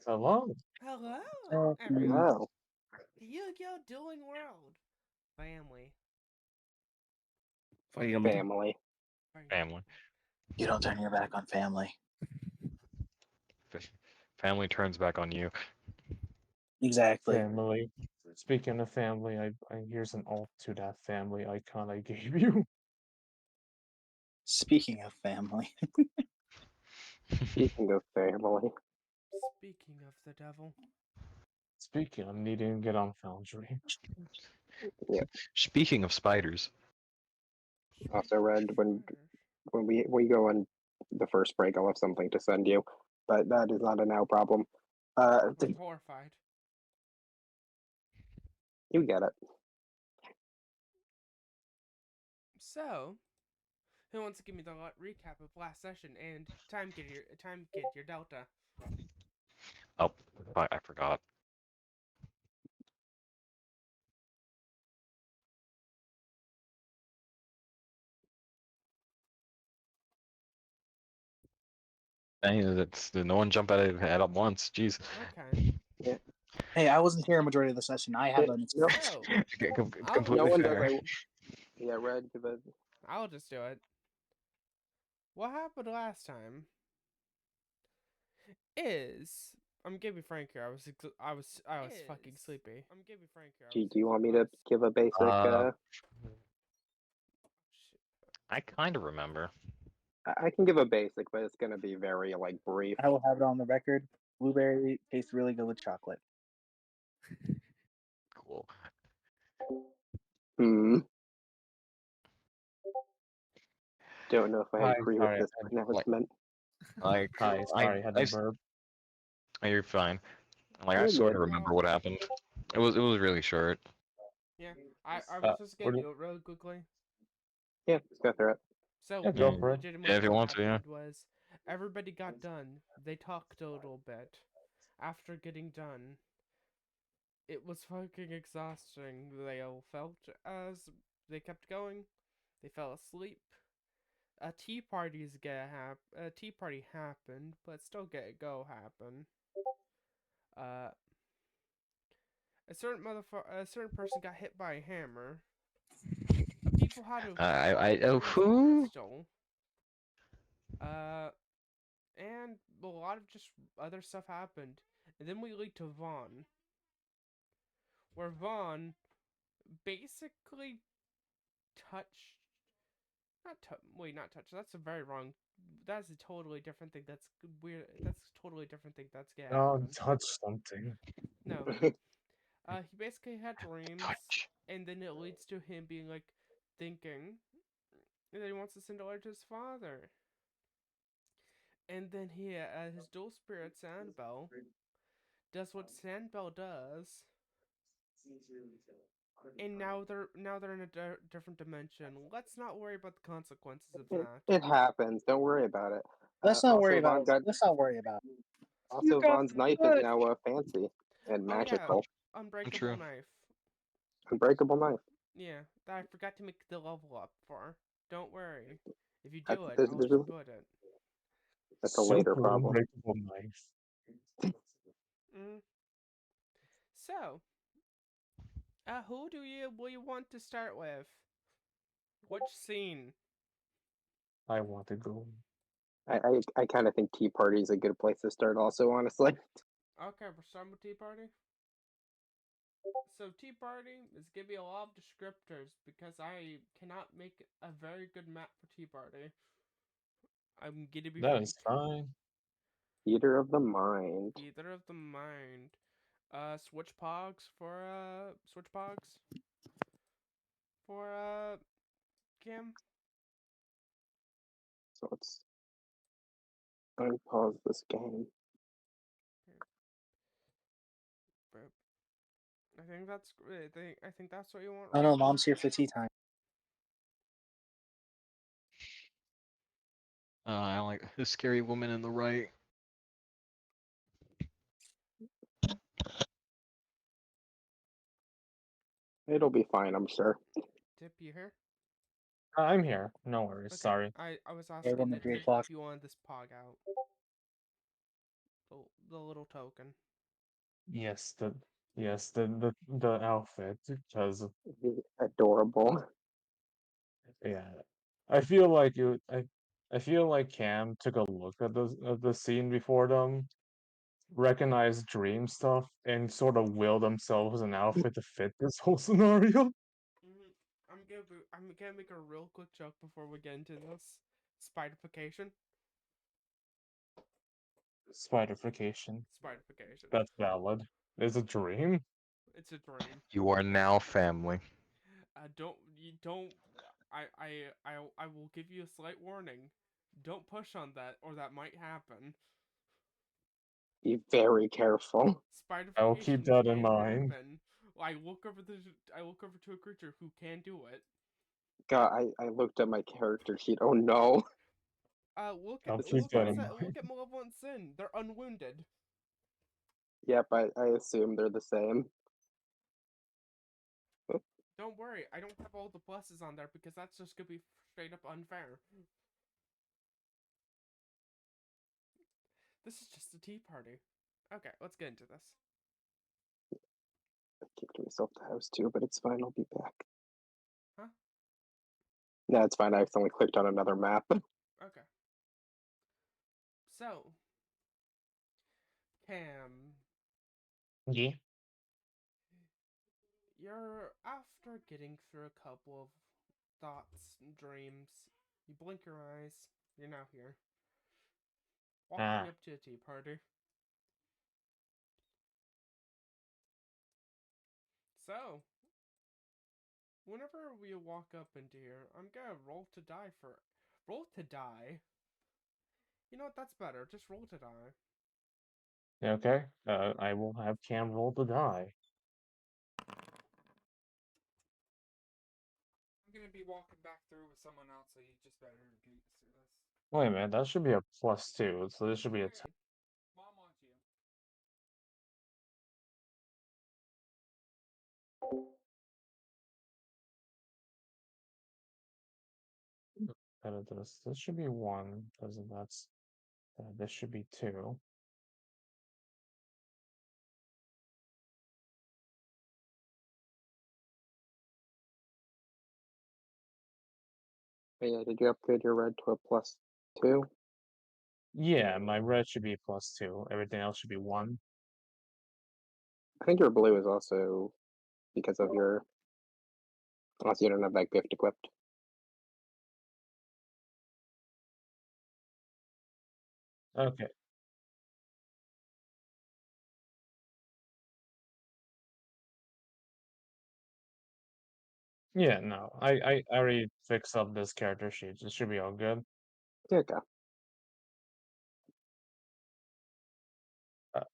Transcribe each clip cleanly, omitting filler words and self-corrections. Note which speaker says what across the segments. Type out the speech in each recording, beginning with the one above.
Speaker 1: Hello.
Speaker 2: Hello, everyone.
Speaker 3: Wow.
Speaker 2: The Yu-Gi-Oh! Dueling World family.
Speaker 3: Family.
Speaker 1: Family.
Speaker 4: You don't turn your back on family.
Speaker 1: Family turns back on you.
Speaker 4: Exactly.
Speaker 1: Family. Speaking of family, here's an alt to that family icon I gave you.
Speaker 4: Speaking of family,
Speaker 3: Speaking of family.
Speaker 2: Speaking of the devil.
Speaker 1: Speaking of needing to get on Foundry.
Speaker 3: Yeah.
Speaker 1: Speaking of spiders.
Speaker 3: Also, Red, when we go on the first break, I'll have something to send you, but that is not a now problem.
Speaker 2: I'm horrified.
Speaker 3: You get it.
Speaker 2: So, who wants to give me the recap of last session and time get your delta?
Speaker 1: Oh, I forgot. Dang, that's no one jump at it at once. Jeez.
Speaker 2: Okay.
Speaker 4: hey, I wasn't here a majority of the session. I have an
Speaker 3: No,
Speaker 2: So,
Speaker 1: It's
Speaker 2: I'll
Speaker 1: completely
Speaker 3: no one
Speaker 1: fair.
Speaker 3: does. Yeah, Red, give it.
Speaker 2: I'll just do it. What happened last time is I'm gonna be frank here. I was fucking sleepy. I'm gonna be frank here.
Speaker 3: Do you want me to give a basic?
Speaker 1: I kind of remember.
Speaker 3: I can give a basic, but it's gonna be very brief.
Speaker 4: I will have it on the record. Blueberry tastes really good with chocolate.
Speaker 1: Cool.
Speaker 3: Hmm. Don't know if I
Speaker 1: Hi,
Speaker 3: agree with
Speaker 1: sorry,
Speaker 3: this pronouncement.
Speaker 1: Like, Hi, sorry, I had to burp. You're fine. Like, I
Speaker 3: You're
Speaker 1: sort
Speaker 3: good.
Speaker 1: of remember what happened. It was really short.
Speaker 2: Yeah, I was just gonna
Speaker 1: what
Speaker 2: do it really quickly.
Speaker 3: Yeah, let's go through it.
Speaker 2: So,
Speaker 1: Yeah, go for it.
Speaker 2: legitimately,
Speaker 1: Yeah, if you
Speaker 2: what
Speaker 1: want to, yeah.
Speaker 2: happened was everybody got done. They talked a little bit. After getting done, it was fucking exhausting. They all felt as they kept going. They fell asleep. A tea party happened, but still get go happen. Uh, a certain person got hit by a hammer. People had to
Speaker 1: Who?
Speaker 2: pistol. Uh, and a lot of just other stuff happened. And then we lead to Vaughn, where Vaughn basically touched. Not touch. That's a very wrong. That's a totally different thing. That's weird. That's a totally different thing. That's gonna happen.
Speaker 1: Touch something.
Speaker 2: No. He basically had dreams,
Speaker 1: Touch.
Speaker 2: and then it leads to him being like thinking, and then he wants to send a letter to his father. And then his dual spirit Sandbell does what Sandbell does, and now they're in a different dimension. Let's not worry about the consequences of that.
Speaker 3: It happens. Don't worry about it.
Speaker 4: Let's not worry
Speaker 3: Also,
Speaker 4: about it. Let's not worry about it.
Speaker 3: Also, Vaughn's knife is now fancy and
Speaker 2: Oh yeah,
Speaker 3: magical.
Speaker 2: unbreakable
Speaker 1: True.
Speaker 2: knife.
Speaker 3: Unbreakable knife.
Speaker 2: Yeah, that I forgot to make the level up for. Don't worry. If you
Speaker 3: That's,
Speaker 2: do it,
Speaker 3: this,
Speaker 2: I'll
Speaker 3: this
Speaker 2: just
Speaker 3: is,
Speaker 2: put it.
Speaker 3: that's a later
Speaker 1: Super
Speaker 3: problem.
Speaker 1: unbreakable knife.
Speaker 2: Mm. So, who will you want to start with? Which scene?
Speaker 1: I want to go.
Speaker 3: I kind of think Tea Party is a good place to start. Also, honestly.
Speaker 2: Okay, we're starting with Tea Party. So Tea Party is giving me a lot of descriptors because I cannot make a very good map for Tea Party. I'm gonna be
Speaker 1: That
Speaker 2: frank.
Speaker 1: is fine.
Speaker 3: Theater of the Mind.
Speaker 2: Either of the mind. Switch Pogs for Kim.
Speaker 3: So let's unpause this game.
Speaker 2: I think that's I think that's what you want.
Speaker 4: Oh no, Mom's here for tea time.
Speaker 1: I don't like the scary woman in the right.
Speaker 3: It'll be fine, I'm sure.
Speaker 2: Tip, you here?
Speaker 1: I'm here. No worries. Sorry.
Speaker 2: I was
Speaker 4: Hey,
Speaker 2: asking
Speaker 4: woman, 3
Speaker 2: if
Speaker 4: o'clock.
Speaker 2: you wanted this pog out. the little token.
Speaker 1: Yes, the outfit, because
Speaker 3: Adorable.
Speaker 1: yeah, I feel like I feel like Cam took a look at the scene before them, recognized dream stuff, and sort of willed themselves an outfit to fit this whole scenario.
Speaker 2: I'm gonna make a real quick joke before we get into this. Spiderification.
Speaker 1: Spiderification.
Speaker 2: Spiderification.
Speaker 1: That's valid. It's a dream.
Speaker 2: It's a dream.
Speaker 5: You are now family.
Speaker 2: Don't. I will give you a slight warning. Don't push on that, or that might happen.
Speaker 3: Be very careful.
Speaker 1: I'll keep
Speaker 2: Spiderification
Speaker 1: that in
Speaker 2: can
Speaker 1: mind.
Speaker 2: happen. I look over to a creature who can do it.
Speaker 3: God, I looked at my character sheet. Oh no.
Speaker 1: I'll keep that in mind.
Speaker 2: Look at Malevolent Sin. They're unwounded.
Speaker 3: Yep, I assume they're the same.
Speaker 2: Don't worry, I don't have all the pluses on there because that's just gonna be straight up unfair. This is just a tea party. Okay, let's get into this.
Speaker 3: I kicked myself to house too, but it's fine. I'll be back.
Speaker 2: Huh?
Speaker 3: No, it's fine. I accidentally clicked on another map.
Speaker 2: Okay. So, Cam,
Speaker 1: Yeah.
Speaker 2: you're after getting through a couple of thoughts and dreams. You blink your eyes. You're now here. Walking up to a tea party. So, whenever we walk up into here, I'm gonna roll to die for. Roll to die? You know what? That's better. Just roll to die.
Speaker 1: Okay. I will have Cam roll the die.
Speaker 6: I'm gonna be walking back through with someone else, so you just better get used to this.
Speaker 1: Wait a minute, that should be a +2, so this should be a
Speaker 6: Okay.
Speaker 1: 10.
Speaker 6: Mom wants you.
Speaker 1: This should be 1, because that's this should be 2.
Speaker 3: But yeah, did you upgrade your red to a +2?
Speaker 1: Yeah, my red should be +2. Everything else should be 1.
Speaker 3: I think your blue is also because of your. Unless you don't have that gift equipped.
Speaker 1: Okay. Yeah, no, I already fixed up this character sheet. It should be all good.
Speaker 3: There you go.
Speaker 1: Uh,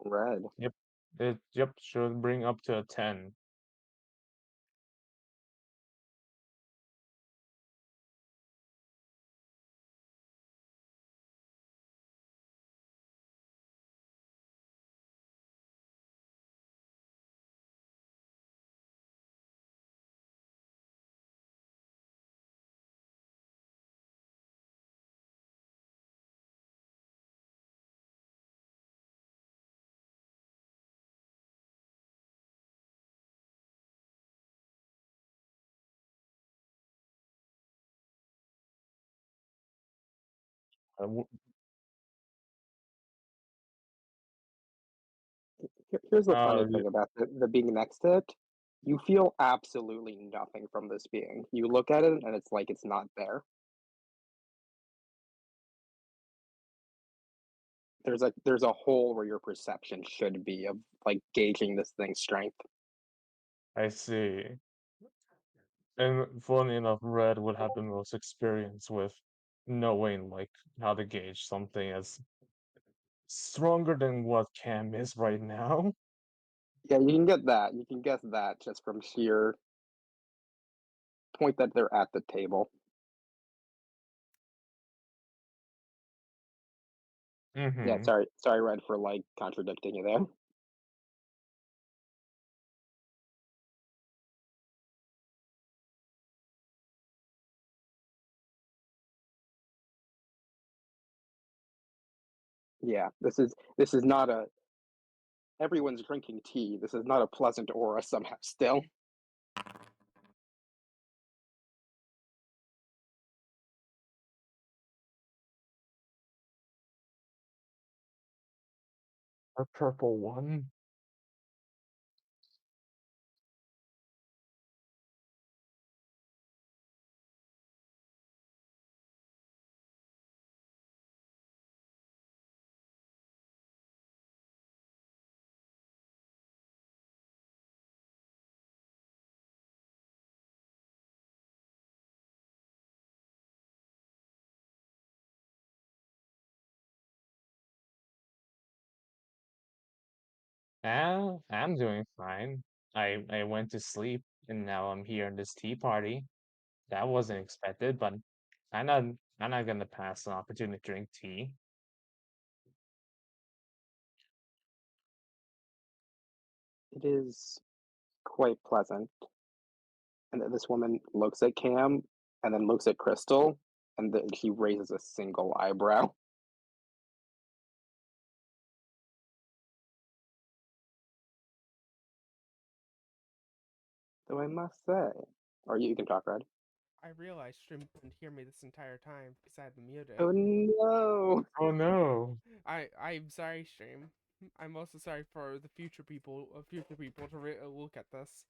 Speaker 3: Red.
Speaker 1: Yep, should bring up to a 10. W-
Speaker 3: Here's the funny
Speaker 1: yeah,
Speaker 3: thing about the being next to it. You feel absolutely nothing from this being. You look at it and it's like it's not there. There's a hole where your perception should be of like gauging this thing's strength.
Speaker 1: I see. And funny enough, Red would have the most experience with knowing like how to gauge something as stronger than what Cam is right now.
Speaker 3: Yeah, you can get that. You can guess that just from sheer point that they're at the table. Yeah,
Speaker 1: Mm-hmm.
Speaker 3: sorry, Red, for like contradicting you there. Yeah, this is not a everyone's drinking tea. This is not a pleasant aura somehow still.
Speaker 1: A purple one. I'm doing fine. I went to sleep and now I'm here in this tea party. That wasn't expected, but I'm not gonna pass an opportunity to drink tea.
Speaker 3: It is quite pleasant. And then this woman looks at Cam and then looks at Crystal, and then he raises a single eyebrow. Though I must say, or you can talk, Red.
Speaker 2: I realized Stream couldn't hear me this entire time because I had them muted.
Speaker 3: Oh no!
Speaker 1: Oh no.
Speaker 2: I'm sorry, Stream. I'm also sorry for the future people to look at this.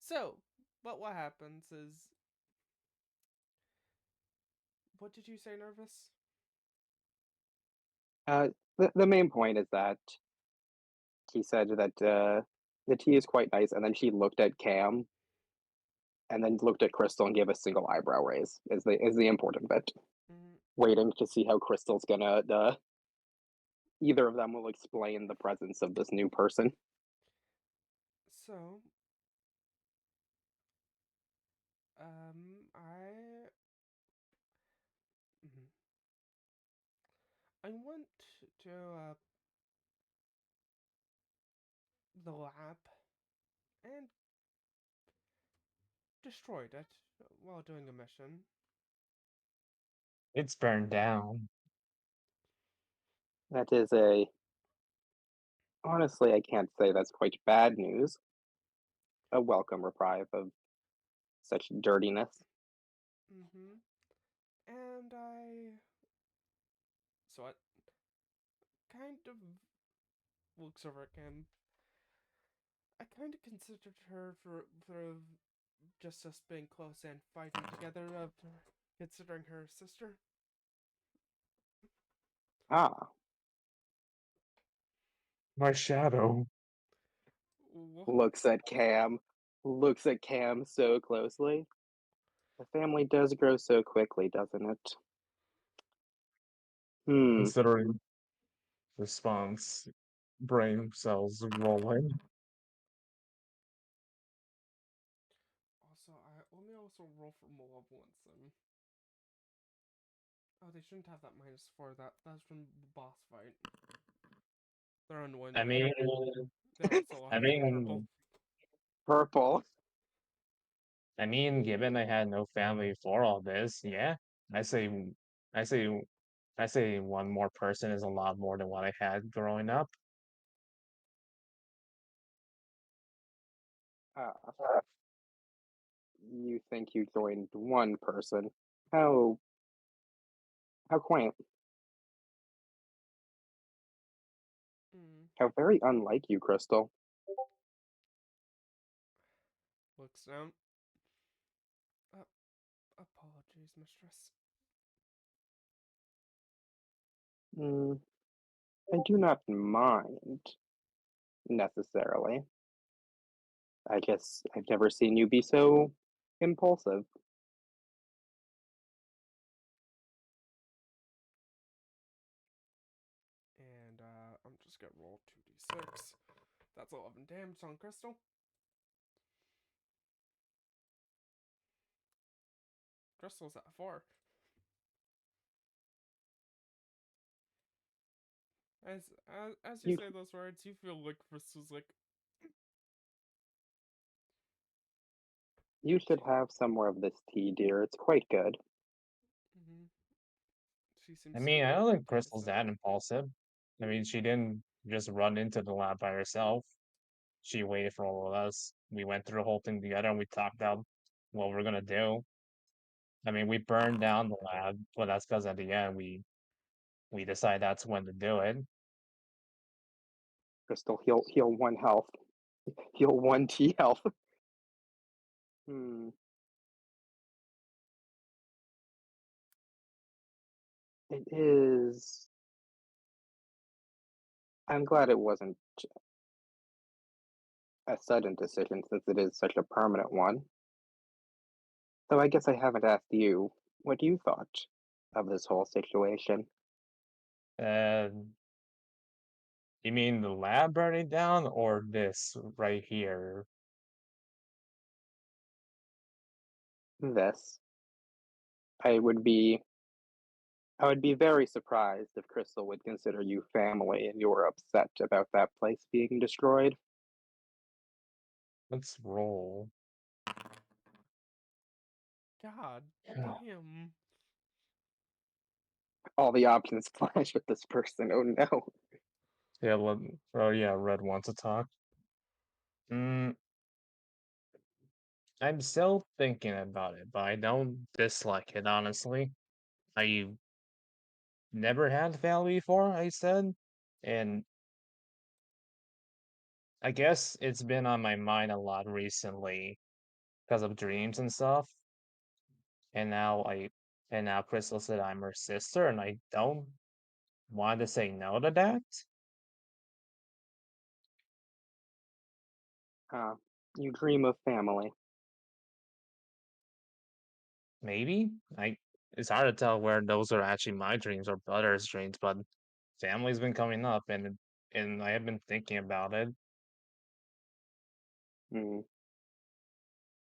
Speaker 2: So, but what happens is, what did you say, Nervous?
Speaker 3: The main point is that he said that the tea is quite nice, and then she looked at Cam, and then looked at Crystal and gave a single eyebrow raise. Is the important bit.
Speaker 2: Mm,
Speaker 3: Waiting to see how Crystal's gonna. Either of them will explain the presence of this new person.
Speaker 2: so, I. mhm. I went to the lab and destroyed it while doing a mission.
Speaker 1: It's burned down.
Speaker 3: That is a. Honestly, I can't say that's quite bad news. A welcome reprieve of such dirtiness.
Speaker 2: Mm-hmm. And I. So it kind of looks over at Cam. I kind of considered her for just us being close and fighting together, considering her sister.
Speaker 3: Ah,
Speaker 1: My shadow.
Speaker 3: looks at Cam. Looks at Cam so closely. The family does grow so quickly, doesn't it?
Speaker 1: Considering response, brain cells rolling.
Speaker 2: Also, let me also roll for malevolence then. Oh, they shouldn't have that -4. That's from the boss fight. They're unwinding.
Speaker 1: I mean,
Speaker 2: They're also
Speaker 1: I
Speaker 2: purple.
Speaker 1: mean,
Speaker 3: Purple.
Speaker 1: I mean, given I had no family for all this, yeah, I say, I say, I say one more person is a lot more than what I had growing up.
Speaker 3: Ah, you think you joined one person? How quaint.
Speaker 2: Mm.
Speaker 3: How very unlike you, Crystal.
Speaker 2: Looks down. Apologies, mistress.
Speaker 3: Mm, I do not mind necessarily. I guess I've never seen you be so impulsive.
Speaker 2: And I'm just gonna roll 2d6. That's 11 damage on Crystal. Crystal's at 4. As you
Speaker 3: You
Speaker 2: say those words, you feel like Crystal's like,
Speaker 3: you should have some more of this tea, dear. It's quite good.
Speaker 2: mm-hmm. She seems
Speaker 1: I mean, I don't think Crystal's that
Speaker 2: impulsive.
Speaker 1: impulsive. I mean, she didn't just run into the lab by herself. She waited for all of us. We went through the whole thing together and we talked out what we're gonna do. I mean, we burned down the lab, but that's because at the end we decided that's when to do it.
Speaker 3: Crystal, heal 1 health. Heal 1 T health. Hmm. It is. I'm glad it wasn't a sudden decision since it is such a permanent one. Though I guess I haven't asked you what you thought of this whole situation.
Speaker 1: You mean the lab burning down or this right here?
Speaker 3: This. I would be very surprised if Crystal would consider you family and you were upset about that place being destroyed.
Speaker 1: Let's roll.
Speaker 2: God damn.
Speaker 3: All the options clash with this person. Oh no.
Speaker 1: Yeah, oh yeah, Red wants to talk. I'm still thinking about it, but I don't dislike it, honestly. I never had family before, I said, and I guess it's been on my mind a lot recently because of dreams and stuff. And now Crystal said I'm her sister, and I don't want to say no to that.
Speaker 3: You dream of family.
Speaker 1: Maybe it's hard to tell where those are actually my dreams or Butter's dreams, but family's been coming up, and I have been thinking about it.
Speaker 3: Hmm.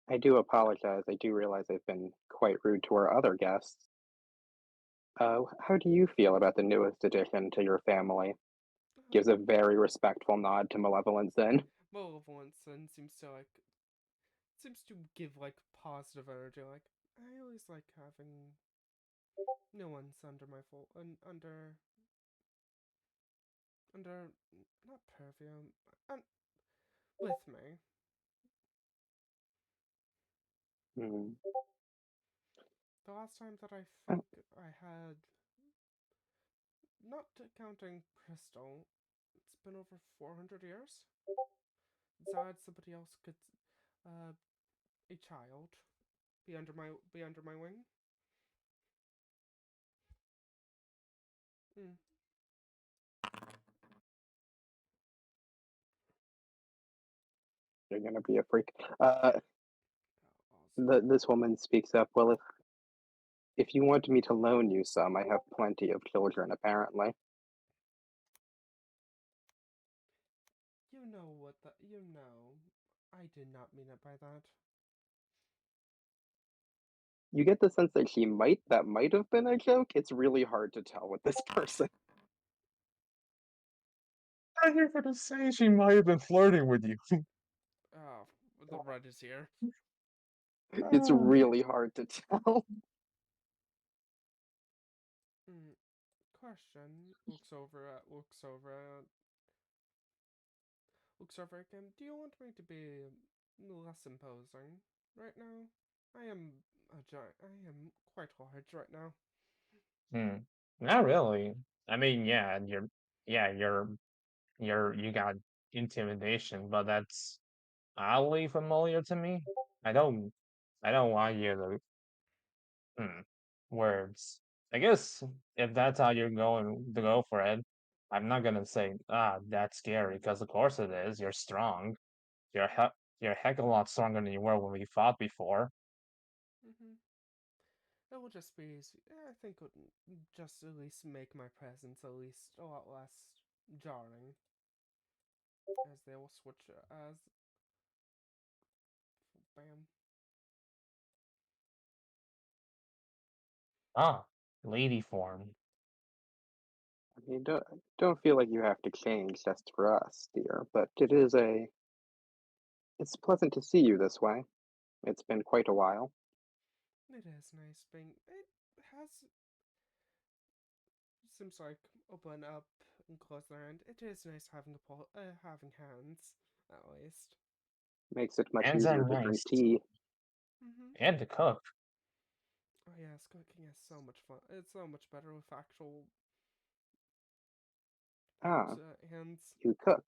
Speaker 3: I do apologize. I do realize I've been quite rude to our other guests. How do you feel about the newest addition to your family? Gives a very respectful nod to Malevolent Zen.
Speaker 2: Malevolent Sin seems to give like positive energy. Like I always like having no one's under my fault and under not purview with me.
Speaker 3: Hmm.
Speaker 2: The last time that I think I had, not counting Crystal, it's been over 400 years. So I had somebody else could, a child, be under my wing. Hmm.
Speaker 3: You're gonna be a freak.
Speaker 2: Awesome.
Speaker 3: This woman speaks up. Well, if you want me to loan you some, I have plenty of children, apparently.
Speaker 2: You know what the you know. I did not mean it by that.
Speaker 3: You get the sense that that might have been a joke. It's really hard to tell with this person.
Speaker 1: I hear her to say she might have been flirting with you.
Speaker 2: Oh, the red is here.
Speaker 3: It's really hard to tell.
Speaker 2: Question. Looks over again. Do you want me to be less imposing right now? I am a giant. I am quite large right now.
Speaker 1: Not really. I mean, yeah, you got intimidation, but that's oddly familiar to me. I don't, I don't want you to, words. I guess if that's how you're going to go for it, I'm not gonna say, that's scary, because of course it is. You're strong. You're you're a heck of a lot stronger than you were when we fought before.
Speaker 2: It will just be easy. I think it would just at least make my presence at least a lot less jarring. As they will switch as bam.
Speaker 1: Lady form.
Speaker 3: I mean, don't feel like you have to change just for us, dear. But it's pleasant to see you this way. It's been quite a while.
Speaker 2: It is nice being. It has. seems like open up and close their hand. It is nice having having hands, at least.
Speaker 3: Makes it much
Speaker 1: Hands are
Speaker 3: easier to drink
Speaker 1: nice.
Speaker 3: tea.
Speaker 1: And to cook.
Speaker 2: Oh yes, cooking is so much fun. It's so much better with actual
Speaker 3: Ah,
Speaker 2: hands.
Speaker 3: you cook.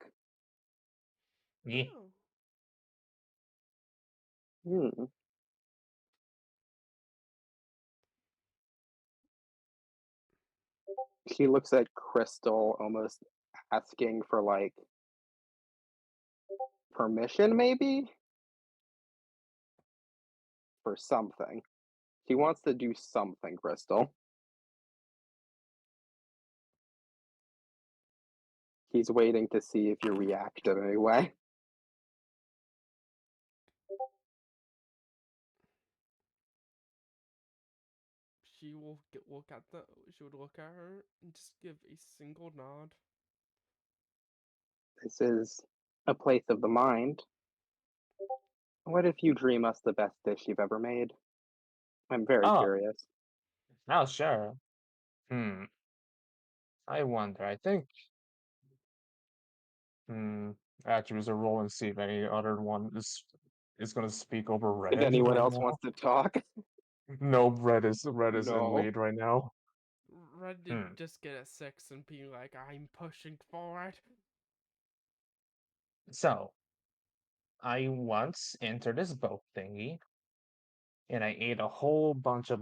Speaker 1: Yeah.
Speaker 2: Oh,
Speaker 3: Hmm. She looks at Crystal, almost asking for like permission, maybe for something. She wants to do something, Crystal. He's waiting to see if you react in any way.
Speaker 2: she will look at the. She would look at her and just give a single nod.
Speaker 3: This is a place of the mind. What if you dream us the best dish you've ever made? I'm very
Speaker 1: Oh,
Speaker 3: curious.
Speaker 1: now sure. I wonder. I think. Actually, there's a roll and see if any other one is gonna speak over
Speaker 3: If
Speaker 1: Red
Speaker 3: anyone
Speaker 1: right
Speaker 3: else
Speaker 1: now.
Speaker 3: wants to talk,
Speaker 1: No, Red is in
Speaker 3: no.
Speaker 1: lead right now.
Speaker 2: Red did just get a 6 and be like, I'm pushing forward.
Speaker 1: So, I once entered this boat thingy, and I ate a whole bunch of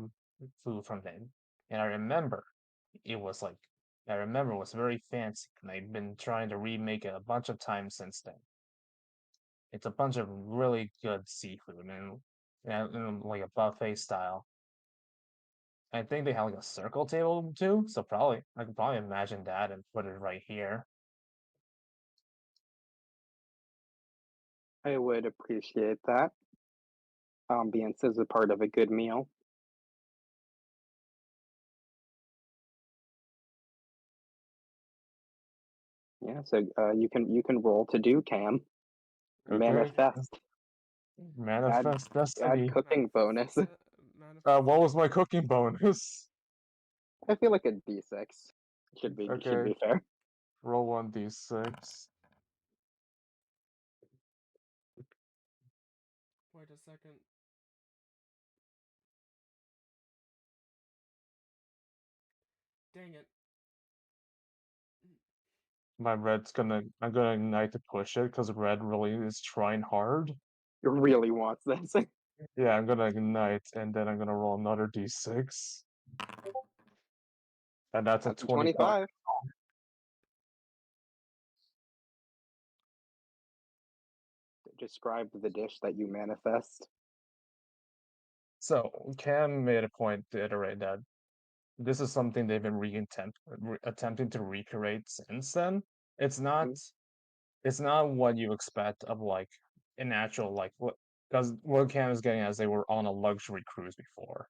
Speaker 1: food from it. And I remember it was like, I remember it was very fancy, and I've been trying to remake it a bunch of times since then. It's a bunch of really good seafood, and like a buffet style. I think they have like a circle table too, so probably I can probably imagine that and put it right here.
Speaker 3: I would appreciate that. Ambience is a part of a good meal. Yeah, so you can roll to do Cam.
Speaker 1: Okay.
Speaker 3: Manifest.
Speaker 1: Manifest
Speaker 3: Add
Speaker 1: destiny.
Speaker 3: cooking bonus.
Speaker 1: What was my cooking bonus?
Speaker 3: I feel like a D6 should be
Speaker 1: Okay,
Speaker 3: fair.
Speaker 1: roll 1d6.
Speaker 2: Wait a second. Dang it.
Speaker 1: I'm gonna ignite to push it because Red really is trying hard.
Speaker 3: He really wants this.
Speaker 1: Yeah, I'm gonna ignite and then I'm gonna roll another d6. And that's a
Speaker 3: That's a
Speaker 1: 25.
Speaker 3: 25. Describe the dish that you manifest.
Speaker 1: So Cam made a point to iterate that this is something they've been attempting to recreate since then. It's not
Speaker 3: Mhm.
Speaker 1: it's not what you expect of like an actual like what because what Cam is getting as they were on a luxury cruise before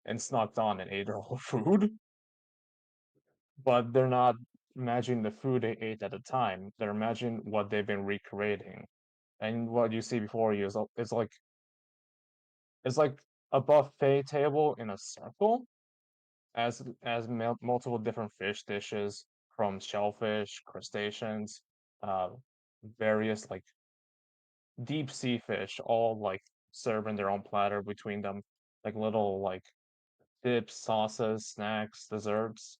Speaker 1: and snuck on and ate their whole food. But they're not imagining the food they ate at the time. They're imagining what they've been recreating. And what you see before you is like it's like a buffet table in a circle as multiple different fish dishes from shellfish, crustaceans, uh, various like deep sea fish, all like serving their own platter between them, like little like dips, sauces, snacks, desserts.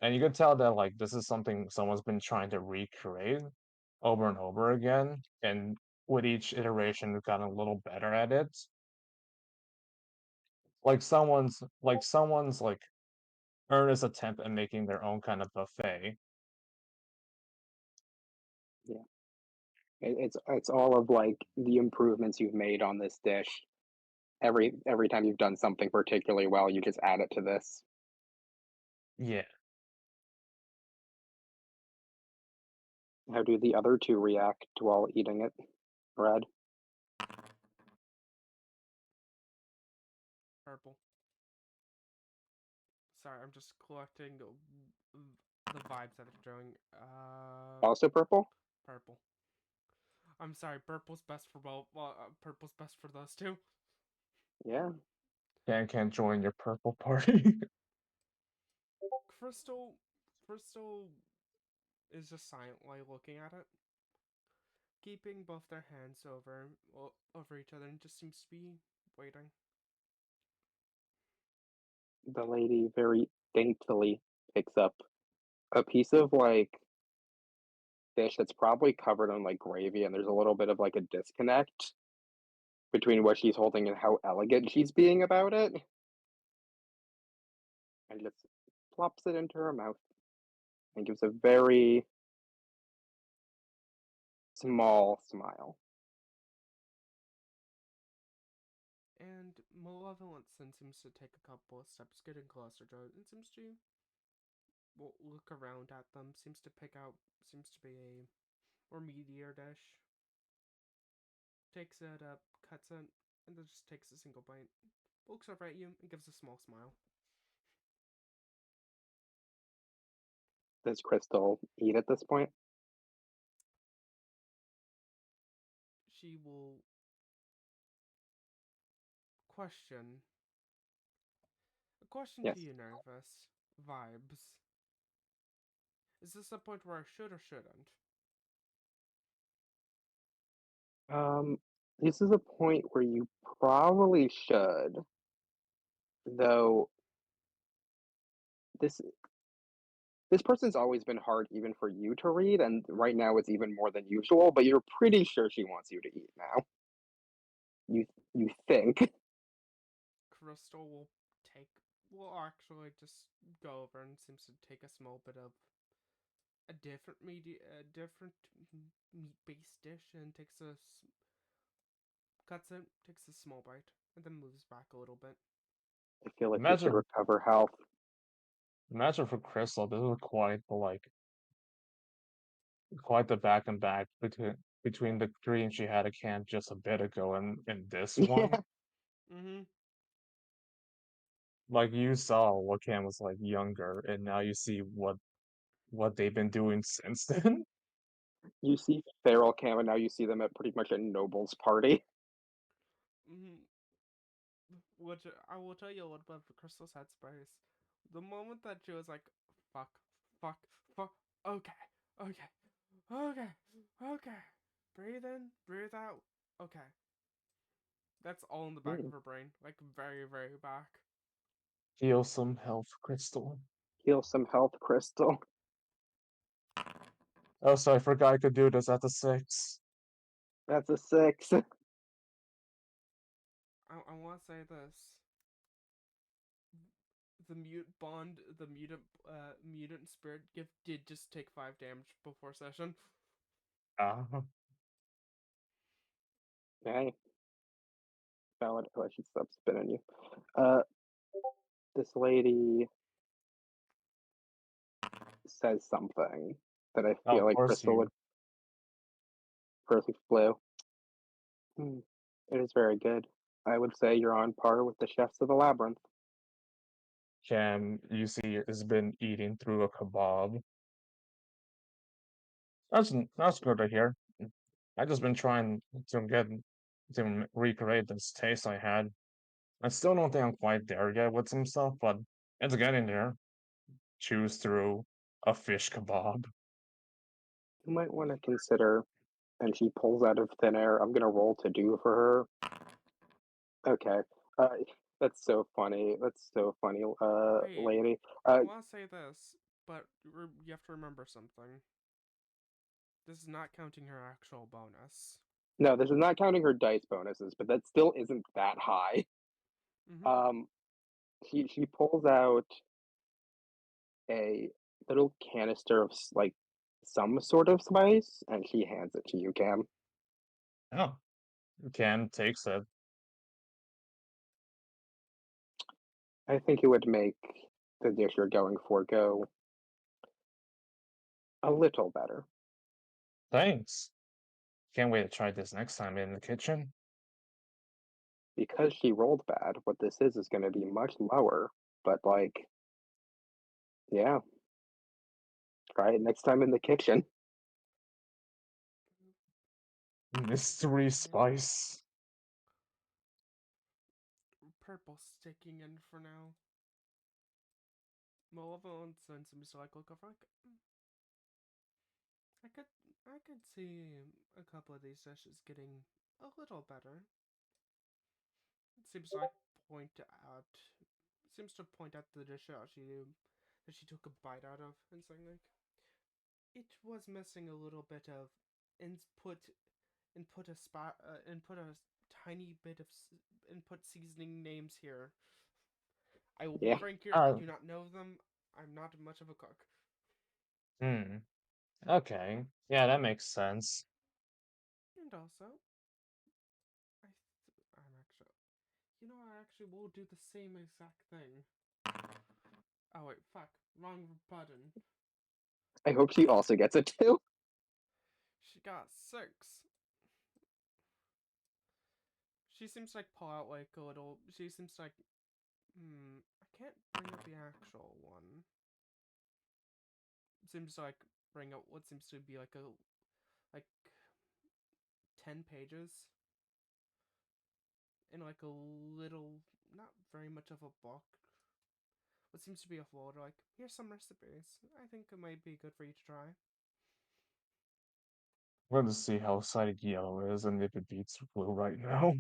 Speaker 1: And you could tell that like this is something someone's been trying to recreate over and over again, and with each iteration, we've gotten a little better at it. Like someone's earnest attempt at making their own kind of buffet.
Speaker 3: Yeah. It's all of like the improvements you've made on this dish. Every time you've done something particularly well, you just add it to this.
Speaker 1: Yeah.
Speaker 3: How do the other two react while eating it, Red?
Speaker 2: Purple. Sorry, I'm just collecting the vibes that they're doing.
Speaker 3: Also purple?
Speaker 2: Purple. I'm sorry, purple's best for both. Purple's best for those two.
Speaker 3: Yeah.
Speaker 1: Can't join your purple party.
Speaker 2: Crystal is just silently looking at it, keeping both their hands over each other, and just seems to be waiting.
Speaker 3: The lady very daintily picks up a piece of like fish that's probably covered in like gravy, and there's a little bit of like a disconnect between what she's holding and how elegant she's being about it. And just plops it into her mouth and gives a very small smile.
Speaker 2: And Malevolence then seems to take a couple of steps, getting closer to it, and seems to look around at them, seems to be a more meatier dish. Takes it up, cuts it, and then just takes a single bite. Looks over at you and gives a small smile.
Speaker 3: Does Crystal eat at this point?
Speaker 2: She will question. A question
Speaker 3: Yes.
Speaker 2: to you, Nervous. Vibes. Is this a point where I should or shouldn't?
Speaker 3: This is a point where you probably should, though this person's always been hard even for you to read, and right now it's even more than usual, but you're pretty sure she wants you to eat now. You think.
Speaker 2: Crystal will actually just go over and seems to take a small bit of a different meat-based dish and cuts it, takes a small bite, and then moves back a little bit.
Speaker 3: I feel like you should
Speaker 1: Imagine,
Speaker 3: recover health.
Speaker 1: imagine for Crystal, this is quite the back and back between the dream she had a can just a bit ago and this one.
Speaker 3: Yeah.
Speaker 2: Mm-hmm.
Speaker 1: Like you saw what Cam was like younger, and now you see what they've been doing since then.
Speaker 3: You see Feral Cam, and now you see them at pretty much a Noble's party.
Speaker 2: Mm-hmm. Which I will tell you a little bit of Crystal's headspace. The moment that she was like, fuck, fuck, fuck, okay, okay, okay, okay. Breathe in, breathe out, okay. That's all in the back of her brain. Like, very, very back.
Speaker 1: Heal some health, Crystal.
Speaker 3: Heal some health, Crystal.
Speaker 1: Oh, so I forgot I could do this at the 6.
Speaker 3: That's a 6.
Speaker 2: I want to say this. The mutant spirit gift did just take 5 damage before session.
Speaker 1: Ah,
Speaker 3: Okay. Valid. Oh, I should stop spinning you. This lady says something that I feel
Speaker 1: of
Speaker 3: like
Speaker 1: course
Speaker 3: Crystal
Speaker 1: you.
Speaker 3: would perfect blue. It is very good. I would say you're on par with the chefs of the labyrinth.
Speaker 1: Cam, you see, has been eating through a kebab. That's good to hear. I just been trying to recreate this taste I had. I still don't think I'm quite there yet with some stuff, but it's getting there. Choose through a fish kebab.
Speaker 3: You might want to consider, and she pulls out of thin air. I'm gonna roll to do for her. Okay. Uh, that's so funny. That's so funny,
Speaker 2: Wait,
Speaker 3: lady.
Speaker 2: I want to say this, but you have to remember something. This is not counting her actual bonus.
Speaker 3: No, this is not counting her dice bonuses, but that still isn't that high.
Speaker 2: Mm-hmm.
Speaker 3: She pulls out a little canister of like some sort of spice, and she hands it to you, Cam.
Speaker 1: Oh, Cam takes it.
Speaker 3: I think it would make the dish you're going for go a little better.
Speaker 1: Thanks. Can't wait to try this next time in the kitchen.
Speaker 3: Because she rolled bad, what this is going to be much lower, but like, yeah. Try it next time in the kitchen.
Speaker 1: Mystery spice.
Speaker 2: Purple sticking in for now. Malevolent Sin seems like look like I could see a couple of these dishes getting a little better. It seems like point out seems to point out the dish that she took a bite out of and saying like it was missing a little bit of input a tiny bit of input seasoning names here. I will be
Speaker 3: Yeah.
Speaker 2: frank here, I do not know them. I'm not much of a cook.
Speaker 1: Okay. Yeah, that makes sense.
Speaker 2: And also, I actually will do the same exact thing. Oh wait, fuck, wrong button.
Speaker 3: I hope she also gets a 2.
Speaker 2: She got 6. She seems like pull out like a little. She seems like. I can't bring up the actual one. Seems like bring up what seems to be like 10 pages in like a little, not very much of a book. What seems to be a folder like here's some recipes. I think it might be good for you to try.
Speaker 1: We're going to see how excited yellow is and if it beats blue right now.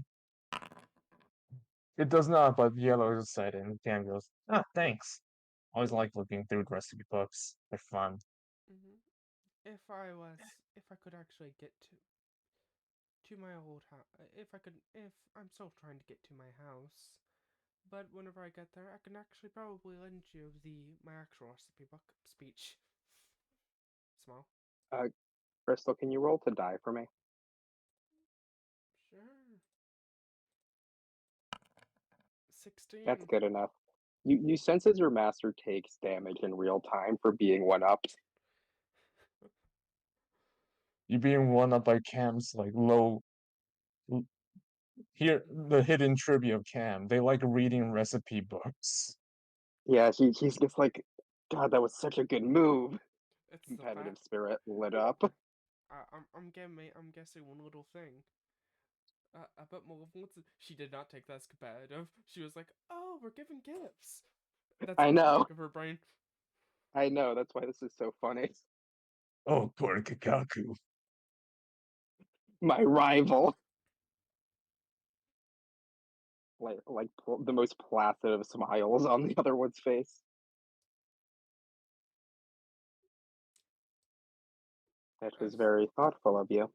Speaker 1: It does not, but yellow is excited and Cam goes, ah, thanks. Always like looking through recipe books. They're fun.
Speaker 2: Mm-hmm. If I could actually get to my old house, if I'm still trying to get to my house, but whenever I get there, I can actually probably lend you my actual recipe book speech. Small.
Speaker 3: Crystal, can you roll to die for me?
Speaker 2: Sure. 16.
Speaker 3: That's good enough. You sense as your master takes damage in real time for being one-upped.
Speaker 1: You being one up by Cam's like low. Here, the hidden trivia of Cam. They like reading recipe books.
Speaker 3: Yeah, she's just like, God, that was such a good move.
Speaker 2: It's the
Speaker 3: Competitive
Speaker 2: fact.
Speaker 3: spirit lit up.
Speaker 2: I'm guessing one little thing. I bet Malevolence. She did not take that as competitive. She was like, "Oh, we're giving gifts." That's
Speaker 3: I
Speaker 2: in the
Speaker 3: know.
Speaker 2: back of her brain.
Speaker 3: I know. That's why this is so funny.
Speaker 1: Oh, poor Kakaku.
Speaker 3: My rival. The most placid of smiles on the other one's face. That was very thoughtful of you.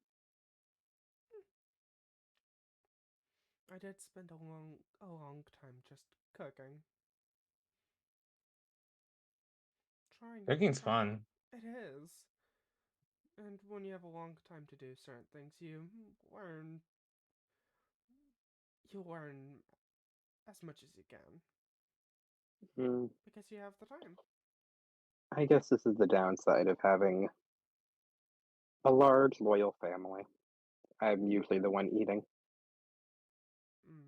Speaker 2: I did spend a long time just cooking.
Speaker 1: Cooking's fun.
Speaker 2: It is. And when you have a long time to do certain things, learn you learn as much as you can
Speaker 3: Mm,
Speaker 2: because you have the time.
Speaker 3: I guess this is the downside of having a large, loyal family. I'm usually the one eating.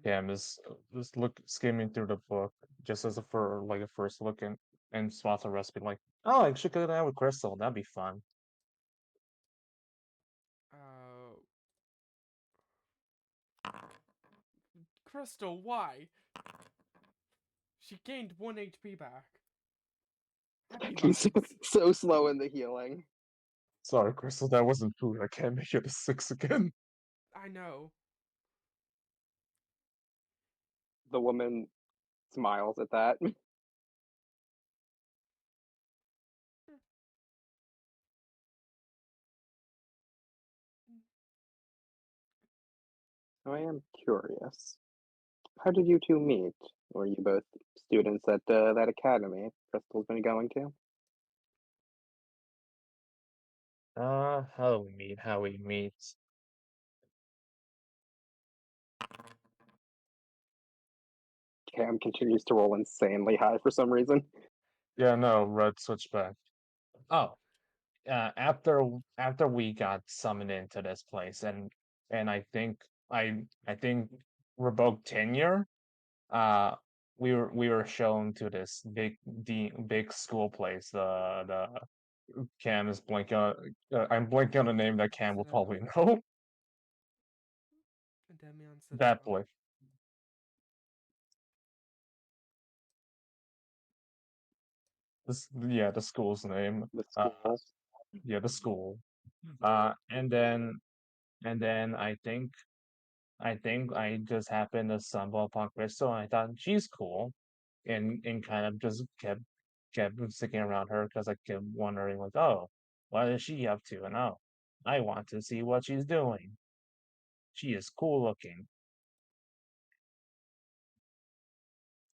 Speaker 1: Cam is just skimming through the book just as for like a first look and spots a recipe like, oh, I should go down with Crystal. That'd be fun.
Speaker 2: Crystal, why? She gained 1 HP back. Happy
Speaker 3: He's
Speaker 2: vibes.
Speaker 3: so slow in the healing.
Speaker 1: Sorry, Crystal, that wasn't food. I can't make it a 6 again.
Speaker 2: I know.
Speaker 3: The woman smiles at that. I am curious. How did you two meet? Were you both students at that academy Crystal's been going to?
Speaker 1: How we meet.
Speaker 3: Cam continues to roll insanely high for some reason.
Speaker 1: Yeah, no, red switch back. Oh, after we got summoned into this place and I think revoked tenure, uh we were shown to this big school place. The Cam is blanking on I'm blanking on the name that Cam will probably know.
Speaker 2: Demian
Speaker 1: That
Speaker 2: Citadel.
Speaker 1: place. Yeah, the school's name.
Speaker 3: The school.
Speaker 1: Yeah, the school. And then I think I just happened to stumble upon Crystal, and I thought she's cool, and kind of just kept sticking around her because I kept wondering like, oh, what is she up to? And oh, I want to see what she's doing. She is cool looking.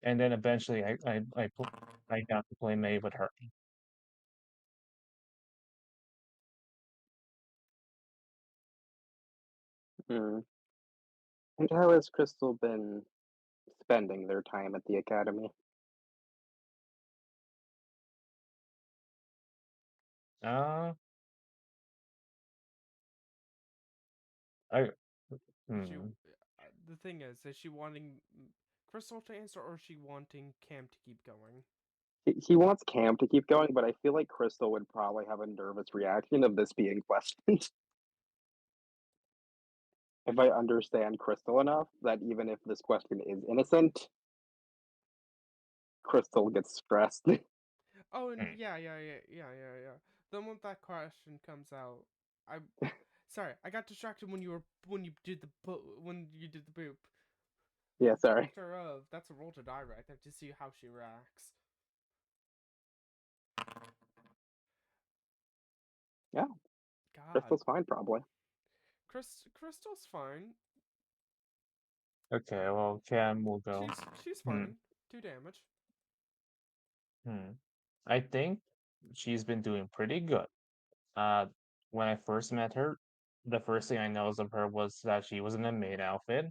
Speaker 1: And then eventually I got to play May with her.
Speaker 3: Mm. And how has Crystal been spending their time at the academy?
Speaker 1: Uh, I
Speaker 2: She,
Speaker 1: hmm.
Speaker 2: the thing is she wanting Crystal to answer, or is she wanting Cam to keep going?
Speaker 3: He wants Cam to keep going, but I feel like Crystal would probably have a nervous reaction of this being questioned. If I understand Crystal enough, that even if this question is innocent, Crystal gets stressed.
Speaker 2: Oh, and
Speaker 1: Hmm.
Speaker 2: yeah. Then when that question comes out, I, sorry, I got distracted when you did the boop.
Speaker 3: Yeah, sorry.
Speaker 2: Factor of that's a roll to die right there to see how she reacts.
Speaker 3: Yeah,
Speaker 2: God,
Speaker 3: Crystal's fine, probably.
Speaker 2: Crystal's fine.
Speaker 1: Okay, well, Cam will go.
Speaker 2: She's
Speaker 1: Hmm.
Speaker 2: fine. 2 damage.
Speaker 1: I think she's been doing pretty good. Uh, when I first met her, the first thing I noticed of her was that she was in a maid outfit,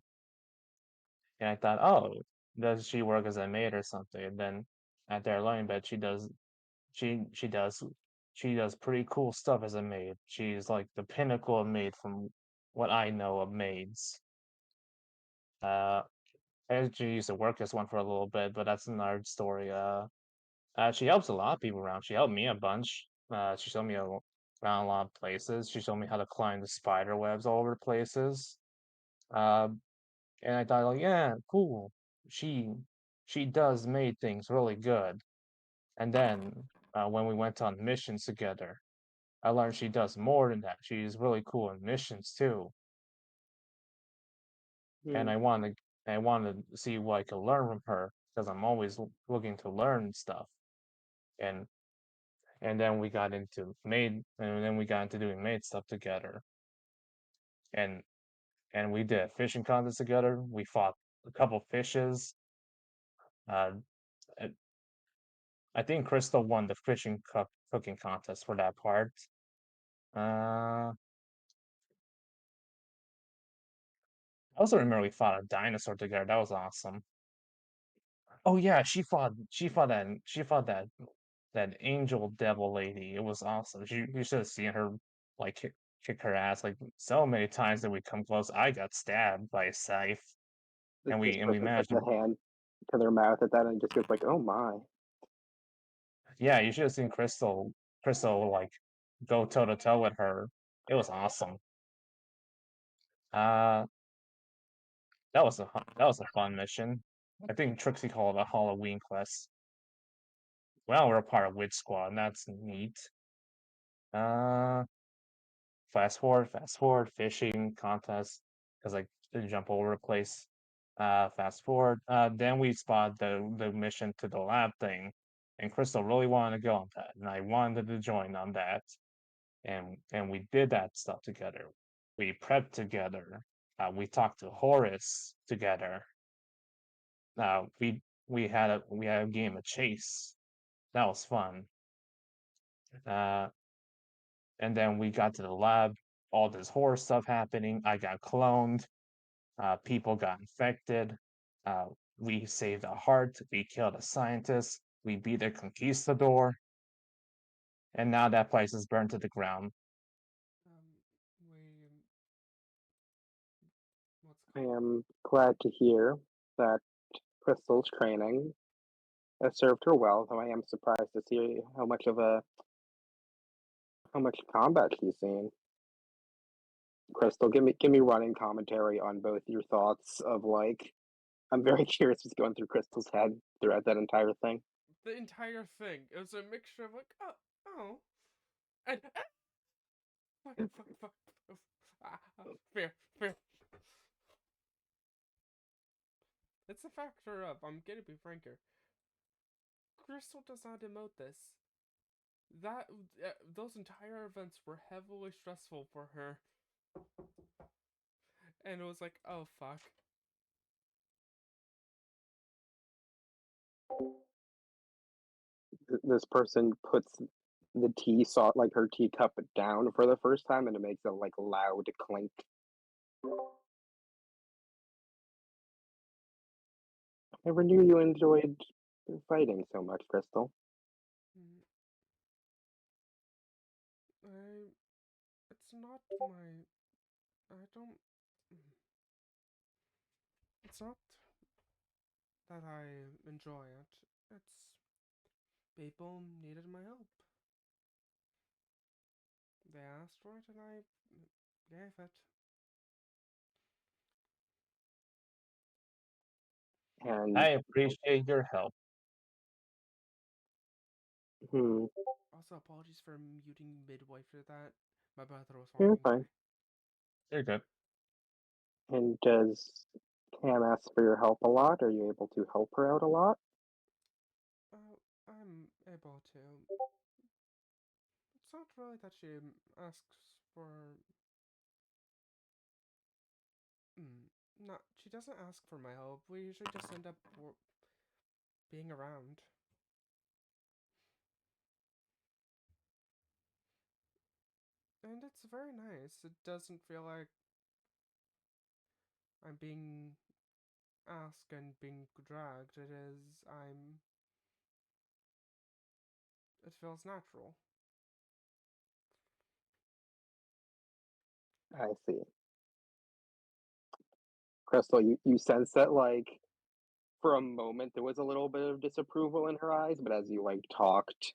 Speaker 1: and I thought, oh, does she work as a maid or something? And then after I learned that she does she does pretty cool stuff as a maid. She's like the pinnacle of maid from what I know of maids. Uh, I actually used to work as one for a little bit, but that's another story. She helps a lot of people around. She helped me a bunch. She showed me around a lot of places. She showed me how to climb the spider webs all over places. Um, and I thought, like, yeah, cool. She she does made things really good. And then when we went on missions together, I learned she does more than that. She's really cool in missions too. And
Speaker 3: Hmm.
Speaker 1: I wanted to see what I could learn from her because I'm always looking to learn stuff. And then we got into doing maid stuff together. And we did a fishing contest together. We fought a couple fishes. Uh, I think Crystal won the cooking contest for that part. I also remember we fought a dinosaur together. That was awesome. Oh yeah, that angel devil lady. It was awesome. You should have seen her like kick her ass like so many times that we come close. I got stabbed by a scythe,
Speaker 3: This
Speaker 1: and
Speaker 3: just
Speaker 1: we
Speaker 3: pushes like
Speaker 1: managed
Speaker 3: the
Speaker 1: to.
Speaker 3: hand to their mouth at that and just goes like, "Oh my!"
Speaker 1: Yeah, you should have seen Crystal like go toe to toe with her. It was awesome. Uh, that was a fun mission. I think Trixie called it a Halloween quest. Well, we're a part of Witch Squad, and that's neat. Uh, fast forward, fishing contest, because I didn't jump over the place. Fast forward. Then we spot the mission to the lab thing, and Crystal really wanted to go on that, and I wanted to join on that, and we did that stuff together. We prepped together. We talked to Horace together. We had a game of chase. That was fun. Uh, and then we got to the lab. All this horror stuff happening. I got cloned. People got infected. Uh, we saved a heart. We killed a scientist. We beat a conquistador. And now that place is burned to the ground.
Speaker 2: We what's
Speaker 3: I
Speaker 2: called?
Speaker 3: am glad to hear that Crystal's training has served her well, though I am surprised to see how much combat she's seen. Crystal, give me running commentary on both your thoughts of like I'm very curious what's going through Crystal's head throughout that entire thing.
Speaker 2: The entire thing. It was a mixture of like, oh, and fuck. Fear. It's a factor of, I'm gonna be frank here. Crystal does not emote this. Those entire events were heavily stressful for her. And it was like, oh fuck.
Speaker 3: This person puts the tea saw like her teacup down for the first time, and it makes a like loud clink. Never knew you enjoyed fighting so much, Crystal.
Speaker 2: Mm. It's not my. I don't. It's not that I enjoy it. It's people needed my help. They asked for it and I gave it.
Speaker 3: And
Speaker 1: I appreciate your help.
Speaker 2: Also, apologies for muting midway through that. My brother was
Speaker 3: You're
Speaker 2: walking by.
Speaker 3: fine.
Speaker 1: You're good.
Speaker 3: And does Cam ask for your help a lot? Are you able to help her out a lot?
Speaker 2: I'm able to. It's not really that she asks for. Not. She doesn't ask for my help. We usually just end up being around. And it's very nice. It doesn't feel like I'm being asked and being dragged. It is. It feels natural.
Speaker 3: I see. Crystal, you sense that like for a moment there was a little bit of disapproval in her eyes, but as you like talked,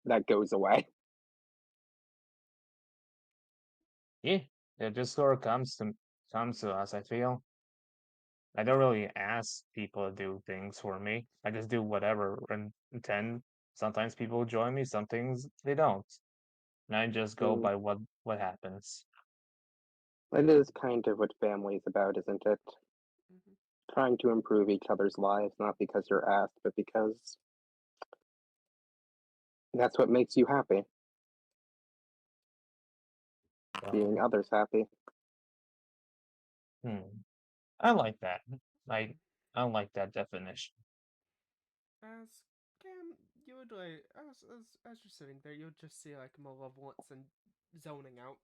Speaker 3: that goes away.
Speaker 1: Yeah, it just sort of comes to us. I feel. I don't really ask people to do things for me. I just do whatever and intend. Sometimes people join me, some things they don't. And I just go
Speaker 3: Mm.
Speaker 1: by what happens.
Speaker 3: It is kind of what family is about, isn't it?
Speaker 2: Mm-hmm.
Speaker 3: Trying to improve each other's lives, not because you're asked, but because that's what makes you happy. Being others happy.
Speaker 1: I like that. I like that definition.
Speaker 2: As Cam, you would like as you're sitting there, you would just see like malevolence and zoning out.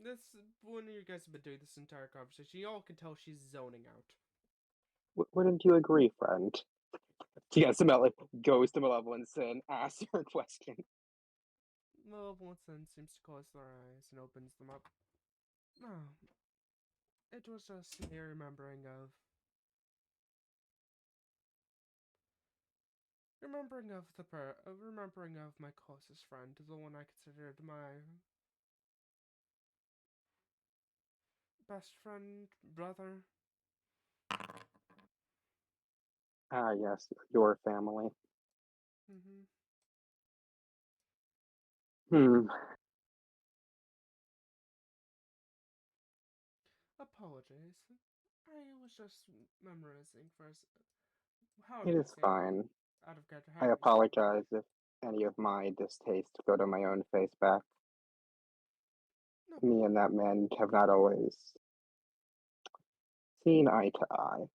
Speaker 2: This one of you guys have been doing this entire conversation. You all can tell she's zoning out.
Speaker 3: Wouldn't you agree, friend? Yes, goes to Malevolence and asks her a question.
Speaker 2: Malevolence then seems to close their eyes and opens them up. Oh, it was just me remembering of my closest friend, the one I considered my best friend, brother.
Speaker 3: Ah, yes, your family.
Speaker 2: Mm-hmm. Apologies. I was just memorizing first. How
Speaker 3: It
Speaker 2: do I
Speaker 3: is
Speaker 2: say
Speaker 3: fine.
Speaker 2: out of character? How
Speaker 3: I
Speaker 2: do I say?
Speaker 3: apologize if any of my distaste go to my own face back.
Speaker 2: No
Speaker 3: Me and that man have not always seen eye to eye.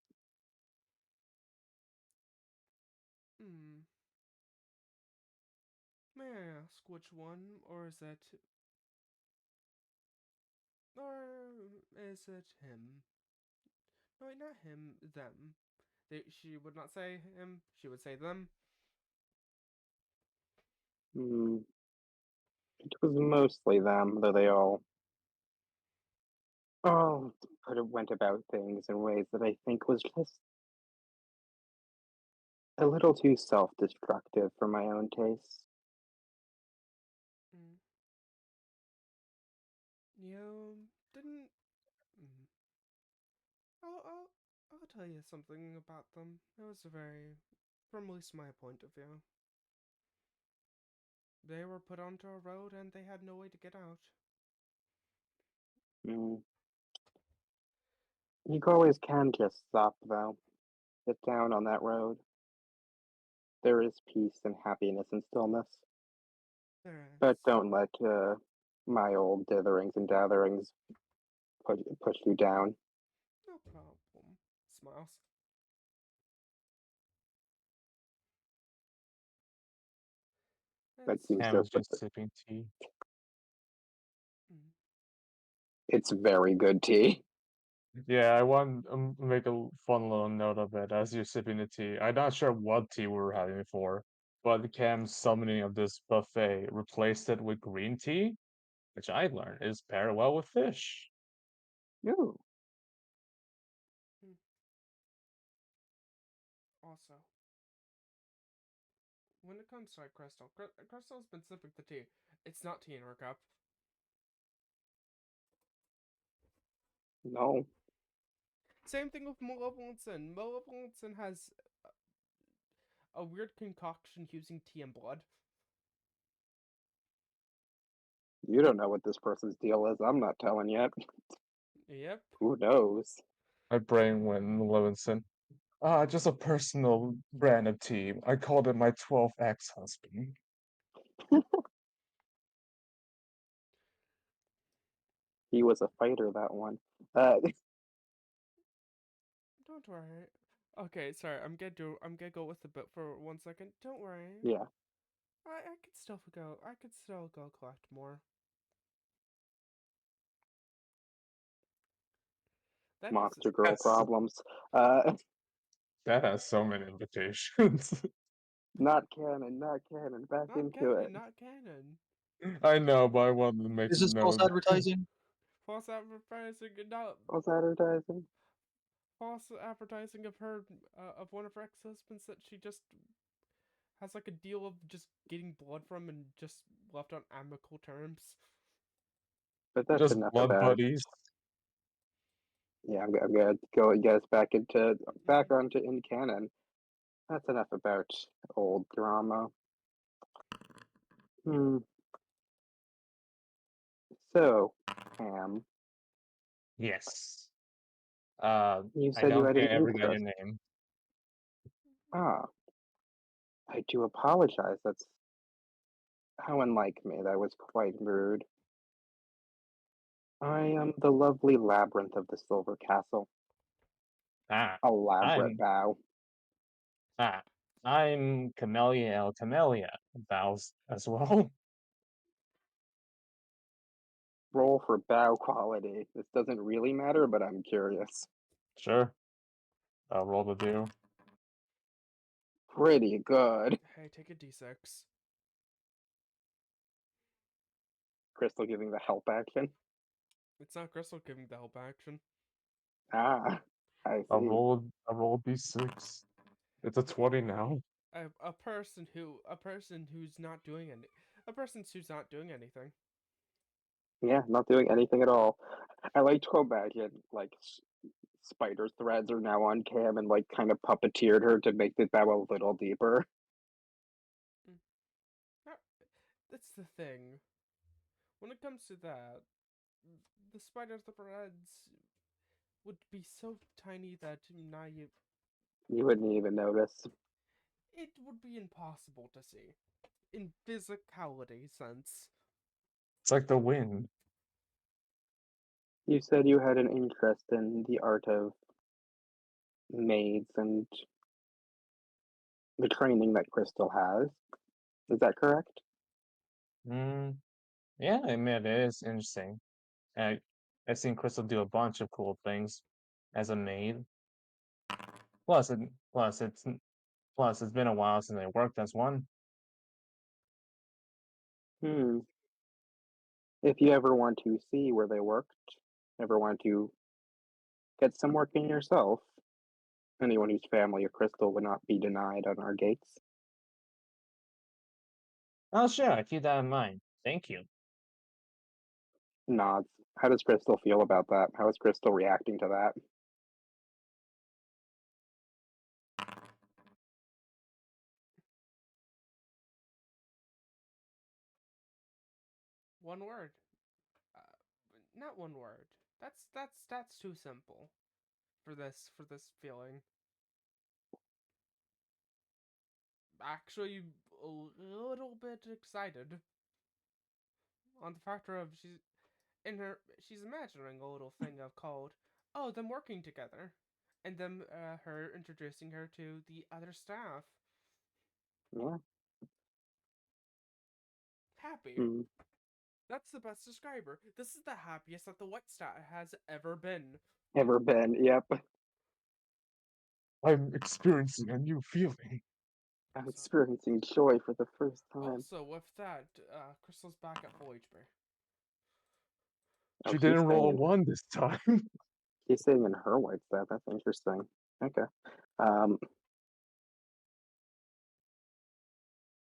Speaker 2: May I ask which one, or is it him? No, wait, not him, them. She would not say him, she would say them.
Speaker 3: It was mostly them, though they all could have went about things in ways that I think was just a little too self-destructive for my own taste.
Speaker 2: You didn't. I'll tell you something about them. It was a very, from at least my point of view. They were put onto a road and they had no way to get out.
Speaker 3: Mm. You always can just stop, though. Get down on that road. There is peace and happiness and stillness.
Speaker 2: There
Speaker 3: But
Speaker 2: is.
Speaker 3: don't let my old ditherings and gatherings push you down.
Speaker 2: No problem. Smiles.
Speaker 3: That
Speaker 2: It's,
Speaker 3: seems
Speaker 1: Cam
Speaker 3: to.
Speaker 1: is just sipping tea.
Speaker 2: mm,
Speaker 3: It's very good tea.
Speaker 1: Yeah, I want to make a fun little note of it as you're sipping the tea. I'm not sure what tea we were having before, but Cam's summoning of this buffet replaced it with green tea, which I learned is paired well with fish.
Speaker 3: Ooh.
Speaker 2: also, when it comes to Crystal's been sipping the tea. It's not tea in her cup.
Speaker 3: No.
Speaker 2: Same thing with Malevolenson. Malevolenson has a weird concoction using tea and blood.
Speaker 3: You don't know what this person's deal is. I'm not telling yet.
Speaker 2: Yep.
Speaker 3: Who knows?
Speaker 1: My brain went Levinson. Just a personal brand of tea. I called it my 12th ex-husband.
Speaker 3: He was a fighter, that one.
Speaker 2: Don't worry. Okay, sorry. I'm gonna go with the bit for 1 second. Don't worry.
Speaker 3: Yeah.
Speaker 2: I could still go. I could still go collect more. That is
Speaker 3: Monster girl
Speaker 1: That's-
Speaker 3: problems.
Speaker 1: That has so many invitations.
Speaker 3: Not canon, back
Speaker 2: not
Speaker 3: into
Speaker 2: canon.
Speaker 3: it.
Speaker 2: Not canon.
Speaker 1: I know, but I wanted to make
Speaker 4: This
Speaker 1: a
Speaker 4: is false
Speaker 1: note.
Speaker 4: advertising.
Speaker 2: False advertising. Not
Speaker 3: False advertising.
Speaker 2: false advertising of her of one of her ex-husbands that she just has like a deal of just getting blood from and just left on amicable terms.
Speaker 3: But that's
Speaker 1: Just
Speaker 3: enough
Speaker 1: blood
Speaker 3: about.
Speaker 1: buddies.
Speaker 3: Yeah, I'm gonna go get us back onto in canon. That's enough about old drama. Hmm. So, Pam,
Speaker 1: Yes.
Speaker 3: you
Speaker 1: I
Speaker 3: said you
Speaker 1: don't
Speaker 3: had
Speaker 1: think
Speaker 3: an
Speaker 1: I ever got your
Speaker 3: interest.
Speaker 1: name.
Speaker 3: Ah, I do apologize. That's how unlike me. That was quite rude. I am the lovely labyrinth of the Silver Castle.
Speaker 1: Ah,
Speaker 3: Elaborate
Speaker 1: I'm
Speaker 3: bow.
Speaker 1: ah, I'm Camellia El Camellia. Vows as well.
Speaker 3: Roll for bow quality. This doesn't really matter, but I'm curious.
Speaker 1: Sure. I'll roll the do.
Speaker 3: Pretty good.
Speaker 2: Hey, take a d6.
Speaker 3: Crystal giving the help action.
Speaker 2: It's not Crystal giving the help action.
Speaker 3: Ah, I
Speaker 1: I
Speaker 3: see.
Speaker 1: rolled d6. It's a 20 now.
Speaker 2: A person who's not doing anything.
Speaker 3: Yeah, not doing anything at all. I like to imagine like spider threads are now on Cam and like kind of puppeteered her to make the bow a little deeper.
Speaker 2: That's the thing. When it comes to that, the spider threads would be so tiny that now
Speaker 3: You wouldn't even notice.
Speaker 2: it would be impossible to see in physicality sense.
Speaker 1: It's like the wind.
Speaker 3: You said you had an interest in the art of maids and the training that Crystal has. Is that correct?
Speaker 1: Yeah, I mean, it is interesting. I've seen Crystal do a bunch of cool things as a maid. Plus, it's been a while since I worked as one.
Speaker 3: Hmm. If you ever want to see where they worked, ever want to get some work in yourself, anyone whose family of Crystal would not be denied on our gates.
Speaker 1: Oh, sure, I keep that in mind. Thank you.
Speaker 3: Nods. How does Crystal feel about that? How is Crystal reacting to that?
Speaker 2: One word. Uh, not one word. That's too simple for this feeling. Actually, a little bit excited on the factor of she's imagining a little thing of called, oh, them working together, and them her introducing her to the other staff.
Speaker 3: Yeah.
Speaker 2: Happy.
Speaker 3: Mm.
Speaker 2: That's the best describer. This is the happiest that the White Stat has ever been.
Speaker 3: Ever been? Yep.
Speaker 1: I'm experiencing a new feeling.
Speaker 3: I'm experiencing joy for the first time.
Speaker 2: Also, with that, Crystal's back at full HP.
Speaker 3: Oh,
Speaker 1: She
Speaker 3: he's
Speaker 1: didn't roll a
Speaker 3: saying-
Speaker 1: 1 this time.
Speaker 3: He's saying in her white stat. That's interesting. Okay.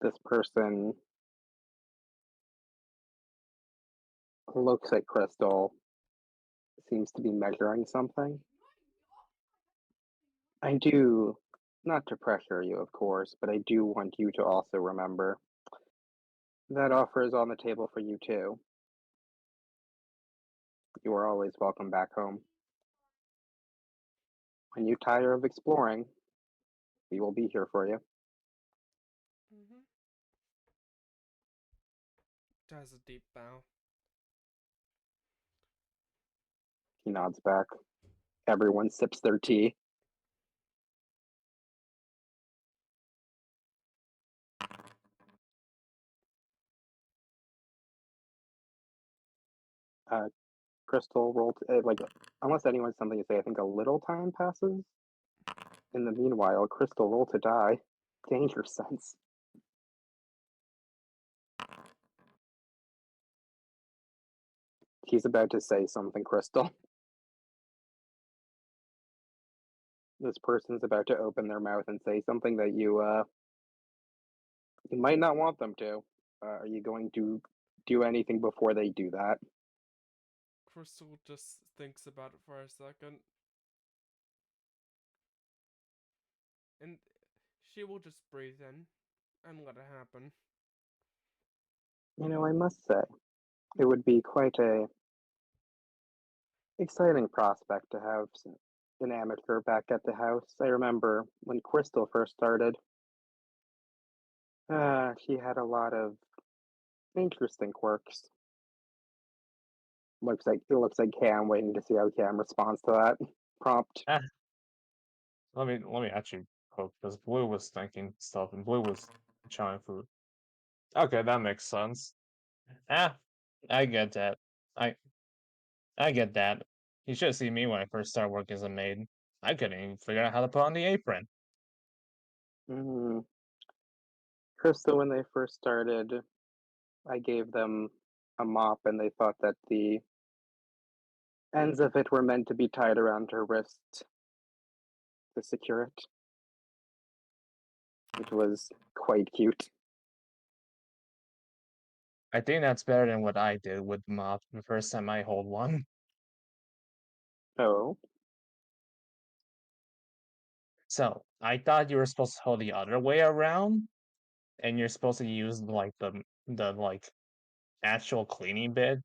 Speaker 3: This person looks at Crystal, seems to be measuring something. I do, not to pressure you, of course, but I do want you to also remember that offer is on the table for you too. You are always welcome back home. When you tire of exploring, we will be here for you.
Speaker 2: Mm-hmm. Does a deep bow.
Speaker 3: He nods back. Everyone sips their tea. Crystal rolled like unless anyone has something to say. I think a little time passes. In the meanwhile, Crystal roll to die. Danger sense. He's about to say something, Crystal. This person's about to open their mouth and say something that you might not want them to. Are you going to do anything before they do that?
Speaker 2: Crystal just thinks about it for a second. And she will just breathe in and let it happen.
Speaker 3: You know, I must say, it would be quite a exciting prospect to have an amateur back at the house. I remember when Crystal first started, she had a lot of interesting quirks. It looks like Cam waiting to see how Cam responds to that prompt.
Speaker 1: Let me actually hope because Blue was thinking stuff and Blue was trying food. Okay, that makes sense. I get that. I get that. You should have seen me when I first started working as a maid. I couldn't even figure out how to put on the apron.
Speaker 3: Mm. Crystal, when they first started, I gave them a mop and they thought that the ends of it were meant to be tied around her wrist to secure it. It was quite cute.
Speaker 1: I think that's better than what I did with the mop the first time I hold one.
Speaker 3: Oh,
Speaker 1: So I thought you were supposed to hold the other way around, and you're supposed to use like the like actual cleaning bit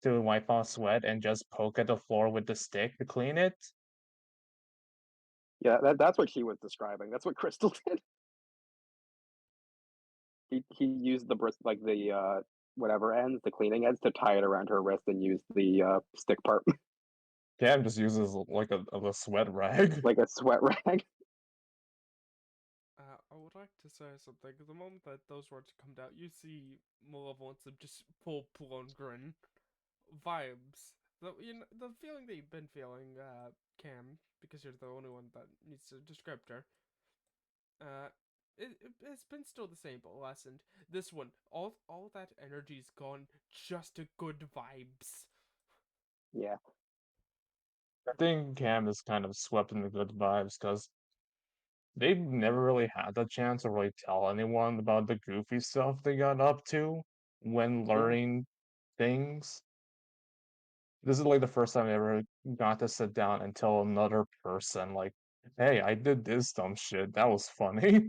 Speaker 1: to wipe off sweat and just poke at the floor with the stick to clean it.
Speaker 3: yeah, that's what she was describing. That's what Crystal did. He used the whatever ends, the cleaning ends, to tie it around her wrist and use the stick part
Speaker 1: Cam just uses like a sweat rag.
Speaker 3: like a sweat rag.
Speaker 2: I would like to say something. The moment that those words come out, you see Malevolence of just full-blown grin. Vibes. The feeling that you've been feeling, Cam, because you're the only one that needs a descriptor. It's been still the same, but lessened. This one, all that energy's gone just to good vibes.
Speaker 3: Yeah.
Speaker 1: I think Cam is kind of swept in the good vibes because they've never really had the chance to really tell anyone about the goofy stuff they got up to when learning things. This is like the first time I ever got to sit down and tell another person, like, hey, I did this dumb shit. That was funny.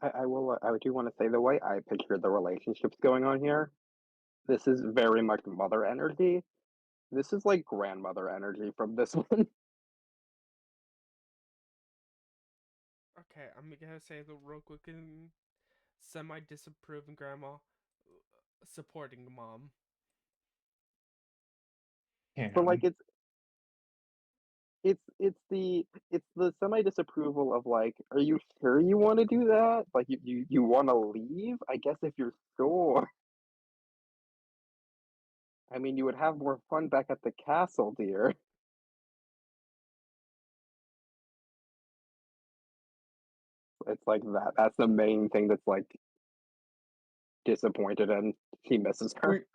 Speaker 3: I will. I do want to say the way I picture the relationships going on here. This is very much mother energy. This is like grandmother energy from this one.
Speaker 2: Okay, I'm gonna say the real quick and semi-disapproving grandma supporting mom.
Speaker 3: But like
Speaker 1: Cam.
Speaker 3: it's the semi disapproval of like, are you sure you want to do that? Like you want to leave? I guess if you're sure. I mean, you would have more fun back at the castle, dear. It's like that. That's the main thing that's like disappointed and he misses her.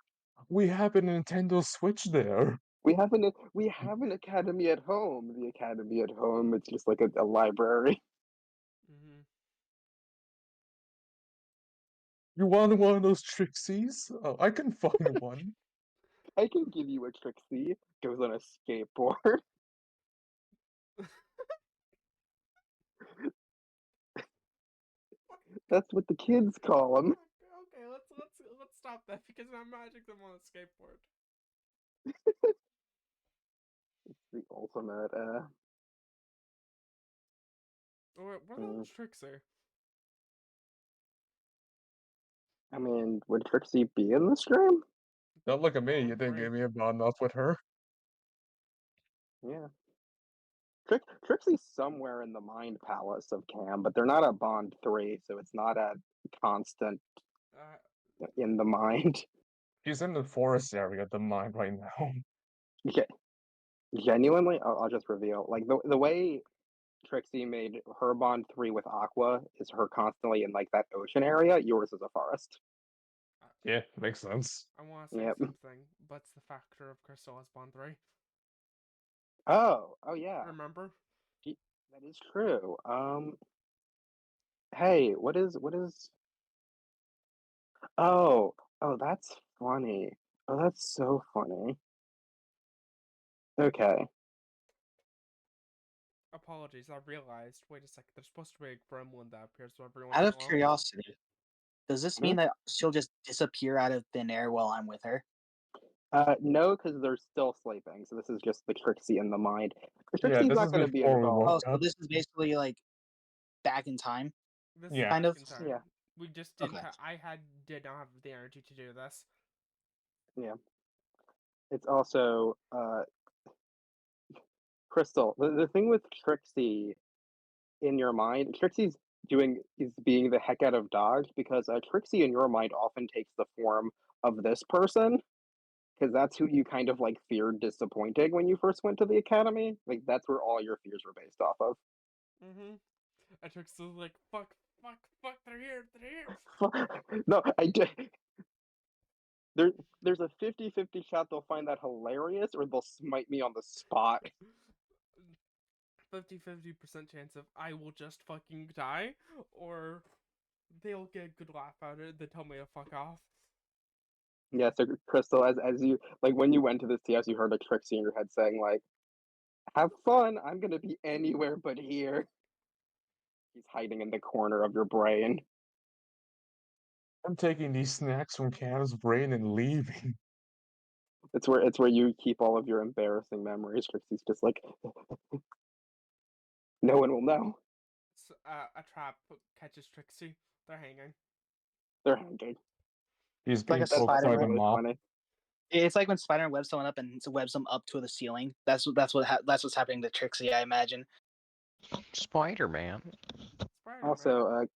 Speaker 1: We have a Nintendo Switch there.
Speaker 3: We have an academy at home. The academy at home, it's just like a library.
Speaker 2: Mm-hmm.
Speaker 1: You want one of those Trixies? Oh, I can find one.
Speaker 3: I can give you a Trixie. Goes on a skateboard. That's what the kids call him.
Speaker 2: Okay, let's stop that because I'm imagining them on a skateboard.
Speaker 3: It's the ultimate.
Speaker 2: Or what
Speaker 3: Mm,
Speaker 2: else tricks are?
Speaker 3: I mean, would Trixie be in this game?
Speaker 1: Don't look at me.
Speaker 2: Oh,
Speaker 1: You didn't
Speaker 2: great.
Speaker 1: give me a bond up with her.
Speaker 3: Yeah. Trixie's somewhere in the mind palace of Cam, but they're not at Bond 3, so it's not a constant in the mind.
Speaker 1: She's in the forest area of the mine right now.
Speaker 3: Okay. Genuinely, I'll just reveal like the way Trixie made her Bond 3 with Aqua is her constantly in like that ocean area. Yours is a forest.
Speaker 1: Yeah, makes sense.
Speaker 2: I want to say
Speaker 3: Yep.
Speaker 2: something, but it's the factor of Crystal as Bond 3.
Speaker 3: Oh yeah.
Speaker 2: Remember?
Speaker 3: That is true. Hey, what is? Oh, that's funny. Oh, that's so funny. Okay.
Speaker 2: Apologies, I realized. Wait a second, there's supposed to be a gremlin that appears every once
Speaker 4: Out
Speaker 2: in
Speaker 4: of
Speaker 2: a while.
Speaker 4: curiosity, does this mean that she'll just disappear out of thin air while I'm with her?
Speaker 3: No, because they're still sleeping. So this is just the Trixie in the mind.
Speaker 1: Yeah,
Speaker 3: Trixie's
Speaker 1: this
Speaker 3: not
Speaker 1: is
Speaker 3: going to be
Speaker 1: before we woke
Speaker 3: involved.
Speaker 4: Oh, so
Speaker 1: up.
Speaker 4: this is basically like back in time.
Speaker 2: This
Speaker 1: Yeah.
Speaker 2: is
Speaker 4: Kind of.
Speaker 2: back in time.
Speaker 3: Yeah.
Speaker 2: We just didn't.
Speaker 4: Okay.
Speaker 2: Did not have the energy to do this.
Speaker 3: Yeah. It's also Crystal. The thing with Trixie in your mind, Trixie's is being the heck out of Dodge because Trixie in your mind often takes the form of this person because that's who you kind of like feared disappointing when you first went to the academy. Like that's where all your fears were based off of.
Speaker 2: Mm-hmm. I took so like fuck, they're here.
Speaker 3: No, I did. There's a 50-50 shot they'll find that hilarious or they'll smite me on the spot.
Speaker 2: 50% chance of I will just fucking die, or they'll get a good laugh out of it. They tell me to fuck off.
Speaker 3: Yeah, so Crystal, as you like when you went to this TS, you heard a Trixie in your head saying like, "Have fun. I'm gonna be anywhere but here." He's hiding in the corner of your brain.
Speaker 1: I'm taking these snacks from Cam's brain and leaving.
Speaker 3: It's where you keep all of your embarrassing memories. Trixie's just like, no one will know.
Speaker 2: A trap catches Trixie. They're hanging.
Speaker 3: They're hanging.
Speaker 1: He's
Speaker 4: Like
Speaker 1: being
Speaker 4: a
Speaker 3: That's
Speaker 1: poked by the
Speaker 4: Spider-Man.
Speaker 3: really
Speaker 1: mop.
Speaker 3: funny.
Speaker 4: It's like when Spider-Man webs someone up and webs them up to the ceiling. That's what's happening to Trixie, I imagine.
Speaker 5: Spider-Man.
Speaker 2: Spider-Man.
Speaker 3: Also,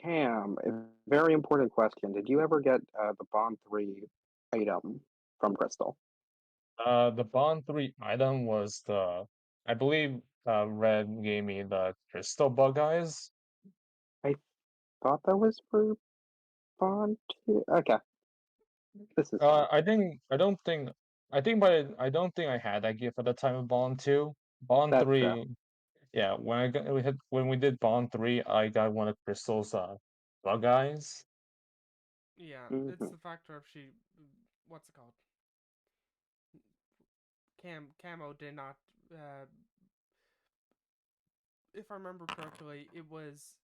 Speaker 3: Cam, a very important question. Did you ever get the Bond 3 item from Crystal?
Speaker 1: The Bond 3 item was I believe Red gave me the crystal bug eyes.
Speaker 3: I thought that was for Bond 2. Okay. This is fine.
Speaker 1: I don't think I had that gift at the time of Bond 2. Bond
Speaker 3: That's
Speaker 1: 3, yeah, when we did Bond 3, I got one of Crystal's bug eyes.
Speaker 2: Yeah, it's
Speaker 3: Mhm.
Speaker 2: the factor of she. What's it called? Camo did not. If I remember correctly, it was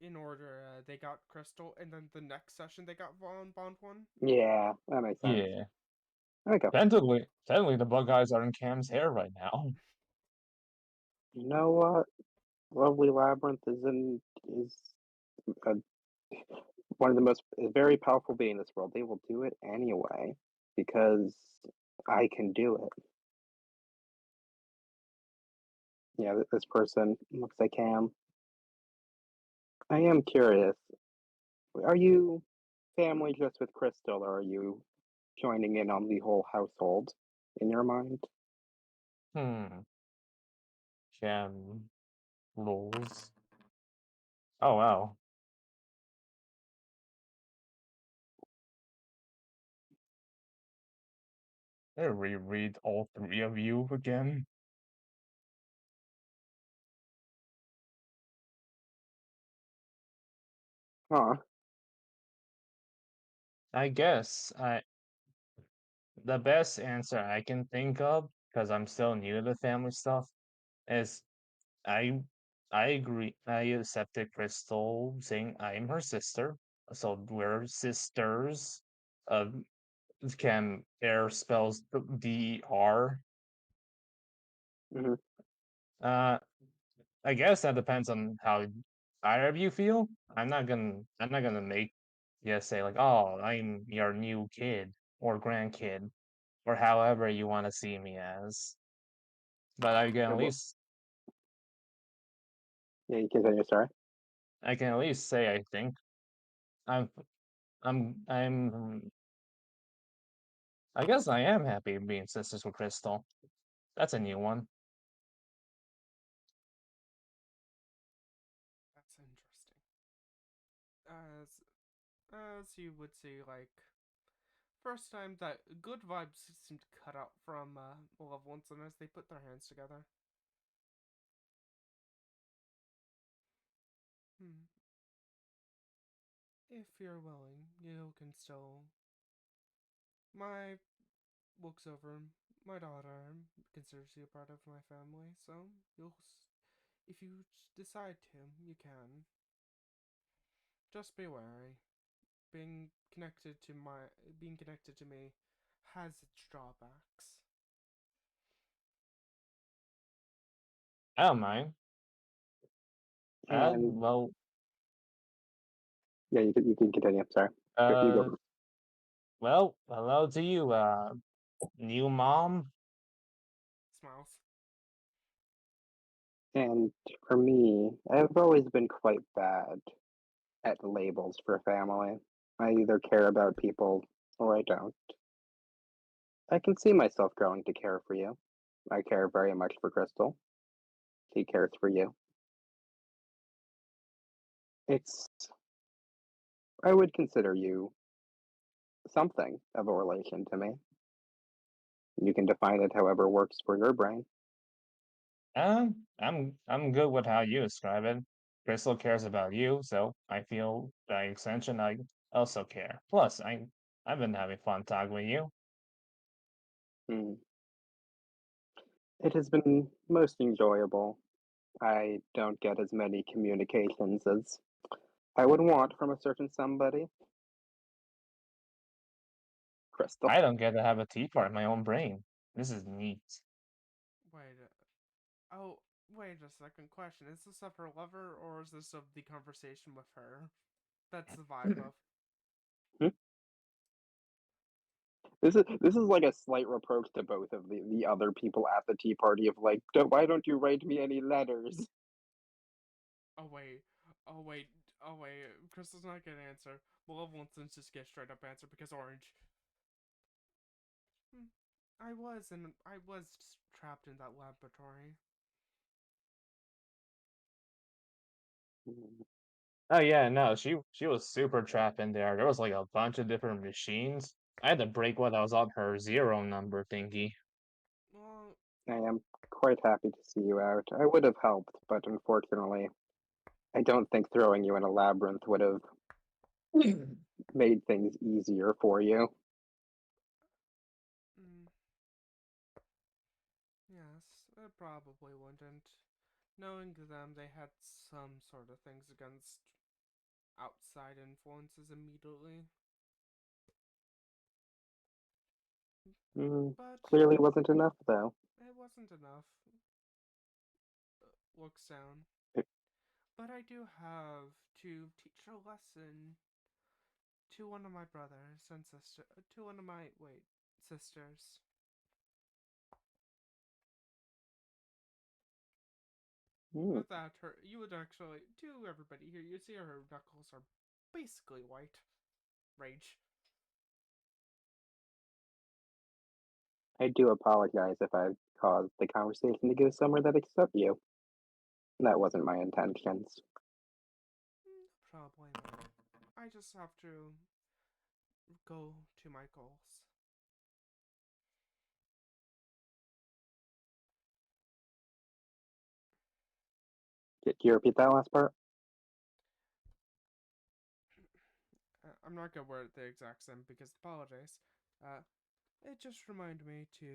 Speaker 2: in order. They got Crystal, and then the next session they got Bond 1.
Speaker 3: Yeah, that makes sense.
Speaker 1: Yeah.
Speaker 3: Okay.
Speaker 1: Technically, the bug eyes are in Cam's hair right now.
Speaker 3: You know what? Lovely Labyrinth is a, one of the most very powerful being in this world. They will do it anyway because I can do it. Yeah, this person looks like Cam. I am curious. Are you family just with Crystal, or are you joining in on the whole household in your mind?
Speaker 1: Cam rules. Oh wow. I reread all three of you again.
Speaker 3: Huh.
Speaker 1: I guess the best answer I can think of, because I'm still new to the family stuff, is I I agree. I accepted Crystal saying I'm her sister, so we're sisters. Can air spells DR.
Speaker 3: Hmm.
Speaker 1: Uh, I guess that depends on how either of you feel. I'm not gonna make you say like, oh, I'm your new kid or grandkid or however you want to see me as. But I can
Speaker 3: Yeah,
Speaker 1: at
Speaker 3: well,
Speaker 1: least
Speaker 3: yeah, you continue. Sorry.
Speaker 1: say I think I'm I'm I guess I am happy being sisters with Crystal. That's a new one.
Speaker 2: That's interesting. As you would see, like first time that good vibes seem to cut out from loved ones, and as they put their hands together. Hmm. If you're willing, you can still. My looks over. My daughter considers you a part of my family, so if you decide to, you can. Just be wary. Being connected to me has its drawbacks.
Speaker 1: I don't mind.
Speaker 3: And
Speaker 1: Well,
Speaker 3: yeah, you can continue. Sorry. You
Speaker 1: uh,
Speaker 3: go.
Speaker 1: well, hello to you, new mom.
Speaker 2: Smiles.
Speaker 3: And for me, I've always been quite bad at labels for family. I either care about people or I don't. I can see myself growing to care for you. I care very much for Crystal. She cares for you. It's, I would consider you something of a relation to me. You can define it however works for your brain.
Speaker 1: I'm good with how you describe it. Crystal cares about you, so I feel by extension I also care. Plus, I've been having fun talking with you.
Speaker 3: Hmm. It has been most enjoyable. I don't get as many communications as I would want from a certain somebody. Crystal.
Speaker 1: I don't get to have a tea part in my own brain. This is neat.
Speaker 2: Wait. Oh, wait a second. Question: is this of her lover, or is this of the conversation with her? That's the vibe of.
Speaker 3: Hmm? This is like a slight reproach to both of the other people at the tea party of like, why don't you write me any letters?
Speaker 2: Oh wait. Oh wait. Oh wait. Crystal's not gonna answer. Malevolence just get straight up answer because orange. I was trapped in that laboratory.
Speaker 1: Oh yeah, no, she was super trapped in there. There was like a bunch of different machines. I had to break what I was on her zero number thingy.
Speaker 2: Well,
Speaker 3: I am quite happy to see you out. I would have helped, but unfortunately, I don't think throwing you in a labyrinth would have made things easier for you.
Speaker 2: mm, yes, it probably wouldn't. Knowing them, they had some sort of things against outside influences immediately.
Speaker 3: Mm,
Speaker 2: But
Speaker 3: clearly wasn't enough, though.
Speaker 2: it wasn't enough. Looks down.
Speaker 3: It-
Speaker 2: But I do have to teach a lesson to one of my brothers and to one of my sisters.
Speaker 3: Mm.
Speaker 2: With that, you would actually, to everybody here, you see her knuckles are basically white. Rage.
Speaker 3: I do apologize if I've caused the conversation to go somewhere that except you. That wasn't my intentions.
Speaker 2: No problem. I just have to go to my goals.
Speaker 3: Can you repeat that last part?
Speaker 2: I'm not gonna word it the exact same because apologize. It just reminded me to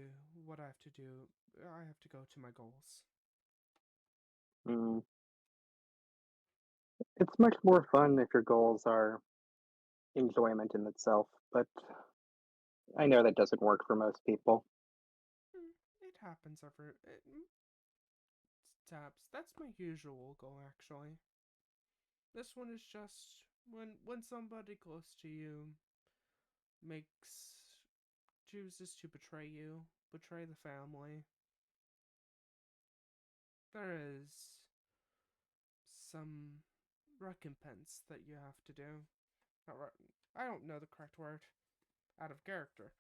Speaker 2: what I have to do. I have to go to my goals.
Speaker 3: Mm. It's much more fun if your goals are enjoyment in itself, but I know that doesn't work for most people.
Speaker 2: It happens taps. That's my usual goal actually. This one is just when somebody close to you chooses to betray you, betray the family. There is some recompense that you have to do. I don't know the correct word. Out of character.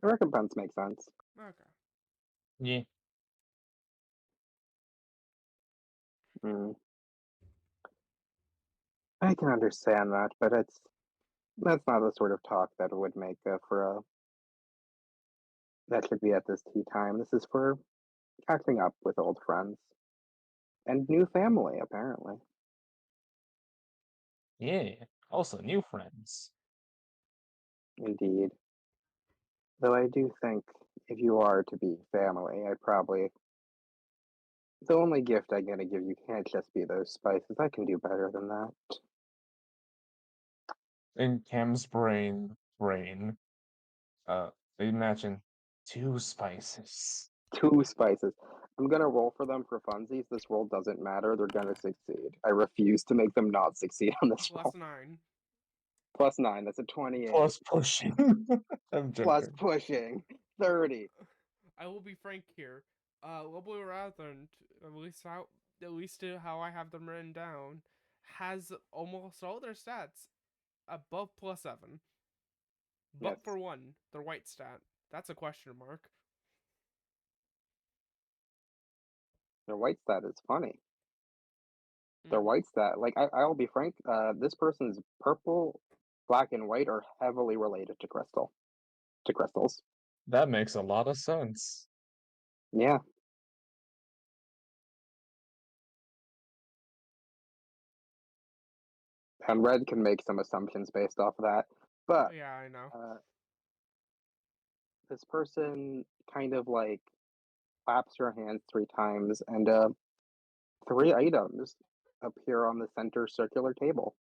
Speaker 3: The recompense makes sense.
Speaker 2: Okay.
Speaker 1: Yeah.
Speaker 3: Mm. I can understand that, but that's not the sort of talk that would make that should be at this tea time. This is for catching up with old friends and new family, apparently.
Speaker 1: Yeah. Also, new friends.
Speaker 3: Indeed. Though I do think if you are to be family, the only gift I'm gonna give you can't just be those spices. I can do better than that.
Speaker 1: In Cam's brain, uh, imagine 2 spices.
Speaker 3: 2 spices. I'm gonna roll for them for funsies. This roll doesn't matter. They're gonna succeed. I refuse to make them not succeed on this roll.
Speaker 2: +9.
Speaker 3: +9. That's a 28.
Speaker 1: Plus pushing. I'm
Speaker 3: Plus
Speaker 1: joking.
Speaker 3: pushing. 30.
Speaker 2: I will be frank here. Lovely Rathern, at least how I have them written down, has almost all their stats above +7. But
Speaker 3: Yes.
Speaker 2: for one, their white stat. That's a question mark.
Speaker 3: Their white stat is funny. Their white stat, like I'll be frank, this person's purple, black, and white are heavily related to crystals.
Speaker 1: That makes a lot of sense.
Speaker 3: Yeah. And red can make some assumptions based off of that. But
Speaker 2: Yeah, I know.
Speaker 3: this person kind of like claps her hands 3 times, and 3 items appear on the center circular table.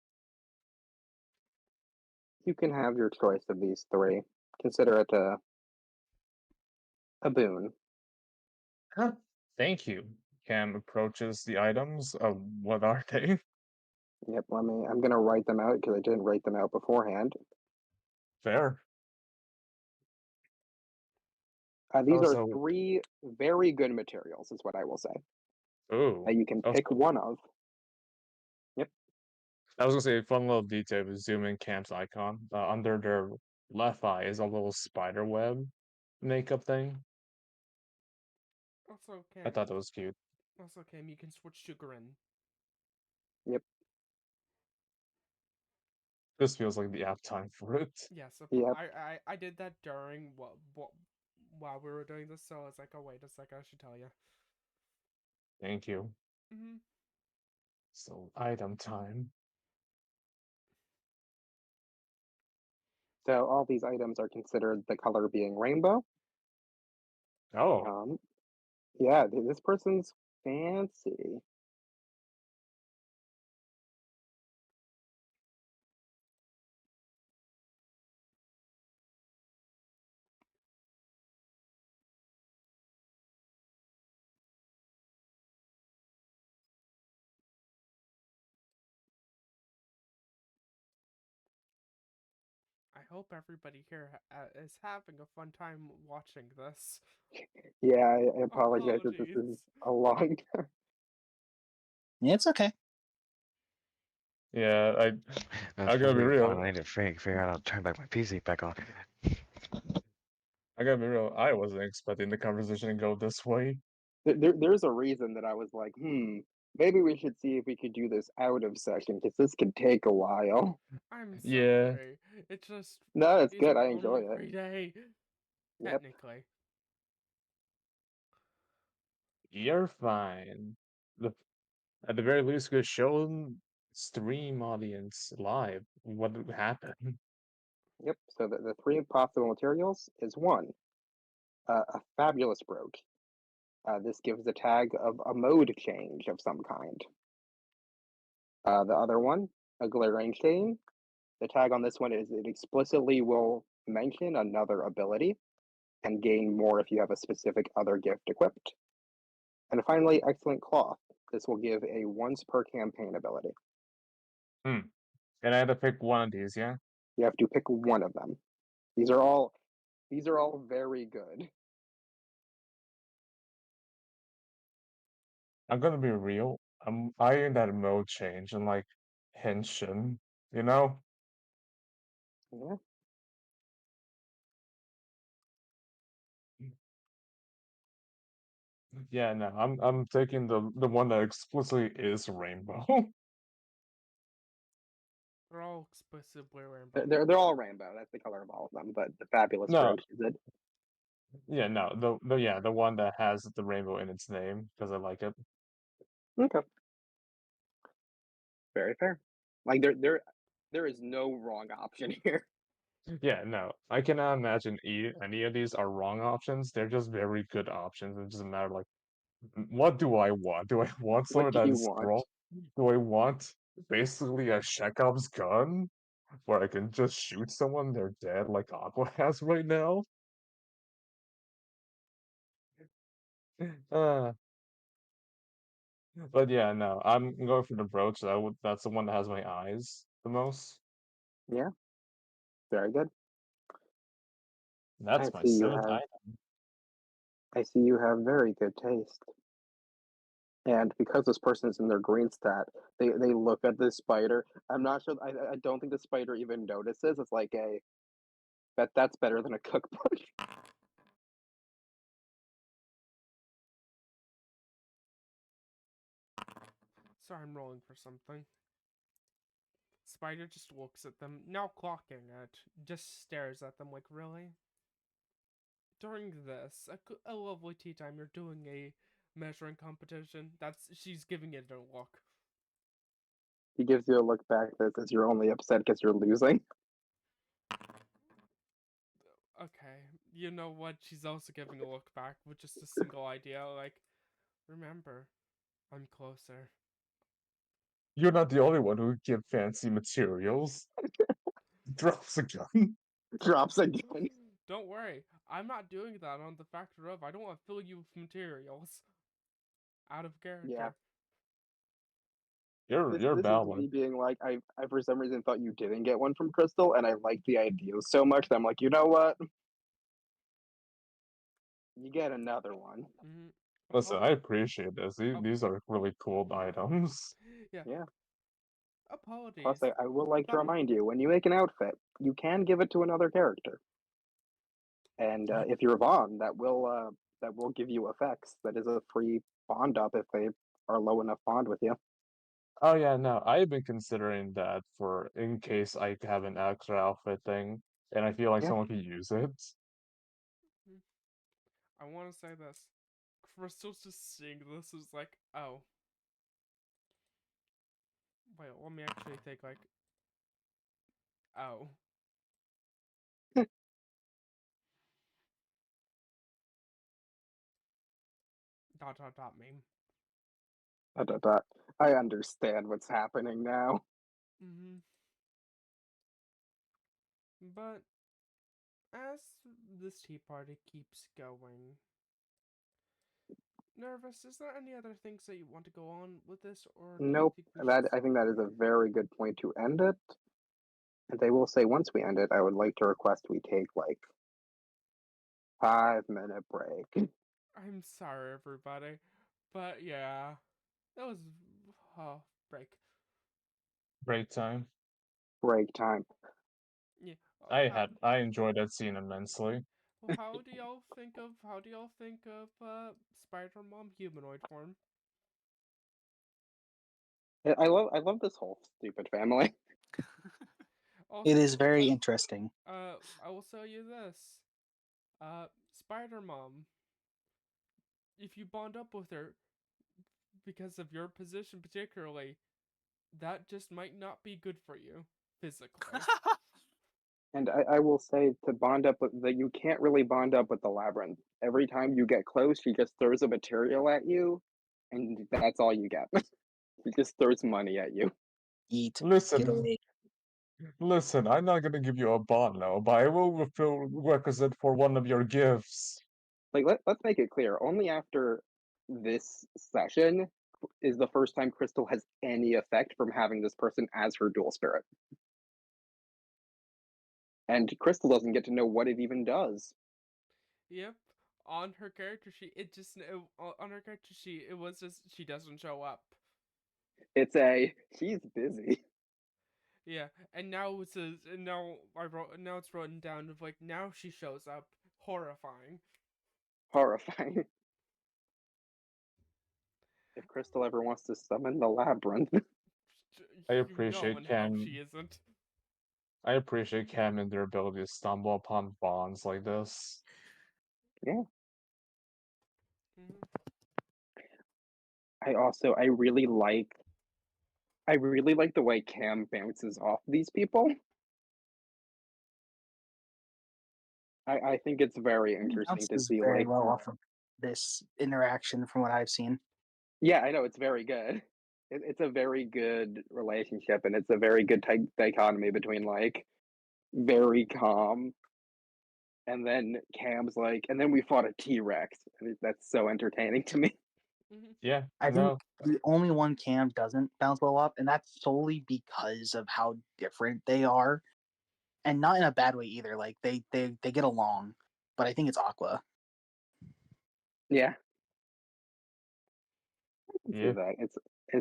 Speaker 3: You can have your choice of these 3. Consider it a boon.
Speaker 1: Huh. Thank you. Cam approaches the items. What are they?
Speaker 3: Yep, I'm gonna write them out because I didn't write them out beforehand.
Speaker 1: Fair.
Speaker 3: These are
Speaker 1: Also,
Speaker 3: 3 very good materials, is what I will say.
Speaker 1: ooh.
Speaker 3: That you can pick one of. Yep.
Speaker 1: I was gonna say, fun little detail with zoom in Cam's icon. Under their left eye is a little spider web makeup thing.
Speaker 2: Also,
Speaker 1: I thought that was cute.
Speaker 2: Cam, you can switch to Grin.
Speaker 3: Yep.
Speaker 1: This feels like the app time for it.
Speaker 2: Yes,
Speaker 3: Yep.
Speaker 2: I did that during while we were doing this, so I was like, oh wait a sec, I should tell you.
Speaker 1: Thank you. So, item time.
Speaker 3: So all these items are considered the color being rainbow.
Speaker 1: Oh,
Speaker 3: Yeah, this person's fancy.
Speaker 2: hope everybody here is having a fun time watching this.
Speaker 3: Yeah, I apologize that this is
Speaker 2: Apologies.
Speaker 3: a long time.
Speaker 4: Yeah, it's okay.
Speaker 1: Yeah,
Speaker 5: That's
Speaker 1: I gotta be
Speaker 5: really fun.
Speaker 1: real.
Speaker 5: I need to figure out how to turn back my PC back on.
Speaker 1: I gotta be real. I wasn't expecting the conversation to go this way.
Speaker 3: There's a reason that I was like, maybe we should see if we could do this out of session because this could take a while.
Speaker 2: I'm
Speaker 1: Yeah.
Speaker 2: sorry. It's just
Speaker 3: No, it's
Speaker 2: Friday's
Speaker 3: good.
Speaker 2: my
Speaker 3: I
Speaker 2: only
Speaker 3: enjoy it.
Speaker 2: free day.
Speaker 3: Yep.
Speaker 2: Technically.
Speaker 1: You're fine. The At the very least, could show stream audience live what happened.
Speaker 3: Yep. So the three possible materials is one, a fabulous brooch. This gives a tag of a mode change of some kind. The other one, a glaring chain. The tag on this one is it explicitly will mention another ability and gain more if you have a specific other gift equipped. And finally, excellent cloth. This will give a once per campaign ability.
Speaker 1: And I had to pick one of these, yeah?
Speaker 3: You have to pick one of them. These are all very good.
Speaker 1: I'm gonna be real. I'm eyeing that mode change and like Henshin, you know?
Speaker 3: Yeah.
Speaker 1: Yeah, no, I'm taking the one that explicitly is rainbow.
Speaker 2: They're all explicitly rainbow.
Speaker 3: They're all rainbow. That's the color of all of them. But the fabulous
Speaker 1: No,
Speaker 3: brooch is it.
Speaker 1: yeah, no, the one that has the rainbow in its name because I like it.
Speaker 3: Okay. Very fair. Like there is no wrong option here.
Speaker 1: Yeah, no, I cannot imagine any of these are wrong options. They're just very good options. It doesn't matter like what do I want? Do I want
Speaker 3: What
Speaker 1: something
Speaker 3: do
Speaker 1: that
Speaker 3: you
Speaker 1: is
Speaker 3: want?
Speaker 1: strong? Do I want basically a Chekhov's gun where I can just shoot someone, they're dead like Aqua has right now? Uh, but yeah, no, I'm going for the brooch. That's the one that has my eyes the most.
Speaker 3: Yeah. Very good.
Speaker 1: That's my seventh item.
Speaker 3: I see you have very good taste. And because this person is in their green stat, they look at this spider. I'm not sure. I don't think the spider even notices. It's like that's better than a cookbook.
Speaker 2: Sorry, I'm rolling for something. Spider just looks at them, now clocking it, just stares at them like, really? During this, a lovely tea time, you're doing a measuring competition. She's giving it a look.
Speaker 3: He gives you a look back that says you're only upset because you're losing.
Speaker 2: Okay, you know what? She's also giving a look back with just a single idea, like, remember, I'm closer.
Speaker 1: You're not the only one who give fancy materials. Drops a gun.
Speaker 3: Drops again.
Speaker 2: Don't worry, I'm not doing that on the factor of I don't want to fill you with materials. Out of character.
Speaker 3: Yeah.
Speaker 1: You're
Speaker 3: This is
Speaker 1: Balor.
Speaker 3: me being like, I for some reason thought you didn't get one from Crystal, and I liked the idea so much that I'm like, you know what? You get another one.
Speaker 2: Mm-hmm.
Speaker 1: Listen, I appreciate this. These are really cool items.
Speaker 2: Yeah.
Speaker 3: Yeah.
Speaker 2: Apologies.
Speaker 3: Plus, I will like to remind you, when you make an outfit, you can give it to another character. And if you're Vaughn, that will give you effects. That is a free bond up if they are low enough bond with you.
Speaker 1: Oh yeah, no, I've been considering that for in case I have an extra outfit thing, and I feel like
Speaker 3: Yeah.
Speaker 1: someone could use it.
Speaker 2: I want to say this. Crystal's just seeing this is like, oh. Wait, let me actually think, like, oh. Meme.
Speaker 3: I understand what's happening now.
Speaker 2: Mm-hmm. But as this tea party keeps going, Nervous, is there any other things that you want to go on with this, or do you
Speaker 3: Nope.
Speaker 2: think we should
Speaker 3: I think that is a very good point to end it. And I will say, once we end it, I would like to request we take like 5-minute break.
Speaker 2: I'm sorry, everybody, but yeah, that was break.
Speaker 1: Break time.
Speaker 3: Break time.
Speaker 2: Yeah.
Speaker 1: I enjoyed that scene immensely.
Speaker 2: How do y'all think of Spider Mom humanoid form?
Speaker 3: I love this whole stupid family.
Speaker 4: It is
Speaker 2: Also,
Speaker 4: very interesting.
Speaker 2: I will tell you this. Spider Mom, if you bond up with her because of your position particularly, that just might not be good for you physically.
Speaker 3: And I will say to bond up with that you can't really bond up with the labyrinth. Every time you get close, she just throws a material at you, and that's all you get. She just throws money at you.
Speaker 4: Eat. Get
Speaker 1: Listen,
Speaker 4: away.
Speaker 1: listen, I'm not gonna give you a bond now, but I will fulfill requisite for one of your gifts.
Speaker 3: Like let's make it clear. Only after this session is the first time Crystal has any effect from having this person as her dual spirit. And Crystal doesn't get to know what it even does.
Speaker 2: Yep. On her character sheet, on her character sheet, it was just she doesn't show up.
Speaker 3: It's she's busy.
Speaker 2: Yeah, and now it says, and now now it's written down of like now she shows up, horrifying.
Speaker 3: Horrifying. If Crystal ever wants to summon the labyrinth.
Speaker 1: I
Speaker 2: You
Speaker 1: appreciate
Speaker 2: know and how
Speaker 1: Cam.
Speaker 2: she isn't.
Speaker 1: I appreciate Cam and their ability to stumble upon bonds like this.
Speaker 3: Yeah.
Speaker 2: Mhm.
Speaker 3: I really like the way Cam bounces off these people. I think it's very interesting to
Speaker 4: Bounces
Speaker 3: see
Speaker 4: very
Speaker 3: like
Speaker 4: well off of this interaction from what I've seen.
Speaker 3: yeah, I know it's very good. It's a very good relationship, and it's a very good dichotomy between like very calm, and then Cam's like, and then we fought a T-Rex. That's so entertaining to me.
Speaker 2: Mhm.
Speaker 1: Yeah,
Speaker 4: I think
Speaker 1: no.
Speaker 4: the only one Cam doesn't bounce well off, and that's solely because of how different they are, and not in a bad way either. Like they get along, but I think it's Aqua.
Speaker 3: Yeah, I can see
Speaker 1: Yeah.
Speaker 3: that. It's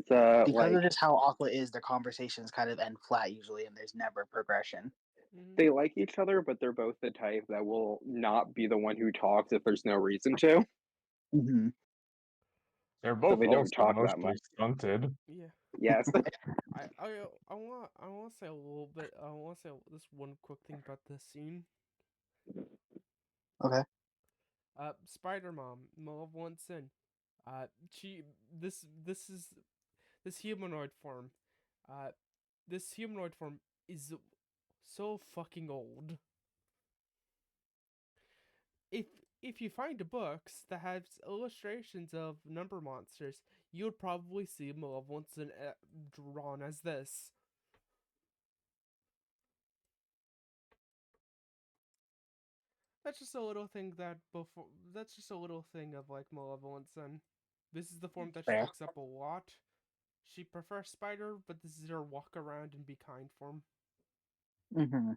Speaker 4: Because
Speaker 3: like
Speaker 4: of just how Aqua is, their conversations kind of end flat usually, and there's never progression.
Speaker 2: Mhm.
Speaker 3: they like each other, but they're both the type that will not be the one who talks if there's no reason to.
Speaker 4: Mm-hmm.
Speaker 1: They're
Speaker 3: So
Speaker 1: both
Speaker 3: they don't
Speaker 1: also
Speaker 3: talk that
Speaker 1: emotionally
Speaker 3: much.
Speaker 2: Mm-hmm.
Speaker 1: stunted.
Speaker 2: Yeah.
Speaker 3: Yes.
Speaker 2: I want to say a little bit. I want to say this one quick thing about this scene.
Speaker 4: Okay.
Speaker 2: Spider Mom, Malevolent Sin. She this is this humanoid form. Uh, this humanoid form is so fucking old. If if you find books that have illustrations of number monsters, you would probably see Malevolent Sin drawn as this. That's just a little thing that before. That's just a little thing of like Malevolent Sin. This is the form that she
Speaker 4: Fair.
Speaker 2: picks up a lot. She prefers spider, but this is her walk around and be kind form.
Speaker 4: Mm-hmm.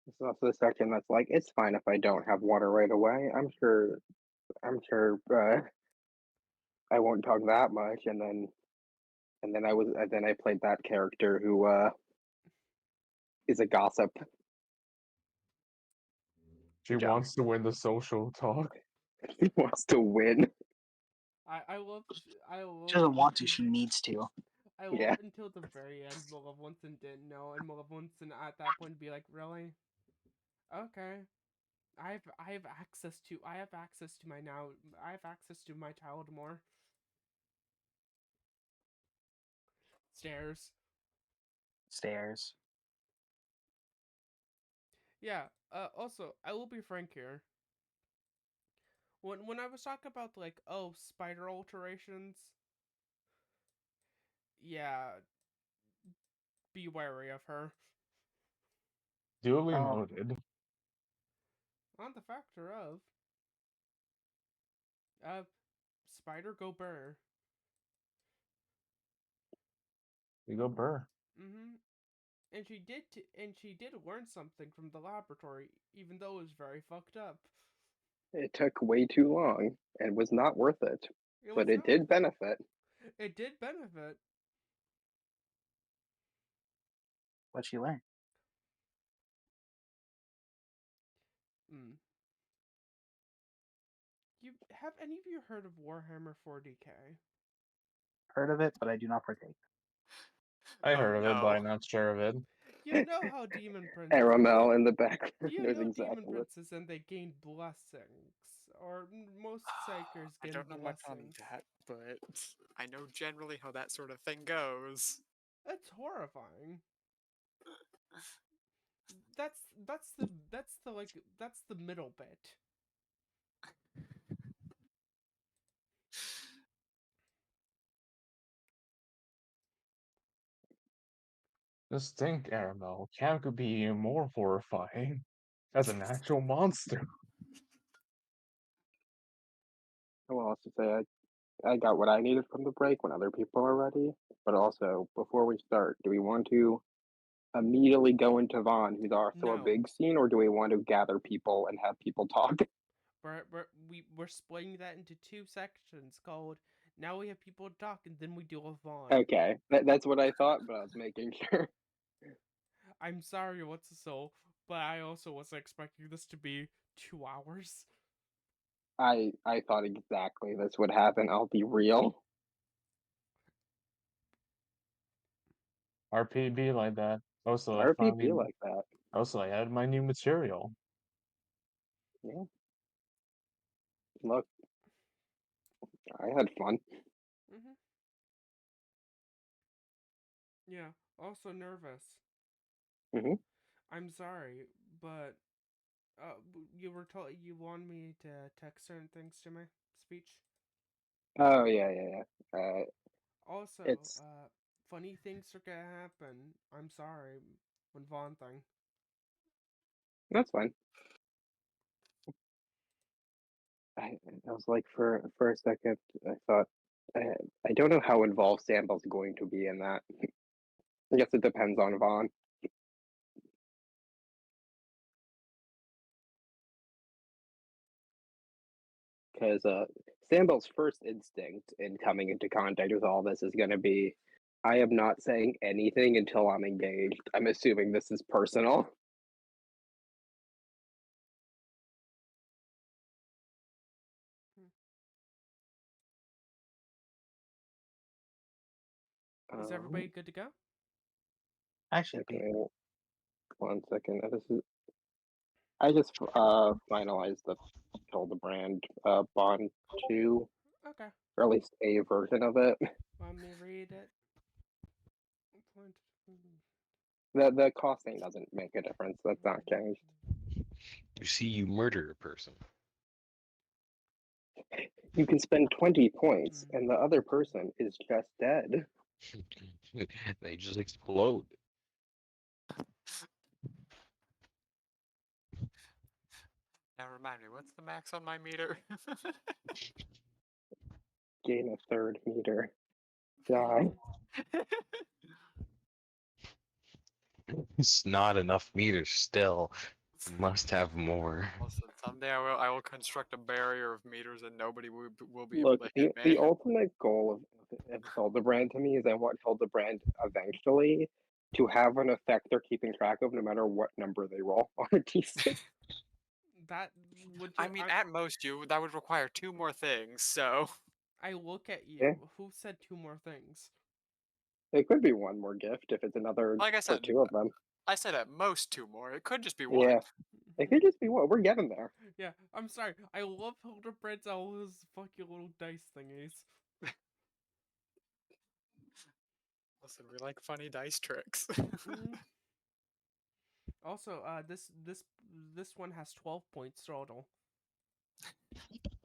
Speaker 3: It's also the section that's like, it's fine if I don't have water right away. I'm sure I won't talk that much. And then I played that character who is a gossip.
Speaker 1: She
Speaker 3: Job.
Speaker 1: wants to win the social talk.
Speaker 3: He wants to win.
Speaker 2: I love. I love.
Speaker 4: She doesn't want to. She needs to.
Speaker 2: I
Speaker 3: Yeah.
Speaker 2: love until the very end. Malevolent Sin didn't know, and Malevolent Sin at that point be like, really? Okay. I have access to my now. I have access to my child more. Stairs.
Speaker 4: Stairs.
Speaker 2: Yeah. Also, I will be frank here. When I was talking about like spider alterations, yeah, be wary of her.
Speaker 1: Duly
Speaker 4: Oh.
Speaker 1: noted.
Speaker 2: On the factor of, Spider go burr.
Speaker 1: We go Burr.
Speaker 2: Mm-hmm. And she did learn something from the laboratory, even though it was very fucked up.
Speaker 3: It took way too long and was not worth it, but it did benefit.
Speaker 2: It did benefit.
Speaker 4: What she learned?
Speaker 2: Mm. You have any of you heard of Warhammer 40k?
Speaker 4: Heard of it, but I do not partake.
Speaker 1: I
Speaker 6: Oh,
Speaker 1: heard of it, but
Speaker 6: no.
Speaker 1: I'm not sure of it.
Speaker 2: You know how Demon Prince.
Speaker 3: Aramel in the background
Speaker 2: You
Speaker 3: knows
Speaker 2: know Demon
Speaker 3: exactly what.
Speaker 2: Princes and they gain blessings, or most psychers
Speaker 6: I
Speaker 2: gain
Speaker 6: don't know much on
Speaker 2: blessings.
Speaker 6: that, but I know generally how that sort of thing goes.
Speaker 2: It's horrifying. That's the middle bit.
Speaker 1: Just think, Aramel. Cam could be even more horrifying as an actual monster.
Speaker 3: Well, also say I got what I needed from the break when other people are ready. But also, before we start, do we want to immediately go into Vaughn, who's also a
Speaker 2: No.
Speaker 3: big scene, or do we want to gather people and have people talk?
Speaker 2: We're splitting that into two sections called now we have people talk and then we deal with Vaughn.
Speaker 3: Okay, that's what I thought, but I was making sure.
Speaker 2: I'm sorry, what's the soul, but I also wasn't expecting this to be 2 hours.
Speaker 3: I thought exactly this would happen. I'll be real.
Speaker 1: RPB like that. Also, I
Speaker 3: RPP
Speaker 1: finally.
Speaker 3: like that.
Speaker 1: Also, I had my new material.
Speaker 3: Yeah. Look, I had fun.
Speaker 2: Mm-hmm. Yeah. Also nervous.
Speaker 3: Mhm.
Speaker 2: I'm sorry, but you were told you wanted me to text certain things to my speech.
Speaker 3: Oh yeah.
Speaker 2: Also,
Speaker 3: It's
Speaker 2: funny things are gonna happen. I'm sorry, when Vaughn thing.
Speaker 3: that's fine. I was like for a second, I thought I don't know how involved Sambel's going to be in that. I guess it depends on Vaughn. Because Sambel's first instinct in coming into contact with all this is going to be, I am not saying anything until I'm engaged. I'm assuming this is personal.
Speaker 2: Is everybody good to go?
Speaker 4: I should be.
Speaker 3: Okay, 1 second. I just finalized the Hildebrand Bond 2,
Speaker 2: Okay.
Speaker 3: or at least a version of it.
Speaker 2: Let me read it.
Speaker 3: The costing doesn't make a difference. That's not changed.
Speaker 5: You see, you murder a person.
Speaker 3: You can spend 20 points, and the other person is just dead.
Speaker 5: They just explode.
Speaker 6: Now remind me, what's the max on my meter?
Speaker 3: Gain a third meter. Die.
Speaker 5: It's not enough meters still. Must have more.
Speaker 6: Listen, someday I will construct a barrier of meters and nobody will be
Speaker 3: Look,
Speaker 6: able to hit
Speaker 3: the
Speaker 6: me.
Speaker 3: ultimate goal of Hildebrand to me is I want Hildebrand eventually to have an effect they're keeping track of no matter what number they roll on a D6.
Speaker 2: That would.
Speaker 6: I mean, at most, that would require 2 more things. So
Speaker 2: I look at you.
Speaker 3: Yeah.
Speaker 2: Who said 2 more things?
Speaker 3: It could be one more gift if it's another
Speaker 6: like I
Speaker 3: or
Speaker 6: said,
Speaker 3: 2 of them.
Speaker 6: I said at most 2 more. It could just be 1.
Speaker 3: Yeah, it could just be one. We're getting there.
Speaker 2: Yeah, I'm sorry. I love Hildebrand's all his fucking little dice thingies.
Speaker 6: Listen, we like funny dice tricks.
Speaker 2: Also, this one has 12 points total.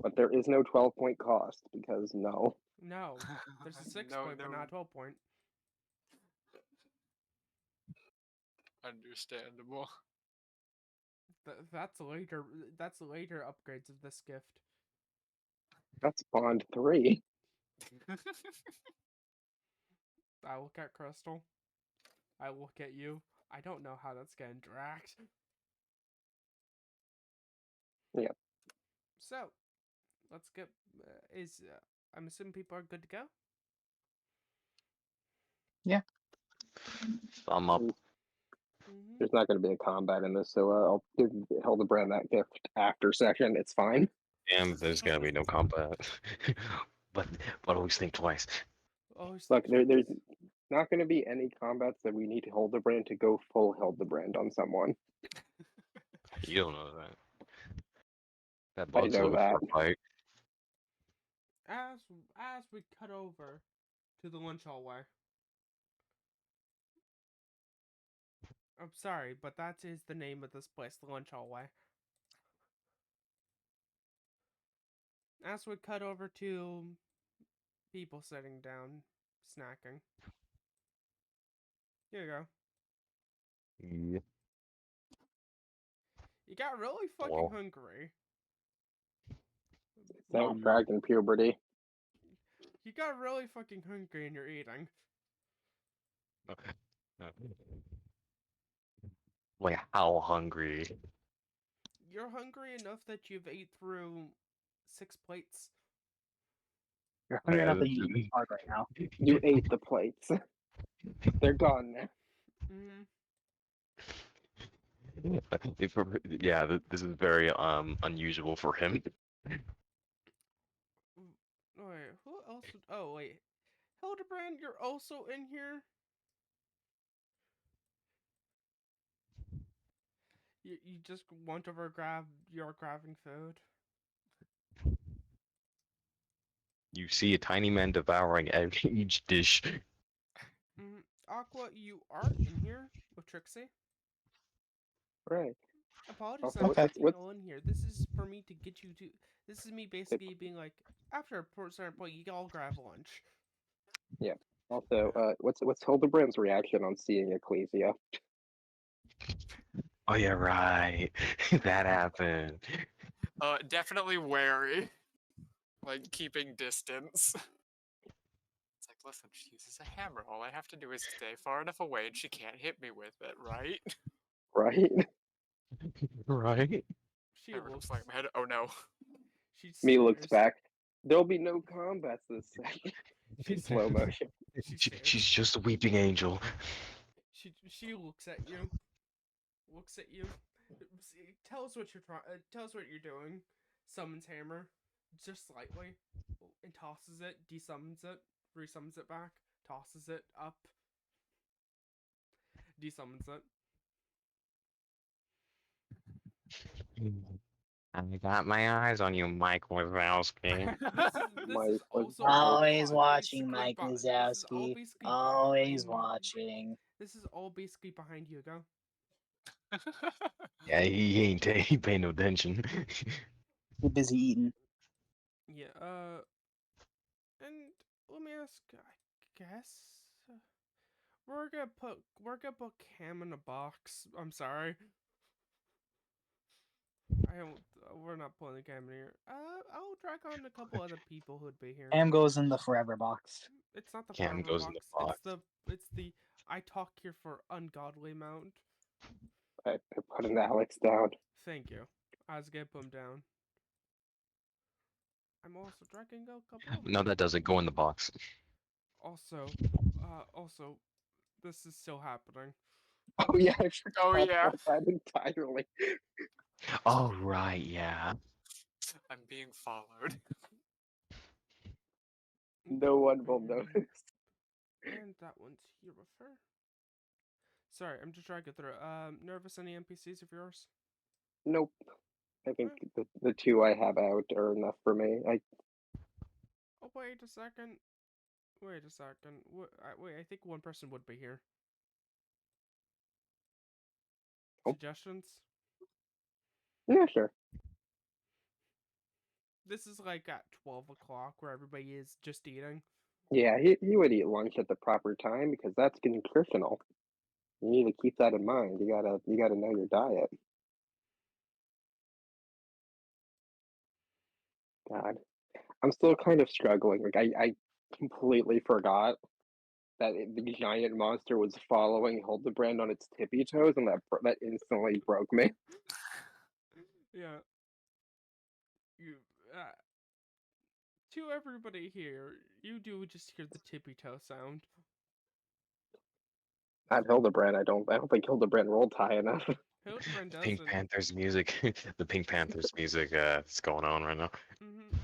Speaker 3: But there is no 12-point cost because no.
Speaker 2: No, there's a 6 point, but not a 12 point.
Speaker 6: Understandable.
Speaker 2: That's later. That's later upgrades of this gift.
Speaker 3: That's Bond 3.
Speaker 2: I look at Crystal. I look at you. I don't know how that's gonna interact.
Speaker 3: Yep.
Speaker 2: So, let's get. I'm assuming people are good to go.
Speaker 5: Thumb up.
Speaker 2: Mm-hmm.
Speaker 3: There's not going to be a combat in this, so I'll give Hildebrand that gift after session. It's fine.
Speaker 5: Damn, there's gonna be no combat. but always think twice.
Speaker 2: Always
Speaker 3: Look,
Speaker 2: think
Speaker 3: there's
Speaker 2: twice.
Speaker 3: not going to be any combats that we need Hildebrand to go full Hildebrand on someone.
Speaker 5: You don't know that. That
Speaker 3: I
Speaker 5: bug's
Speaker 3: know
Speaker 5: looking for a
Speaker 3: that.
Speaker 5: fight.
Speaker 2: As we cut over to the lunch hallway. I'm sorry, but that is the name of this place, the lunch hallway. As we cut over to people sitting down, snacking. Here you go.
Speaker 5: Yeah.
Speaker 2: You got really fucking
Speaker 5: Well.
Speaker 2: hungry.
Speaker 3: It's that
Speaker 4: Nom nom.
Speaker 3: dragon puberty.
Speaker 2: You got really fucking hungry and you're eating.
Speaker 5: Like how hungry?
Speaker 2: You're hungry enough that you've ate through 6 plates.
Speaker 4: You're hungry enough
Speaker 5: Uh,
Speaker 4: that you eat hard right now.
Speaker 3: You ate the plates. They're gone now.
Speaker 2: Mm-hmm.
Speaker 5: Yeah, this is very unusual for him.
Speaker 2: Wait, who else? Oh, wait. Hildebrand, you're also in here? You just want over you're grabbing food?
Speaker 5: You see a tiny man devouring each dish.
Speaker 2: Aqua, you are in here with Trixie.
Speaker 3: Right.
Speaker 2: Apologies,
Speaker 3: Okay,
Speaker 2: I'm
Speaker 3: what's-
Speaker 2: letting you
Speaker 3: what's-
Speaker 2: all in here. This is for me to get you to. This is me basically being like, after a certain point, you all grab lunch.
Speaker 3: Also, what's Hildebrand's reaction on seeing Ecclesia?
Speaker 5: Oh yeah, right. That happened.
Speaker 6: Definitely wary. Like keeping distance. It's like, listen, she uses a hammer. All I have to do is stay far enough away and she can't hit me with it, right?
Speaker 3: Right?
Speaker 5: Right?
Speaker 2: She
Speaker 6: Never
Speaker 2: looks.
Speaker 6: like my head. Oh no.
Speaker 2: She
Speaker 3: Me looks
Speaker 2: stares.
Speaker 3: back. There'll be no combats this second.
Speaker 2: She
Speaker 3: Slow
Speaker 2: stares.
Speaker 3: motion.
Speaker 2: She stares.
Speaker 5: She's just a weeping angel.
Speaker 2: She looks at you. Looks at you. Tell us what you're trying. Tell us what you're doing. Summons hammer, just slightly, and tosses it. Desummons it. Resummons it back. Tosses it up. Desummons it.
Speaker 5: I got my eyes on you, Mike Wazowski.
Speaker 2: This
Speaker 3: Mike
Speaker 2: is
Speaker 3: was
Speaker 2: also
Speaker 4: Always
Speaker 2: all
Speaker 4: watching,
Speaker 2: basically
Speaker 4: Mike
Speaker 2: this is all
Speaker 4: Wazowski.
Speaker 2: basically
Speaker 4: Always
Speaker 2: behind-
Speaker 4: watching.
Speaker 2: This is all basically behind Hugo.
Speaker 5: Yeah, he ain't he paying no attention.
Speaker 4: Too busy eating.
Speaker 2: Yeah. And let me ask. I guess we're gonna put Cam in a box. I'm sorry. I don't. We're not putting the Cam in here. I'll track on a couple other people who'd be here.
Speaker 4: Cam goes in the forever box.
Speaker 2: It's not the
Speaker 5: Cam
Speaker 2: forever
Speaker 5: goes in the box.
Speaker 2: It's the I talk here for ungodly amount.
Speaker 3: I put an Alex down.
Speaker 2: Thank you. I was gonna put him down. I'm also tracking a couple.
Speaker 5: No, that doesn't go in the box.
Speaker 2: Also, this is still happening.
Speaker 3: Oh yeah, I forgot
Speaker 6: Oh, yeah.
Speaker 3: about that entirely.
Speaker 5: Oh right, yeah.
Speaker 6: I'm being followed.
Speaker 3: No one will notice.
Speaker 2: And that one's here with her. Sorry, I'm just trying to get through. Nervous, any NPCs of yours?
Speaker 3: Nope. I think the two I have out are enough for me.
Speaker 2: Oh, wait a second. Wait a second. Wait, I think one person would be here.
Speaker 3: Oh.
Speaker 2: Suggestions?
Speaker 3: Yeah, sure.
Speaker 2: This is like at 12 o'clock where everybody is just eating.
Speaker 3: Yeah, he would eat lunch at the proper time because that's nutritional. You need to keep that in mind. You gotta know your diet. God, I'm still kind of struggling. Like I completely forgot that the giant monster was following Hildebrand on its tippy toes, and that instantly broke me.
Speaker 2: Yeah. You, uh, to everybody here, you do just hear the tippy toe sound.
Speaker 3: Not Hildebrand. I don't think Hildebrand rolled high enough.
Speaker 2: Hildebrand
Speaker 5: Pink
Speaker 2: doesn't.
Speaker 5: Panthers music. The Pink Panthers music is going on right now.
Speaker 2: Mm-hmm.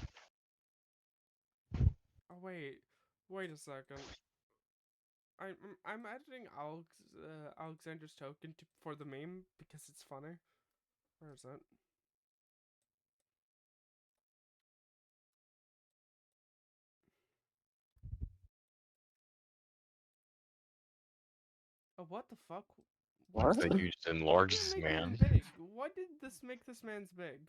Speaker 2: Oh wait a second. I'm editing Alexander's token for the meme because it's funny. Where is it? Oh, what the fuck?
Speaker 3: What?
Speaker 5: So you just
Speaker 2: Why did
Speaker 5: enlarged
Speaker 2: it
Speaker 5: this
Speaker 2: make him
Speaker 5: man.
Speaker 2: big? Why did this make this man's big?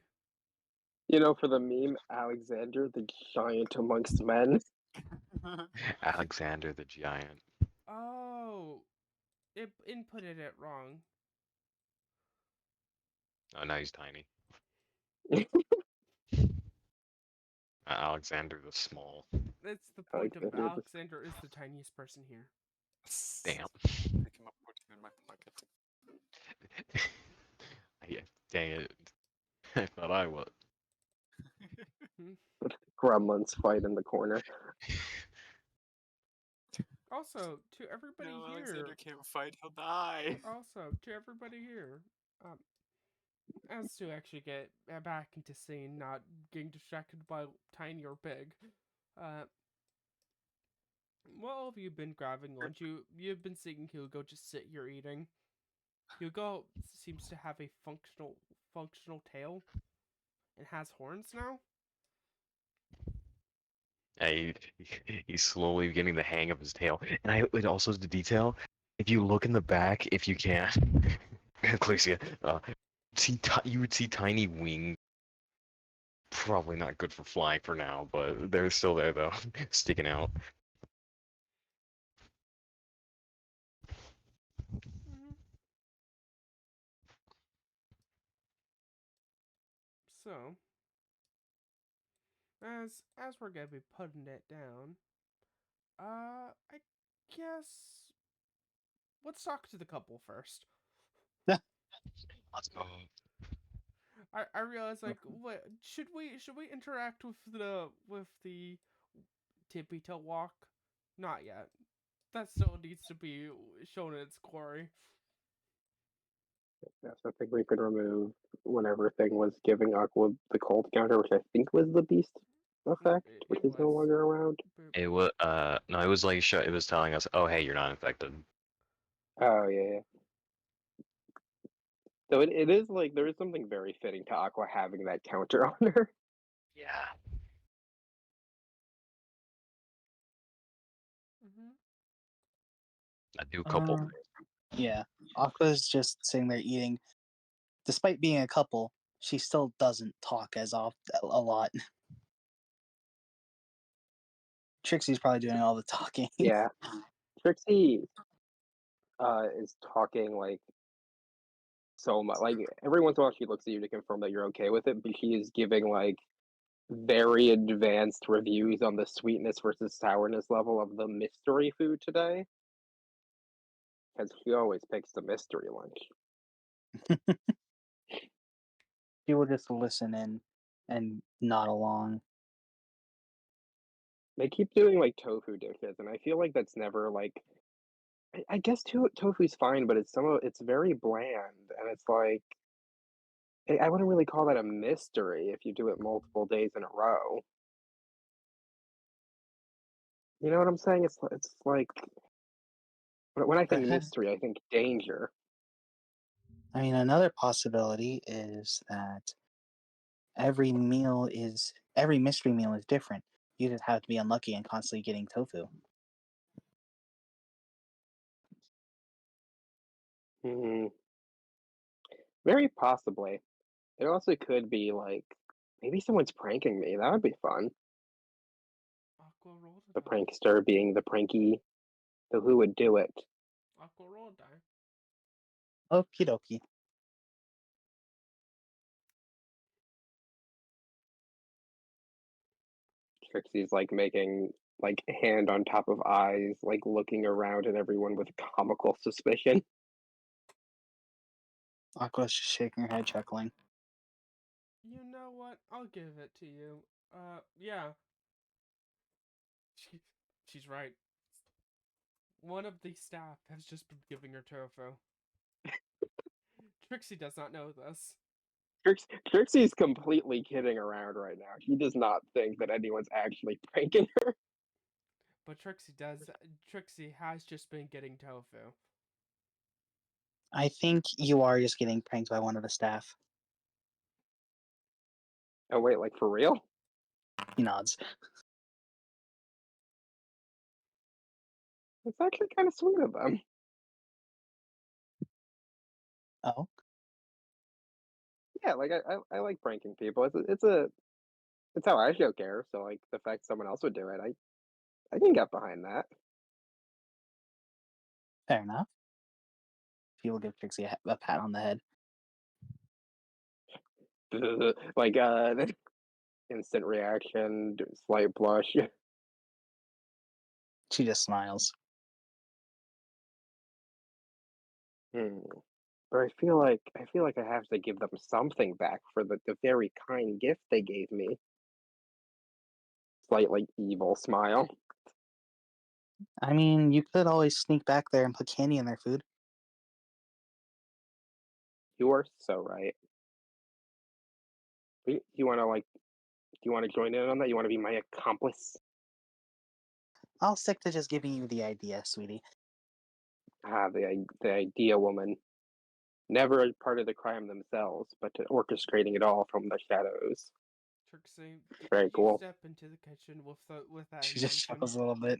Speaker 3: You know, for the meme, Alexander the giant amongst men.
Speaker 5: Alexander the Giant.
Speaker 2: Oh, it inputted it wrong.
Speaker 5: Oh, now he's tiny. Alexander the Small.
Speaker 2: That's the point of
Speaker 3: Alexander the
Speaker 2: Alexander is the tiniest person here.
Speaker 5: Damn.
Speaker 6: I came up with him in my pocket.
Speaker 5: Yeah, dang it. I thought I would.
Speaker 3: Gremlins fight in the corner.
Speaker 2: Also, to everybody
Speaker 6: No,
Speaker 2: here.
Speaker 6: Alexander can't fight. He'll die.
Speaker 2: Also, to everybody here. As to actually get back into scene, not getting distracted by tiny or big. What have you been grabbing lunch? You've been seeing Hugo just sit here eating. Hugo seems to have a functional tail and has horns now.
Speaker 5: He's slowly getting the hang of his tail. And it also the detail. If you look in the back, if you can, Ecclesia, you would see tiny wings. Probably not good for flying for now, but they're still there though, sticking out.
Speaker 2: Mm-hmm. So, as we're gonna be putting it down, I guess let's talk to the couple first.
Speaker 5: Let's go.
Speaker 2: I realize like what should we interact with the tippy toe walk? Not yet. That still needs to be shown in its glory.
Speaker 3: Yes, I think we could remove whatever thing was giving Aqua the cold counter, which I think was the beast effect, which is no longer around.
Speaker 5: It was no, it was like it was telling us, oh hey, you're not infected.
Speaker 3: Oh yeah. So it is like there is something very fitting to Aqua having that counter on her.
Speaker 5: Yeah.
Speaker 2: Mm-hmm.
Speaker 5: I do a couple.
Speaker 4: Yeah, Aqua's just sitting there eating. Despite being a couple, she still doesn't talk as often a lot. Trixie's probably doing all the talking.
Speaker 3: Yeah. Trixie is talking like so much. Like every once in a while she looks at you to confirm that you're okay with it, but she is giving like very advanced reviews on the sweetness versus sourness level of the mystery food today. Because she always picks the mystery lunch.
Speaker 4: She will just listen in and nod along.
Speaker 3: They keep doing like tofu dishes, and I feel like that's never like. I guess tofu's fine, but it's very bland, and it's like I wouldn't really call that a mystery if you do it multiple days in a row. You know what I'm saying? It's like when I think mystery, I think danger.
Speaker 4: I mean, another possibility is that every mystery meal is different. You just have to be unlucky and constantly getting tofu.
Speaker 3: Hmm. Very possibly. It also could be like maybe someone's pranking me. That would be fun.
Speaker 2: Aqua roll
Speaker 3: The
Speaker 2: die.
Speaker 3: prankster being the pranky. So who would do it?
Speaker 2: Aqua roll die.
Speaker 4: Okie dokie.
Speaker 3: Trixie's like making like hand on top of eyes, like looking around at everyone with comical suspicion.
Speaker 4: Aqua's just shaking her head, chuckling.
Speaker 2: You know what? I'll give it to you. Yeah. She, she's right. One of the staff has just been giving her tofu. Trixie does not know this.
Speaker 3: Trixie's completely kidding around right now. She does not think that anyone's actually pranking her.
Speaker 2: But Trixie has just been getting tofu.
Speaker 4: I think you are just getting pranked by one of the staff.
Speaker 3: Oh wait, like for real?
Speaker 4: He nods.
Speaker 3: It's actually kind of sweet of them.
Speaker 4: Oh,
Speaker 3: Yeah, like I like pranking people. It's how I show care. So like the fact someone else would do it, I can get behind that.
Speaker 4: fair enough. He will give Trixie a pat on the head.
Speaker 3: Like instant reaction, slight blush.
Speaker 4: She just smiles.
Speaker 3: Hmm. But I feel like I have to give them something back for the very kind gift they gave me. Slight like evil smile.
Speaker 4: I mean, you could always sneak back there and put candy in their food.
Speaker 3: You are so right. You want to like? Do you want to join in on that? You want to be my accomplice?
Speaker 4: I'll stick to just giving you the idea, sweetie.
Speaker 3: Ah, the idea woman. Never a part of the crime themselves, but to orchestrating it all from the shadows.
Speaker 2: Trixie,
Speaker 3: Very
Speaker 2: you
Speaker 3: cool.
Speaker 2: step into the kitchen with that
Speaker 4: She just
Speaker 2: intention.
Speaker 4: chuckles a little bit.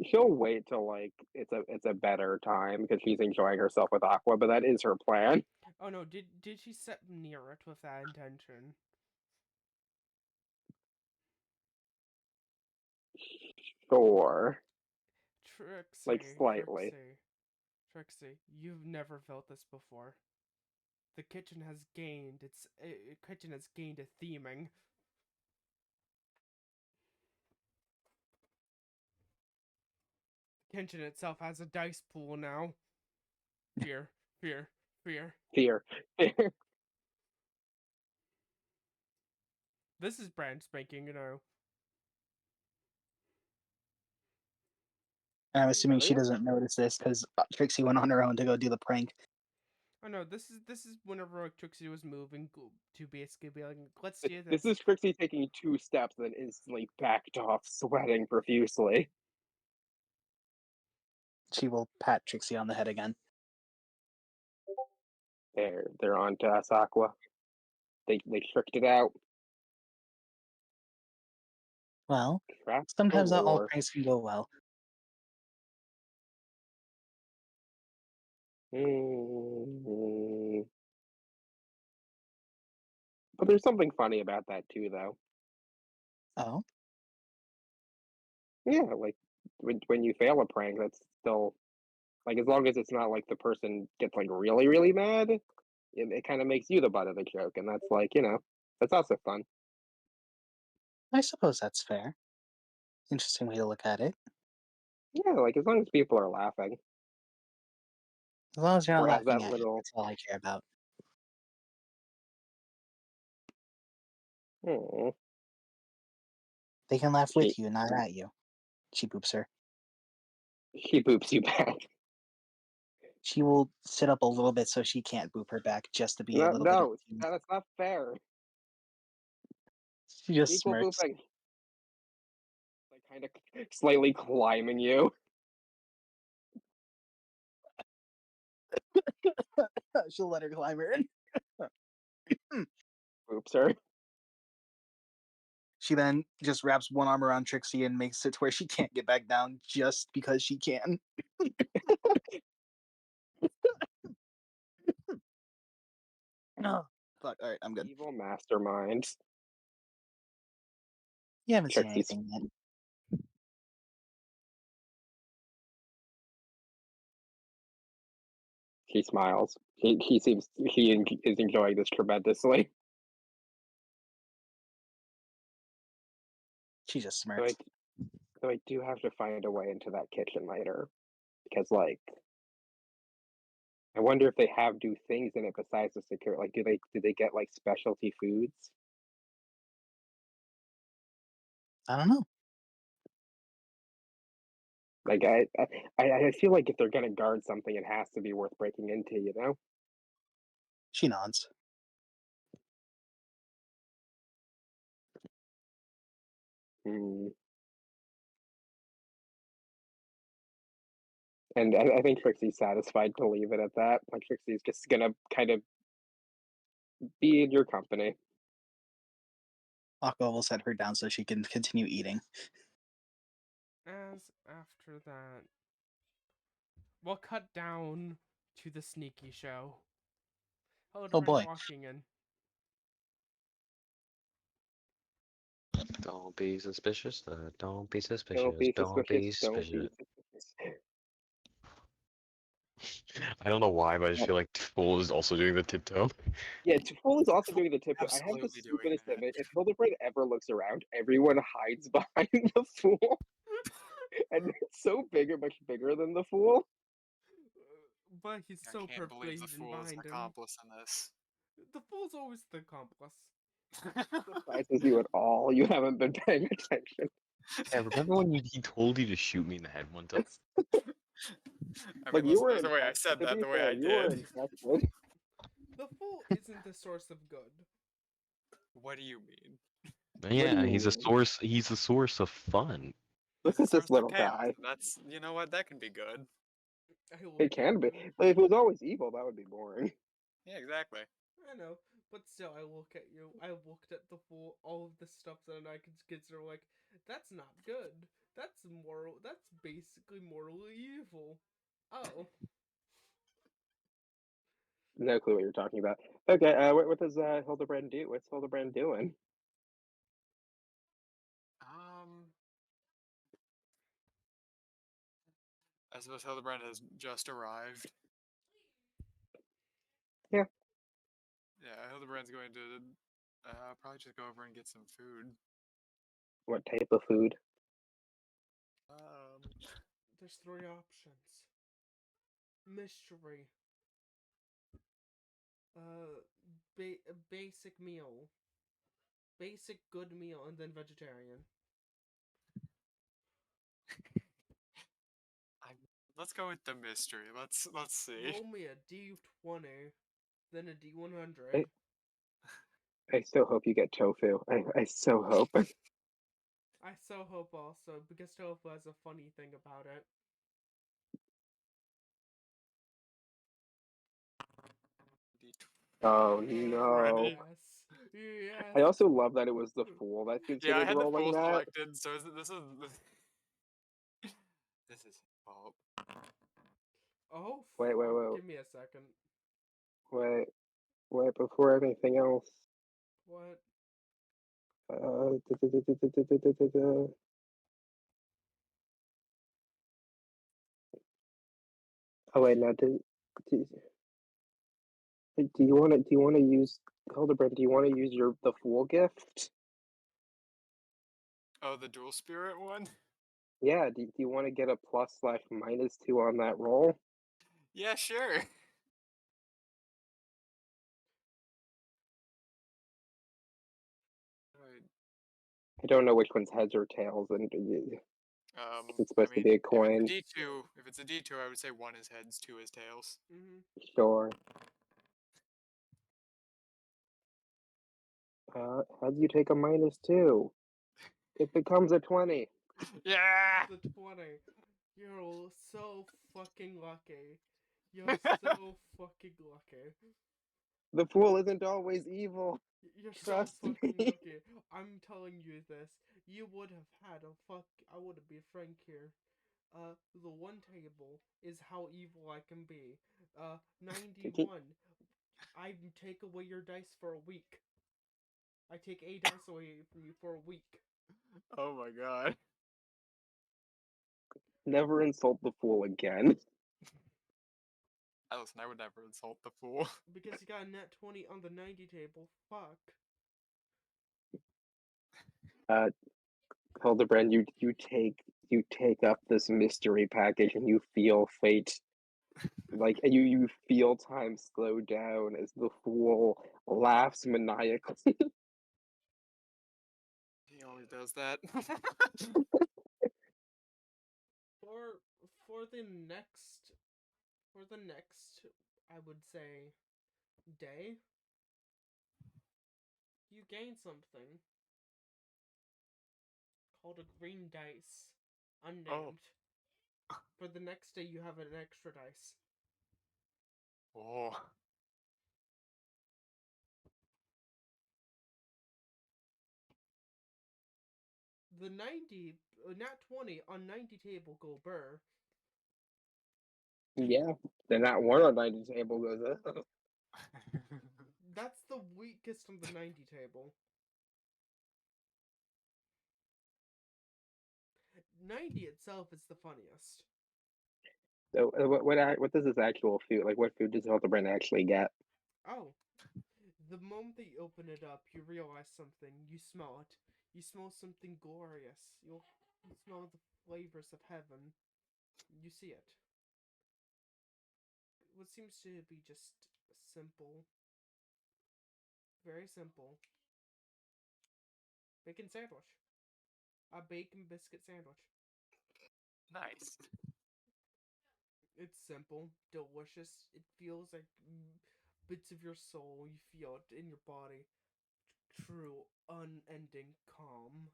Speaker 3: She'll wait till like it's a better time because she's enjoying herself with Aqua, but that is her plan.
Speaker 2: Oh no, did she step near it with that intention?
Speaker 3: Sure,
Speaker 2: Trixie,
Speaker 3: like slightly.
Speaker 2: Trixie, you've never felt this before. The kitchen has gained a theming. The kitchen itself has a dice pool now. Fear, fear, fear.
Speaker 3: Fear.
Speaker 2: This is brand spanking new.
Speaker 4: And I'm assuming
Speaker 3: Oh,
Speaker 4: she
Speaker 3: yeah.
Speaker 4: doesn't notice this because Trixie went on her own to go do the prank.
Speaker 2: Oh no, this is whenever Trixie was moving to basically be like, let's do
Speaker 3: This is Trixie taking 2 steps, then instantly backed off, sweating profusely.
Speaker 4: She will pat Trixie on the head again.
Speaker 3: They're on to us, Aqua. They tricked it out.
Speaker 4: Well,
Speaker 3: Trapped
Speaker 4: sometimes not all
Speaker 3: galore.
Speaker 4: pranks can go well.
Speaker 3: Mm. But there's something funny about that too, though.
Speaker 4: Oh,
Speaker 3: Yeah, like when you fail a prank, that's still like as long as it's not like the person gets like really really mad, it kind of makes you the butt of the joke, and that's like that's also fun.
Speaker 4: I suppose that's fair. Interesting way to look at it.
Speaker 3: Yeah, like as long as people are laughing
Speaker 4: As long as you're not
Speaker 3: or has
Speaker 4: laughing
Speaker 3: that
Speaker 4: at it,
Speaker 3: little.
Speaker 4: that's all I care about.
Speaker 3: Hmm.
Speaker 4: They can laugh
Speaker 3: She
Speaker 4: with you, not at you. She poops her.
Speaker 3: she boops you back.
Speaker 4: She will sit up a little bit so she can't boop her back just to be a
Speaker 3: No,
Speaker 4: little bit of
Speaker 3: no,
Speaker 4: a team.
Speaker 3: that's not fair.
Speaker 4: She just
Speaker 3: Equal
Speaker 4: smirks.
Speaker 3: booping. Like kind of slightly climbing you.
Speaker 4: She'll let her climb her in.
Speaker 3: Boops her.
Speaker 4: She then just wraps one arm around Trixie and makes it to where she can't get back down just because she can. Oh, fuck. All right, I'm good.
Speaker 3: Evil masterminds.
Speaker 4: You haven't seen
Speaker 3: Trixie's
Speaker 4: anything yet.
Speaker 3: He smiles. He seems is enjoying this tremendously.
Speaker 4: She just
Speaker 3: So
Speaker 4: smirks.
Speaker 3: I do have to find a way into that kitchen later, because like I wonder if they do things in it besides the secure. Like, do they get like specialty foods?
Speaker 4: I don't know.
Speaker 3: Like I feel like if they're gonna guard something, it has to be worth breaking into. You know?
Speaker 4: She nods.
Speaker 3: Hmm. And I think Trixie's satisfied to leave it at that. Like Trixie's just gonna kind of be in your company.
Speaker 4: Aqua will set her down so she can continue eating.
Speaker 2: As after that, we'll cut down to the sneaky show.
Speaker 4: Oh,
Speaker 2: Hildebrand
Speaker 4: boy.
Speaker 2: walking in.
Speaker 5: Don't be suspicious. Don't be suspicious.
Speaker 3: Don't be
Speaker 5: Don't be
Speaker 3: suspicious. Don't be
Speaker 5: suspicious.
Speaker 3: suspicious.
Speaker 5: I don't know why, but I just feel like Fool is also doing the tiptoe.
Speaker 3: Yeah, Fool is also doing the tiptoe. I have the
Speaker 6: Absolutely doing
Speaker 3: stupidest
Speaker 6: that.
Speaker 3: image. If Hildebrand ever looks around, everyone hides behind the Fool. And it's so much bigger than the Fool.
Speaker 2: But he's
Speaker 6: I
Speaker 2: so
Speaker 6: can't believe the
Speaker 2: perfectly
Speaker 6: fool is an
Speaker 2: behind him.
Speaker 6: accomplice in this.
Speaker 2: The fool's always the accomplice.
Speaker 3: Surprises you at all. You haven't been paying attention.
Speaker 5: Yeah, remember when he told you to shoot me in the head one time?
Speaker 6: I
Speaker 3: Like
Speaker 6: mean,
Speaker 3: you
Speaker 6: listen,
Speaker 3: were
Speaker 6: there's the way I
Speaker 3: invested.
Speaker 6: said
Speaker 3: To
Speaker 6: that,
Speaker 3: be
Speaker 6: the way
Speaker 3: fair,
Speaker 6: I
Speaker 3: you were
Speaker 6: did.
Speaker 3: invested.
Speaker 2: The fool isn't the source of good.
Speaker 6: What do you mean?
Speaker 5: Yeah,
Speaker 3: you
Speaker 5: he's a
Speaker 3: mean?
Speaker 5: source. He's a source of fun.
Speaker 3: Look
Speaker 6: He's a
Speaker 3: at this
Speaker 6: source of
Speaker 3: little
Speaker 6: chaos.
Speaker 3: guy.
Speaker 6: That's, you know what, that can be good.
Speaker 2: I look
Speaker 3: It can
Speaker 2: at
Speaker 3: be.
Speaker 2: you.
Speaker 3: Like, if it was always evil, that would be boring.
Speaker 6: Yeah, exactly.
Speaker 2: I know, but still, I look at you. I looked at the fool. All of the stuff that I could consider like that's not good. That's moral. That's basically morally evil. Oh,
Speaker 3: No clue what you're talking about. Okay, what does Hildebrand do? What's Hildebrand doing?
Speaker 6: I suppose Hildebrand has just arrived.
Speaker 3: Yeah.
Speaker 6: Yeah, Hildebrand's going to probably just go over and get some food.
Speaker 3: What type of food?
Speaker 2: there's three options. Mystery. A basic meal. Basic good meal, and then vegetarian.
Speaker 6: Let's go with the mystery. Let's see.
Speaker 2: Roll me a D20, then a D100.
Speaker 3: I so hope you get tofu. I so hope.
Speaker 2: I so hope also, because tofu has a funny thing about it.
Speaker 3: Oh no.
Speaker 2: Yes. Yes.
Speaker 3: I also love that it was the fool that
Speaker 6: Yeah, I
Speaker 3: considered
Speaker 6: had the
Speaker 3: rolling
Speaker 6: fool
Speaker 3: that.
Speaker 6: selected, so this is this is fault.
Speaker 2: Oh,
Speaker 3: Wait.
Speaker 2: give me a second.
Speaker 3: Wait, before anything else.
Speaker 2: What?
Speaker 3: Oh wait, no. Do you want to use Hildebrand? Do you want to use the fool gift?
Speaker 6: Oh, the dual spirit one?
Speaker 3: Yeah. Do you want to get a +/-2 on that roll?
Speaker 6: Yeah, sure. Alright,
Speaker 3: I don't know which one's heads or tails, and it's supposed to be a coin.
Speaker 6: If it's a D2, I would say 1 is heads, 2 is tails.
Speaker 3: Sure. Heads, you take a -2. It becomes a 20.
Speaker 6: Yeah!
Speaker 2: The 20. You're so fucking lucky. You're so fucking lucky.
Speaker 3: The fool isn't always evil.
Speaker 2: You're
Speaker 3: Trust
Speaker 2: so fucking
Speaker 3: me.
Speaker 2: lucky. I'm telling you this. You would have had I would be frank here. The one table is how evil I can be. 91. I take away your dice for a week. I take a dice away from you for a week.
Speaker 6: Oh my god.
Speaker 3: Never insult the fool again.
Speaker 6: Listen, I would never insult the fool.
Speaker 2: Because you got a net 20 on the 90 table. Fuck.
Speaker 3: Hildebrand, you take up this mystery package and you feel fate. Like you feel time slow down as the fool laughs maniacally.
Speaker 6: He always does that.
Speaker 2: For for the next I would say day, you gain something called a green dice, unnamed. For the next day, you have an extra dice.
Speaker 6: Oh.
Speaker 2: The 90, nat 20 on 90 table go burr.
Speaker 3: Yeah, then that one on 90 table goes up.
Speaker 2: That's the weakest on the 90 table. 90 itself is the funniest.
Speaker 3: So what does this actual food like? What food does Hildebrand actually get?
Speaker 2: Oh, the moment that you open it up, you realize something. You smell it. You smell something glorious. You smell the flavors of heaven. You see it. What seems to be just simple. Very simple. Bacon sandwich. A bacon biscuit sandwich.
Speaker 6: Nice.
Speaker 2: It's simple, delicious. It feels like bits of your soul. You feel it in your body. True, unending calm.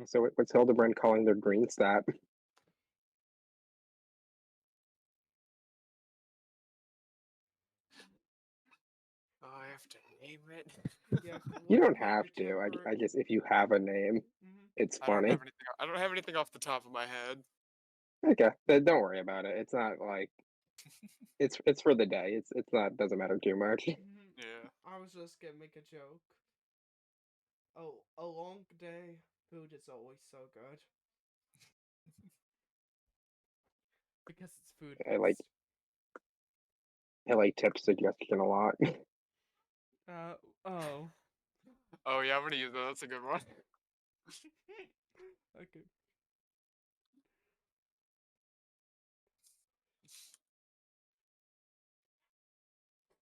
Speaker 3: So what's Hildebrand calling their green stat?
Speaker 6: Oh, I have to name it.
Speaker 2: Yeah,
Speaker 3: You
Speaker 2: look
Speaker 3: don't
Speaker 2: at
Speaker 3: have
Speaker 2: your
Speaker 3: to.
Speaker 2: temper.
Speaker 3: I just if you have a name,
Speaker 2: Mhm.
Speaker 3: it's
Speaker 6: I don't
Speaker 3: funny.
Speaker 6: have anything. I don't have anything off the top of my head.
Speaker 3: Okay, then don't worry about it. It's not like it's for the day. It's not doesn't matter too much.
Speaker 2: Mhm.
Speaker 6: Yeah.
Speaker 2: I was just gonna make a joke. Oh, a long day. Food is always so good. Because it's food
Speaker 3: I like
Speaker 2: based.
Speaker 3: I like tip suggestion a lot.
Speaker 2: Oh.
Speaker 6: Oh yeah, I'm gonna use that. That's a good one.
Speaker 2: Okay.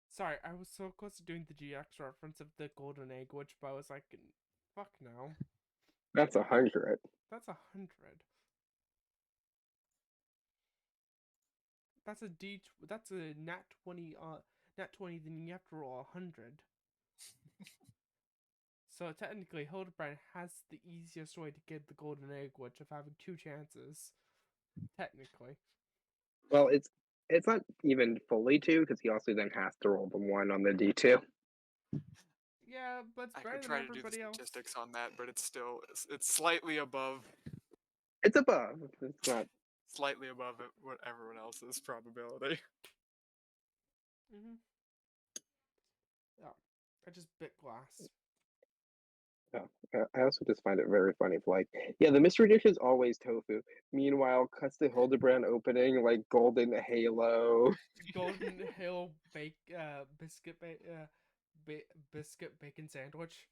Speaker 2: Sorry, I was so close to doing the GX reference of the golden egg, which but I was like, fuck no.
Speaker 3: That's 100.
Speaker 2: That's 100. That's a D. That's a nat 20. Nat 20. Then you have to roll 100. So technically, Hildebrand has the easiest way to get the golden egg, which of having 2 chances. Technically.
Speaker 3: Well, it's not even fully 2 because he also then has to roll the 1 on the D2.
Speaker 2: Yeah, but it's
Speaker 6: I
Speaker 2: better
Speaker 6: could
Speaker 2: than
Speaker 6: try to do the
Speaker 2: everybody else.
Speaker 6: statistics on that, but it's still it's slightly above
Speaker 3: It's above. It's not.
Speaker 6: slightly above it, what everyone else's probability.
Speaker 2: Mhm. Yeah, I just bit glass.
Speaker 3: I also just find it very funny. Like, yeah, the mystery dish is always tofu. Meanwhile, cuts to Hildebrand opening like golden halo.
Speaker 2: Golden Hill biscuit biscuit bacon sandwich.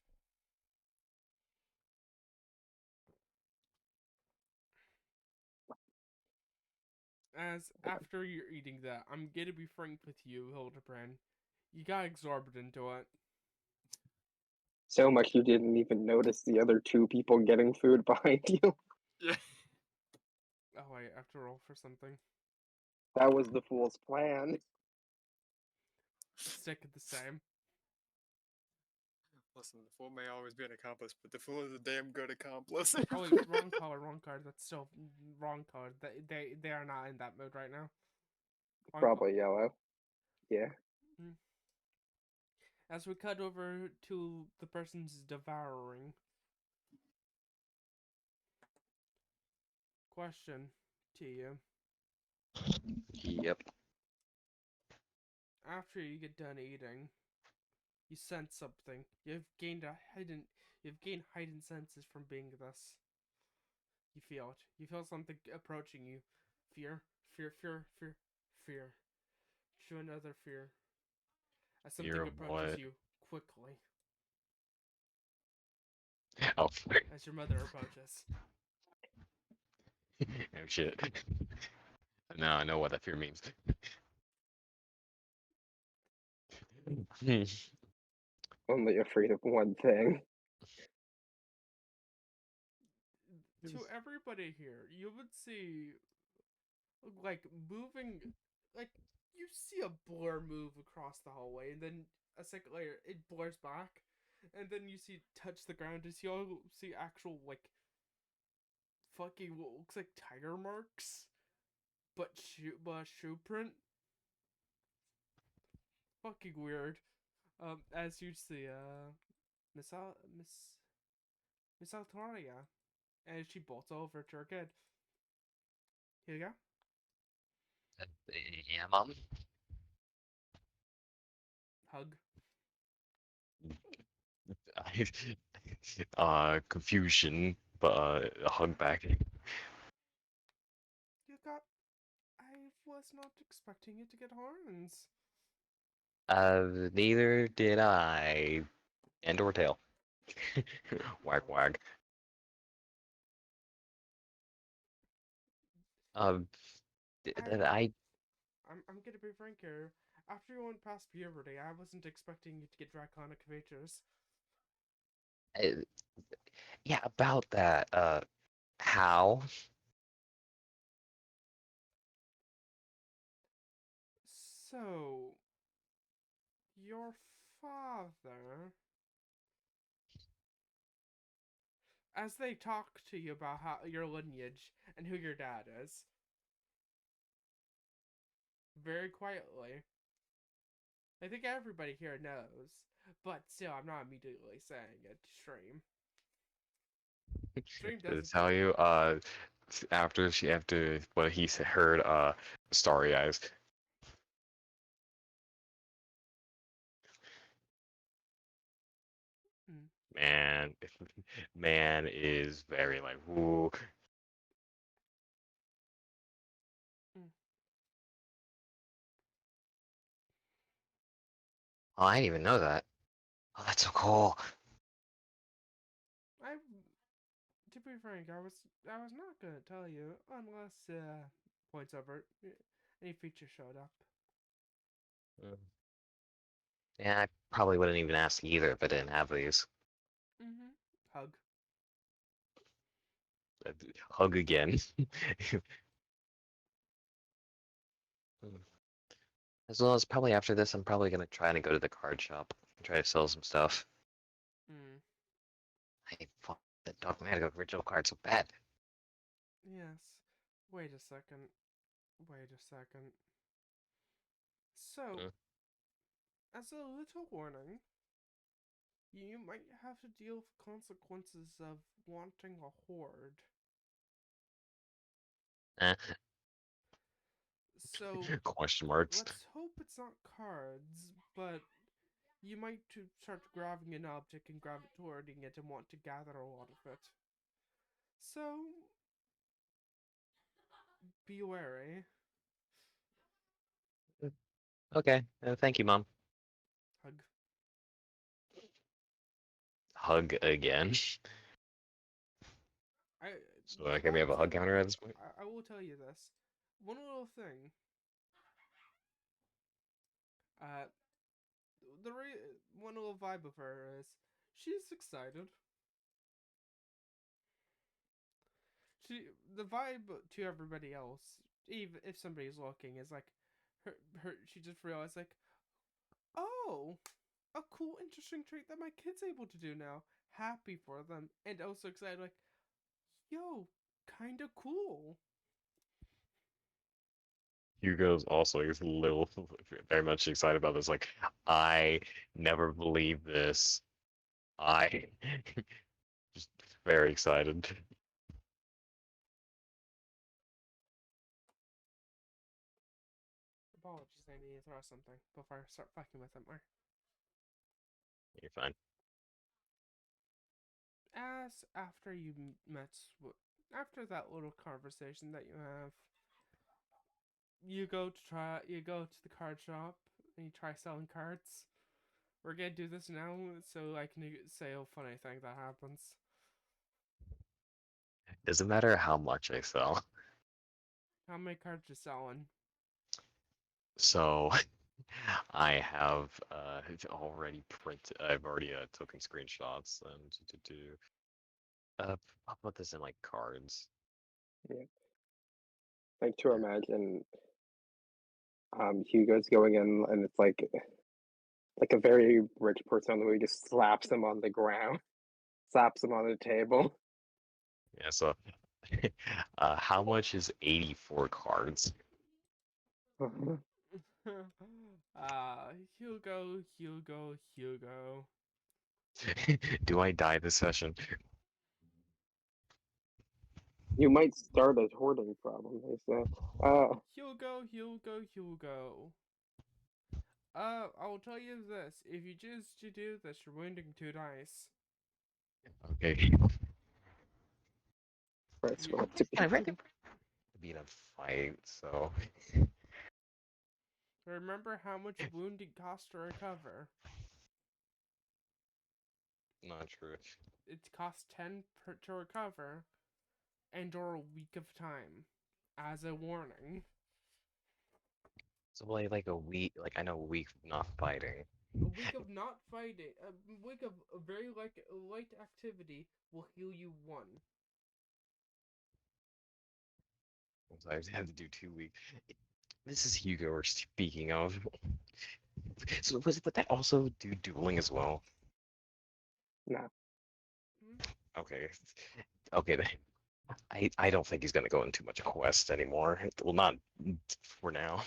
Speaker 2: As after you're eating that, I'm gonna be frank with you, Hildebrand. You got absorbed into it.
Speaker 3: So much you didn't even notice the other 2 people getting food behind you.
Speaker 6: Yeah.
Speaker 2: Oh wait, I have to roll for something.
Speaker 3: That was the fool's plan.
Speaker 2: Stick it the same.
Speaker 6: Listen, the fool may always be an accomplice, but the fool is a damn good accomplice.
Speaker 2: Oh wait, wrong color, wrong card. That's still wrong card. They are not in that mood right now. Wrong
Speaker 3: Probably yellow. Yeah.
Speaker 2: As we cut over to the person's devouring. Question to you.
Speaker 5: Yep.
Speaker 2: After you get done eating, you sense something. You've gained heightened senses from being this. You feel it. You feel something approaching you. Fear, fear, fear, fear, fear. Show another fear. As something
Speaker 5: Fear of
Speaker 2: approaches
Speaker 5: what?
Speaker 2: you quickly.
Speaker 5: Oh,
Speaker 2: As your mother approaches.
Speaker 5: oh shit. Now I know what that fear means.
Speaker 3: Only afraid of one thing.
Speaker 2: To everybody here, you would see, like, moving, like, you see a blur move across the hallway, and then a second later, it blurs back, and then you see it touch the ground, and you see actual, like, fucking what looks like tire marks, but shoe print. Fucking weird. As you see, Miss Altaria, and she bolts over to her kid. Here you go.
Speaker 5: Yeah, mom.
Speaker 2: Hug.
Speaker 5: Confusion, but a hug back.
Speaker 2: You got. I was not expecting you to get horns.
Speaker 5: Neither did I. And or tail. Wag wag. Um, I
Speaker 2: I'm gonna be frank here. After you went past puberty, I wasn't expecting you to get draconic features.
Speaker 5: Uh, yeah, about that. How?
Speaker 2: So, your father, as they talk to you about how your lineage and who your dad is, very quietly. I think everybody here knows, but still, I'm not immediately saying it to stream. Stream
Speaker 5: To
Speaker 2: doesn't.
Speaker 5: tell you, after what he heard, starry eyes.
Speaker 2: Hmm.
Speaker 5: Man, man is very like, ooh.
Speaker 2: Mm.
Speaker 5: Oh, I didn't even know that. Oh, that's so cool.
Speaker 2: To be frank, I was not gonna tell you unless points over any feature showed up.
Speaker 5: Mm. Yeah, I probably wouldn't even ask either if I didn't have these.
Speaker 2: Mm-hmm. Hug.
Speaker 5: Hug again. As well as probably after this, I'm probably gonna try to go to the card shop and try to sell some stuff.
Speaker 2: Mm.
Speaker 5: I fuck that dogmatic original card so bad.
Speaker 2: Yes. Wait a second. Wait a second. So,
Speaker 5: Mm.
Speaker 2: as a little warning, you might have to deal with consequences of wanting a horde.
Speaker 5: Eh,
Speaker 2: So,
Speaker 5: question marks.
Speaker 2: let's hope it's not cards, but you might start grabbing an object and gravitating it and want to gather a lot of it. So, be wary.
Speaker 5: Okay, thank you, Mom.
Speaker 2: Hug.
Speaker 5: Hug again. So can we have a hug counter at this point?
Speaker 2: I will tell you this. One little thing. Uh, one little vibe of her is she's excited. The vibe to everybody else, even if somebody's looking, is like her. She just realized like, oh, a cool, interesting trait that my kid's able to do now. Happy for them, and also excited like, yo, kind of cool.
Speaker 5: Hugo's also is a little very much excited about this. Like, I never believed this. I just very excited.
Speaker 2: Apologies, I need to throw something before I start fucking with it more.
Speaker 5: You're fine.
Speaker 2: As after you met, after that little conversation that you have, you go to the card shop and you try selling cards. We're gonna do this now, so I can say a funny thing that happens.
Speaker 5: Doesn't matter how much I sell.
Speaker 2: How many cards you selling?
Speaker 5: So I have already printed. I've already taken screenshots and to I'll put this in like cards.
Speaker 3: Like to imagine Hugo's going in and it's like a very rich person who just slaps him on the ground, slaps him on the table.
Speaker 5: Yeah. So how much is 84 cards?
Speaker 2: Hugo.
Speaker 5: Do I die this session?
Speaker 3: You might start a hoarding problem, they say.
Speaker 2: Hugo. I will tell you this. If you choose to do this, you're wounding 2 dice.
Speaker 5: Okay.
Speaker 3: Press
Speaker 2: You-
Speaker 3: roll to be.
Speaker 5: I'd rather be in a fight, so
Speaker 2: Remember how much wounding costs to recover.
Speaker 5: not true.
Speaker 2: It costs 10 to recover, and or a week of time, as a warning.
Speaker 5: So like a week, like I know a week of not fighting.
Speaker 2: A week of not fighting, a week of a very light activity will heal you 1.
Speaker 5: So I have to do 2 weeks. This is Hugo we're speaking of. So would that also do dueling as well?
Speaker 3: No.
Speaker 5: Okay. Okay then. I don't think he's gonna go into much quest anymore. Well, not for now.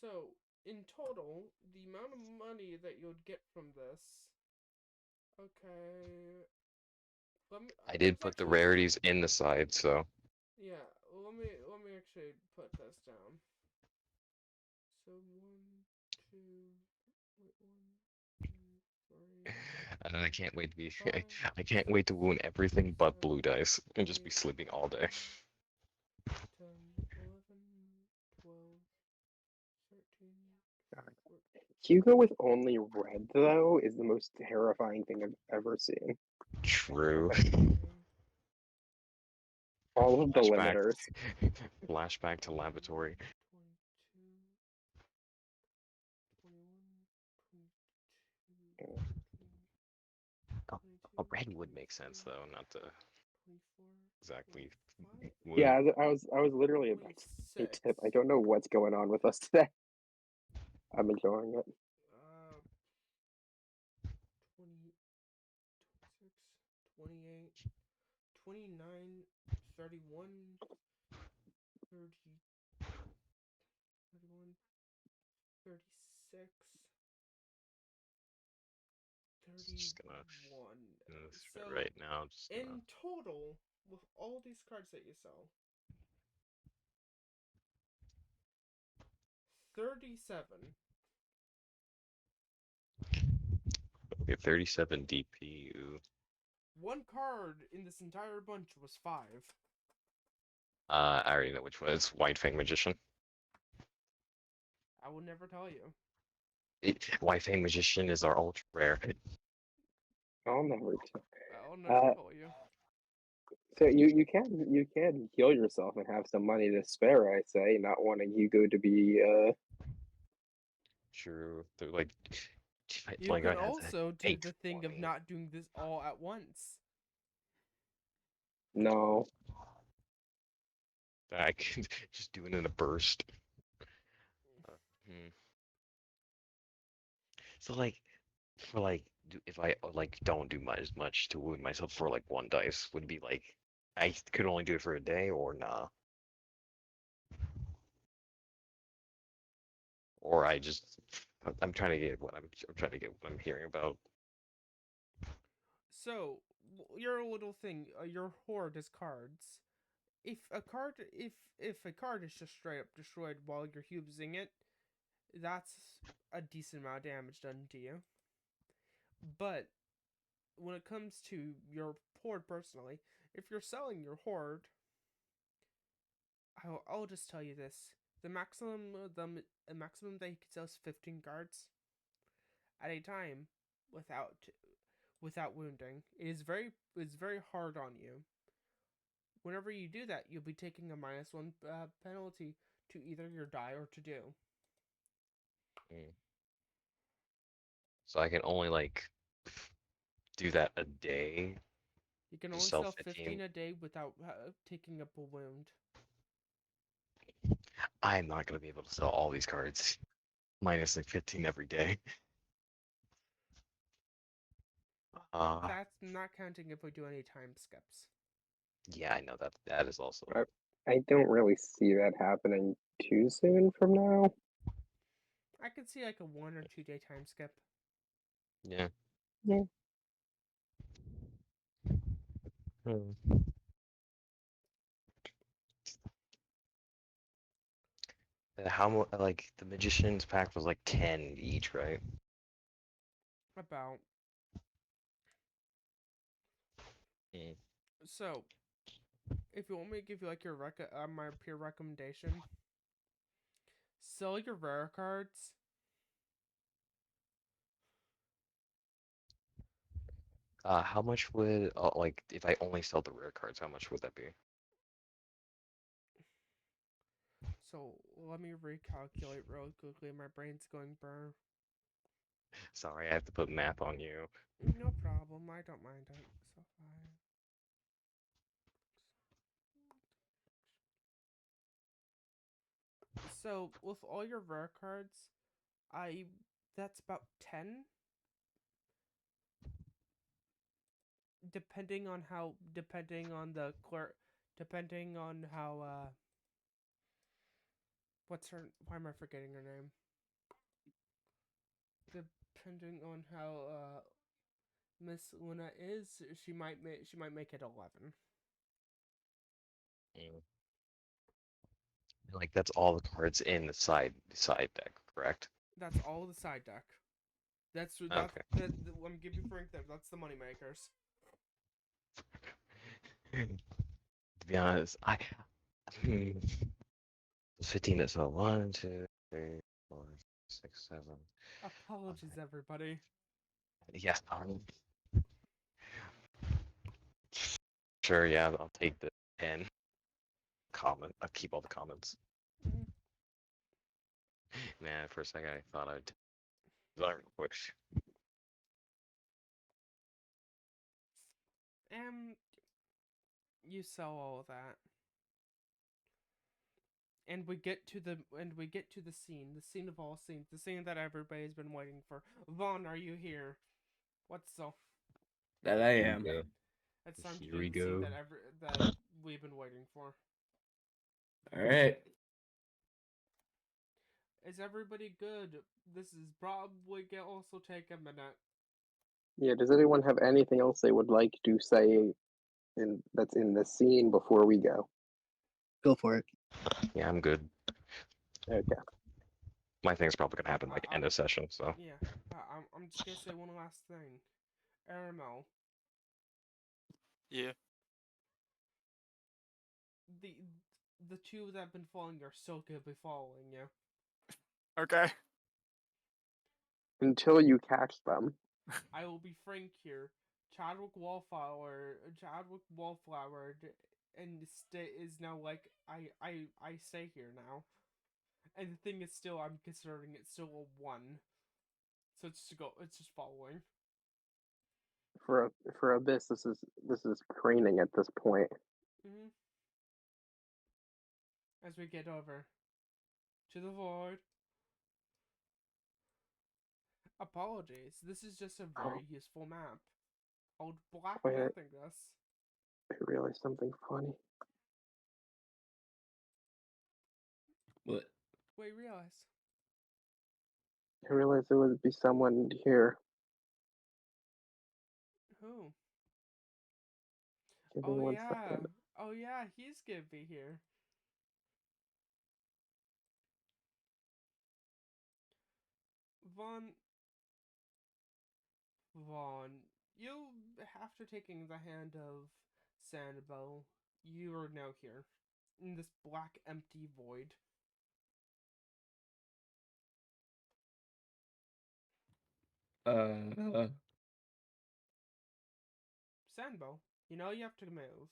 Speaker 2: So, in total, the amount of money that you'll get from this. Okay.
Speaker 5: I did
Speaker 2: let's
Speaker 5: put the
Speaker 2: actually see-
Speaker 5: rarities in the side, so
Speaker 2: Yeah, let me actually put this down. So 1, 2, wait, 1, 2, 3.
Speaker 5: and then I can't wait to be
Speaker 2: Five,
Speaker 5: I can't wait to wound everything but blue dice and just be sleeping all day.
Speaker 2: 10, 11, 12, 13.
Speaker 3: Hugo with only red though is the most terrifying thing I've ever seen.
Speaker 5: True.
Speaker 3: All of the
Speaker 5: Flashback.
Speaker 3: limiters.
Speaker 5: Flashback to laboratory.
Speaker 2: 22, 21, 22,
Speaker 5: A red would make sense though, not to
Speaker 2: 24,
Speaker 5: exactly
Speaker 2: 25,
Speaker 5: wound.
Speaker 3: Yeah, I was literally about to say,
Speaker 2: 26.
Speaker 3: Tip, I don't know what's going on with us today. I'm enjoying it.
Speaker 2: 20, 26, 28, 29, 31, 30, 31, 36,
Speaker 5: Just gonna
Speaker 2: 31.
Speaker 5: do this
Speaker 2: So,
Speaker 5: right now. Just gonna...
Speaker 2: in total, with all these cards that you sell, 37.
Speaker 5: Okay, 37 DP. Ooh.
Speaker 2: 1 card in this entire bunch was 5.
Speaker 5: I already know which was White Fang Magician.
Speaker 2: I will never tell you.
Speaker 5: White Fang Magician is our ultra rare.
Speaker 3: I'll never tell.
Speaker 2: I'll never tell you.
Speaker 3: So you can heal yourself and have some money to spare, I say, not wanting Hugo to be
Speaker 5: True. They're like,
Speaker 2: You
Speaker 5: like
Speaker 2: could
Speaker 5: I had to
Speaker 2: also do
Speaker 5: pay
Speaker 2: the thing of
Speaker 5: 20.
Speaker 2: not doing this all at once.
Speaker 3: no.
Speaker 5: I can just do it in a burst. So like, for like, if I like don't do much to wound myself for like 1 dice, would it be like I could only do it for a day or nah? Or I just I'm trying to get what I'm trying to get what I'm hearing about.
Speaker 2: So, your little thing, your hoard is cards. If a card is just straight up destroyed while you're using it, that's a decent amount of damage done to you. But when it comes to your hoard personally, if you're selling your horde, I'll just tell you this: the maximum that you can sell is 15 cards at a time without wounding. It's very hard on you. Whenever you do that, you'll be taking a -1 penalty to either your die or to do.
Speaker 5: So I can only like do that a day.
Speaker 2: You can
Speaker 5: You
Speaker 2: only
Speaker 5: sell
Speaker 2: sell
Speaker 5: 15.
Speaker 2: 15 a day without taking up a wound.
Speaker 5: I'm not gonna be able to sell all these cards. Minus like 15 every day.
Speaker 2: That's not counting if we do any time skips.
Speaker 5: Yeah, I know that is also.
Speaker 3: I don't really see that happening too soon from now.
Speaker 2: I could see like a 1 or 2 day time skip.
Speaker 5: Yeah.
Speaker 3: Yeah.
Speaker 5: How much? Like the magician's pack was like 10 each, right?
Speaker 2: About.
Speaker 5: Mm.
Speaker 2: So, if you want me to give you like your my peer recommendation, sell your rare cards.
Speaker 5: How much would like if I only sell the rare cards? How much would that be?
Speaker 2: So let me recalculate real quickly. My brain's going burr.
Speaker 5: Sorry, I have to put math on you.
Speaker 2: No problem. I don't mind it. So So with all your rare cards, that's about 10. Depending on how why am I forgetting her name? Depending on how Miss Luna is, she might make it 11.
Speaker 5: Mm. Like that's all the cards in the side deck, correct?
Speaker 2: That's all the side deck. That's
Speaker 5: Okay.
Speaker 2: let me give you Frank there. That's the money makers.
Speaker 5: To be honest, I 15 is 1, 2, 3, 4, 6, 7.
Speaker 2: Apologies, everybody.
Speaker 5: Yes, sure, yeah, I'll take the 10 comment. I'll keep all the comments.
Speaker 2: Mhm.
Speaker 5: Man, for a second I thought I'd learn real quick.
Speaker 2: You sell all of that. And we get to the scene of all scenes, the scene that everybody's been waiting for. Vaughn, are you here? What's so?
Speaker 7: That I am.
Speaker 5: Yeah.
Speaker 2: It's time to
Speaker 5: Here
Speaker 2: do
Speaker 5: we
Speaker 2: the scene
Speaker 5: go.
Speaker 2: that we've been waiting for.
Speaker 7: All right.
Speaker 2: Is everybody good? This is probably gonna also take a minute.
Speaker 3: Yeah, does anyone have anything else they would like to say that's in the scene before we go?
Speaker 4: Go for it.
Speaker 5: Yeah, I'm good.
Speaker 3: Okay.
Speaker 5: My thing's probably gonna happen like end of session, so.
Speaker 2: Yeah, I'm just gonna say one last thing. Aramel,
Speaker 6: Yeah.
Speaker 2: the two that have been following you are still gonna be following you.
Speaker 6: Okay.
Speaker 3: Until you catch them.
Speaker 2: I will be frank here. Chadwick Wallflower, and is now like I stay here now, and the thing is still I'm considering it still a 1, so it's just following.
Speaker 3: For Abyss, this is training at this point.
Speaker 2: Mm-hmm. As we get over to the void. Apologies, this is just a very useful map. Old Black
Speaker 3: Wait.
Speaker 2: Nothing this.
Speaker 3: I realized something funny.
Speaker 7: What?
Speaker 2: Wait, realize.
Speaker 3: I realized there would be someone here.
Speaker 2: Who?
Speaker 3: Give me
Speaker 2: Oh
Speaker 3: one
Speaker 2: yeah.
Speaker 3: second.
Speaker 2: Oh yeah, he's gonna be here. Vaughn, you after taking the hand of Sandoval, you are now here, in this black, empty void. Sandoval, you know you have to move.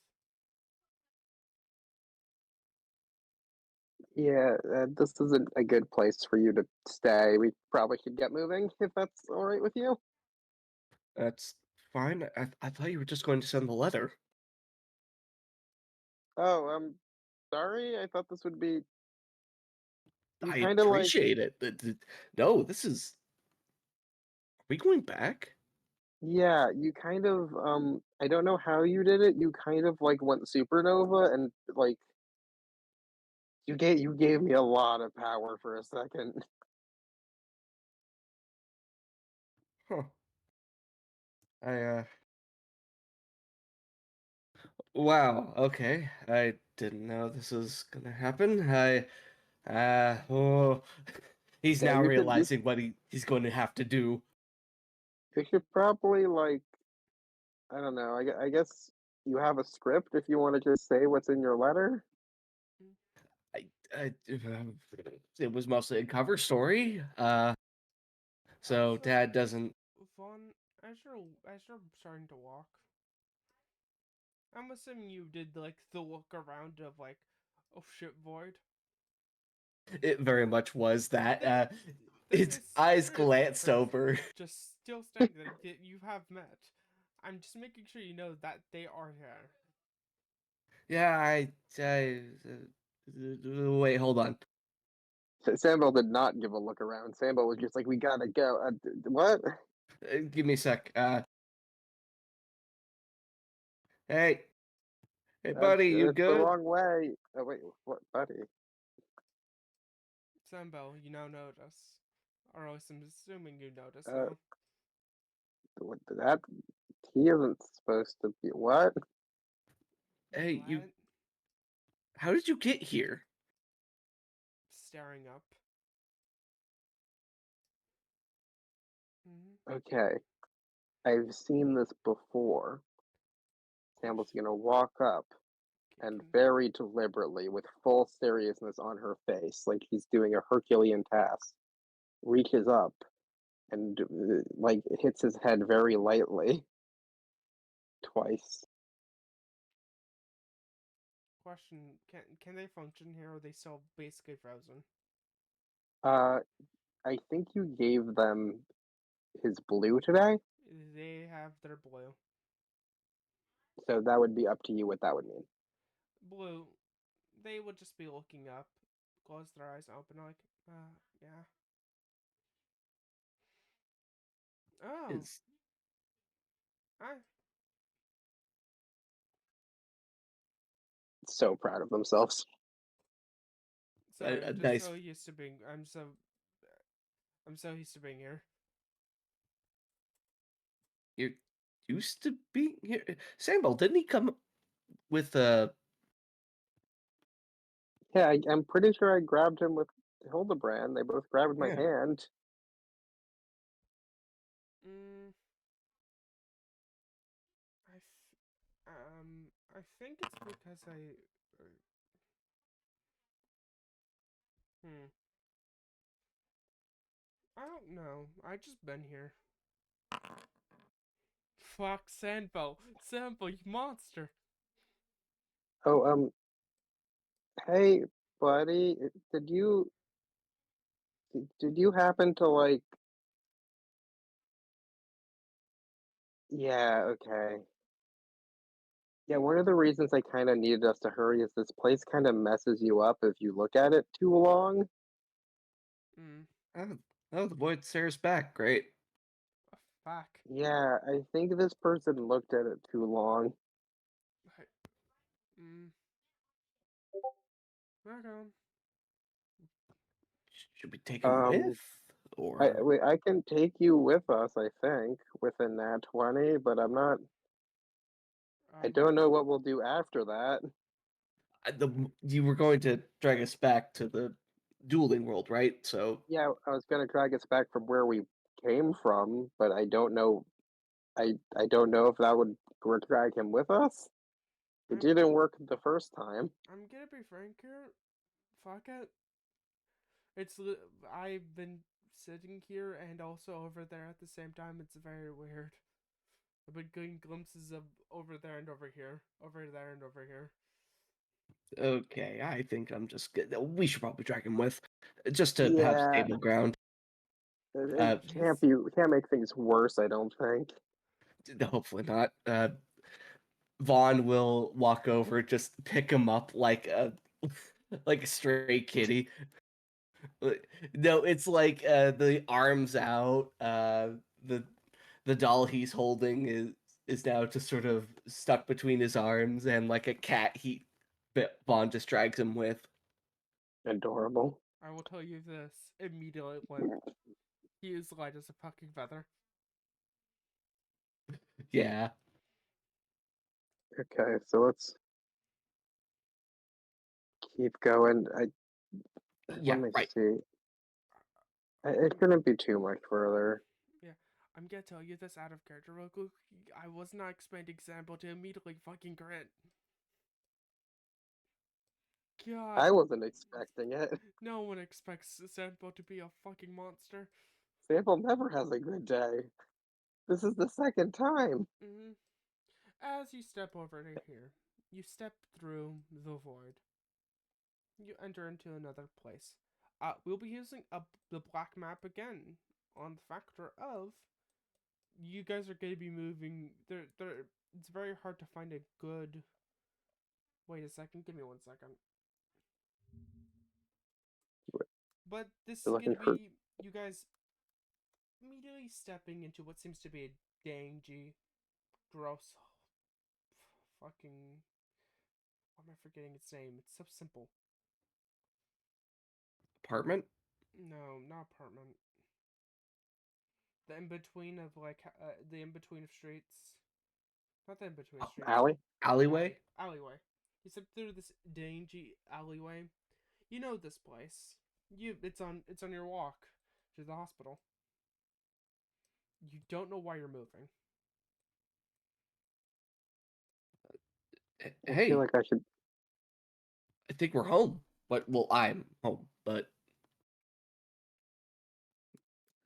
Speaker 3: Yeah, this isn't a good place for you to stay. We probably should get moving if that's all right with you.
Speaker 7: That's fine. I thought you were just going to send the letter.
Speaker 3: Oh, I'm sorry. I thought this would be. You
Speaker 7: I
Speaker 3: kind of like.
Speaker 7: appreciate it. No, this is. Are we going back?
Speaker 3: Yeah, you kind of. I don't know how you did it. You kind of like went supernova and like. You gave me a lot of power for a second.
Speaker 7: Huh. I Wow, okay. I didn't know this was gonna happen. Oh, he's
Speaker 3: Yeah,
Speaker 7: now
Speaker 3: you could.
Speaker 7: realizing what he's going to have to do.
Speaker 3: You should probably like. I don't know. I guess you have a script if you want to just say what's in your letter.
Speaker 7: It was mostly a cover story. So Dad doesn't.
Speaker 2: Vaughn, as you're starting to walk, I'm assuming you did like the look around of like, oh shit, void.
Speaker 7: It very much was that. Its
Speaker 2: This
Speaker 7: eyes
Speaker 2: is
Speaker 7: glanced
Speaker 2: person
Speaker 7: over.
Speaker 2: just still standing there that you have met. I'm just making sure you know that they are here.
Speaker 7: Yeah, wait, hold on.
Speaker 3: Sambo did not give a look around. Sambo was just like, "We gotta go." What?
Speaker 7: Give me a sec. Hey, hey, buddy, you
Speaker 3: It's the
Speaker 7: good?
Speaker 3: wrong way. Oh wait, what, buddy?
Speaker 2: Sambo, you now notice. Or else I'm assuming you notice
Speaker 3: Uh,
Speaker 2: now.
Speaker 3: What that? He isn't supposed to be. What?
Speaker 7: Hey, you.
Speaker 2: What?
Speaker 7: How did you get here?
Speaker 2: Staring up.
Speaker 3: Okay, I've seen this before. Sambo's gonna walk up and very deliberately, with full seriousness on her face, like he's doing a Herculean task, reaches up and like hits his head very lightly twice.
Speaker 2: Question: Can they function here? Or are they still basically frozen?
Speaker 3: Uh, I think you gave them his blue today,
Speaker 2: They have their blue.
Speaker 3: so that would be up to you what that would mean.
Speaker 2: Blue. They would just be looking up, close their eyes, open like, yeah. Oh,
Speaker 7: Is
Speaker 2: I.
Speaker 3: So proud of themselves.
Speaker 2: Sorry,
Speaker 7: a
Speaker 2: I'm just
Speaker 7: nice.
Speaker 2: so used to being. I'm so used to being here.
Speaker 7: You're used to being here. Sambo, didn't he come with
Speaker 3: Yeah, I'm pretty sure I grabbed him with Hildebrand. They both grabbed my
Speaker 7: Yeah.
Speaker 3: hand.
Speaker 2: I think it's because I don't know. I just been here. Fuck, Sambo, you monster.
Speaker 3: Oh, hey, buddy, did you happen to like? Yeah, okay. Yeah, one of the reasons I kind of needed us to hurry is this place kind of messes you up if you look at it too long.
Speaker 7: Oh, the void stares back. Great.
Speaker 2: Fuck.
Speaker 3: Yeah, I think this person looked at it too long.
Speaker 2: Okay.
Speaker 7: Should we take him with? Or
Speaker 3: I can take you with us, I think, within that 20, but I'm not. I don't know what we'll do after that.
Speaker 7: you were going to drag us back to the dueling world, right? So
Speaker 3: Yeah, I was gonna drag us back from where we came from, but I don't know. I don't know if that would drag him with us. It didn't work the first time.
Speaker 2: I'm gonna be frank here. Fuck it. I've been sitting here and also over there at the same time. It's very weird. I've been getting glimpses of over there and over here, over there and over here.
Speaker 7: Okay, I think I'm just good. We should probably drag him with, just to have
Speaker 3: Yeah.
Speaker 7: stable ground.
Speaker 3: It can't make things worse, I don't think.
Speaker 7: Hopefully not. Vaughn will walk over, just pick him up like a like a stray kitty. No, it's like the arms out. The doll he's holding is now just sort of stuck between his arms, and like a cat, Vaughn just drags him with.
Speaker 3: Adorable.
Speaker 2: I will tell you this immediately when he is light as a fucking feather.
Speaker 7: Yeah.
Speaker 3: Okay, so let's keep going.
Speaker 7: Yeah,
Speaker 3: Let me
Speaker 7: right.
Speaker 3: see. It shouldn't be too much further.
Speaker 2: Yeah, I'm gonna tell you this out of character real quick. I was not expecting Sambo to immediately fucking grit. God.
Speaker 3: I wasn't expecting it.
Speaker 2: No one expects Sambo to be a fucking monster.
Speaker 3: Sample never has a good day. This is the second time.
Speaker 2: As you step over to here, you step through the void. You enter into another place. We'll be using the black map again on the factor of you guys are going to be moving. It's very hard to find a good. Wait a second. Give me 1 second. But this is
Speaker 3: You're
Speaker 2: going
Speaker 3: looking
Speaker 2: to be you guys immediately stepping into what seems to be a dingy, gross, fucking. Why am I forgetting its name? It's so simple.
Speaker 7: Apartment?
Speaker 2: No, not apartment. The in between of the in between of streets. Not the in between streets.
Speaker 7: Alleyway?
Speaker 2: Alleyway. You step through this dingy alleyway. You know this place. It's on your walk to the hospital. You don't know why you're moving.
Speaker 3: I
Speaker 7: Hey,
Speaker 3: feel like I should.
Speaker 7: I think we're home. Well, I'm home, but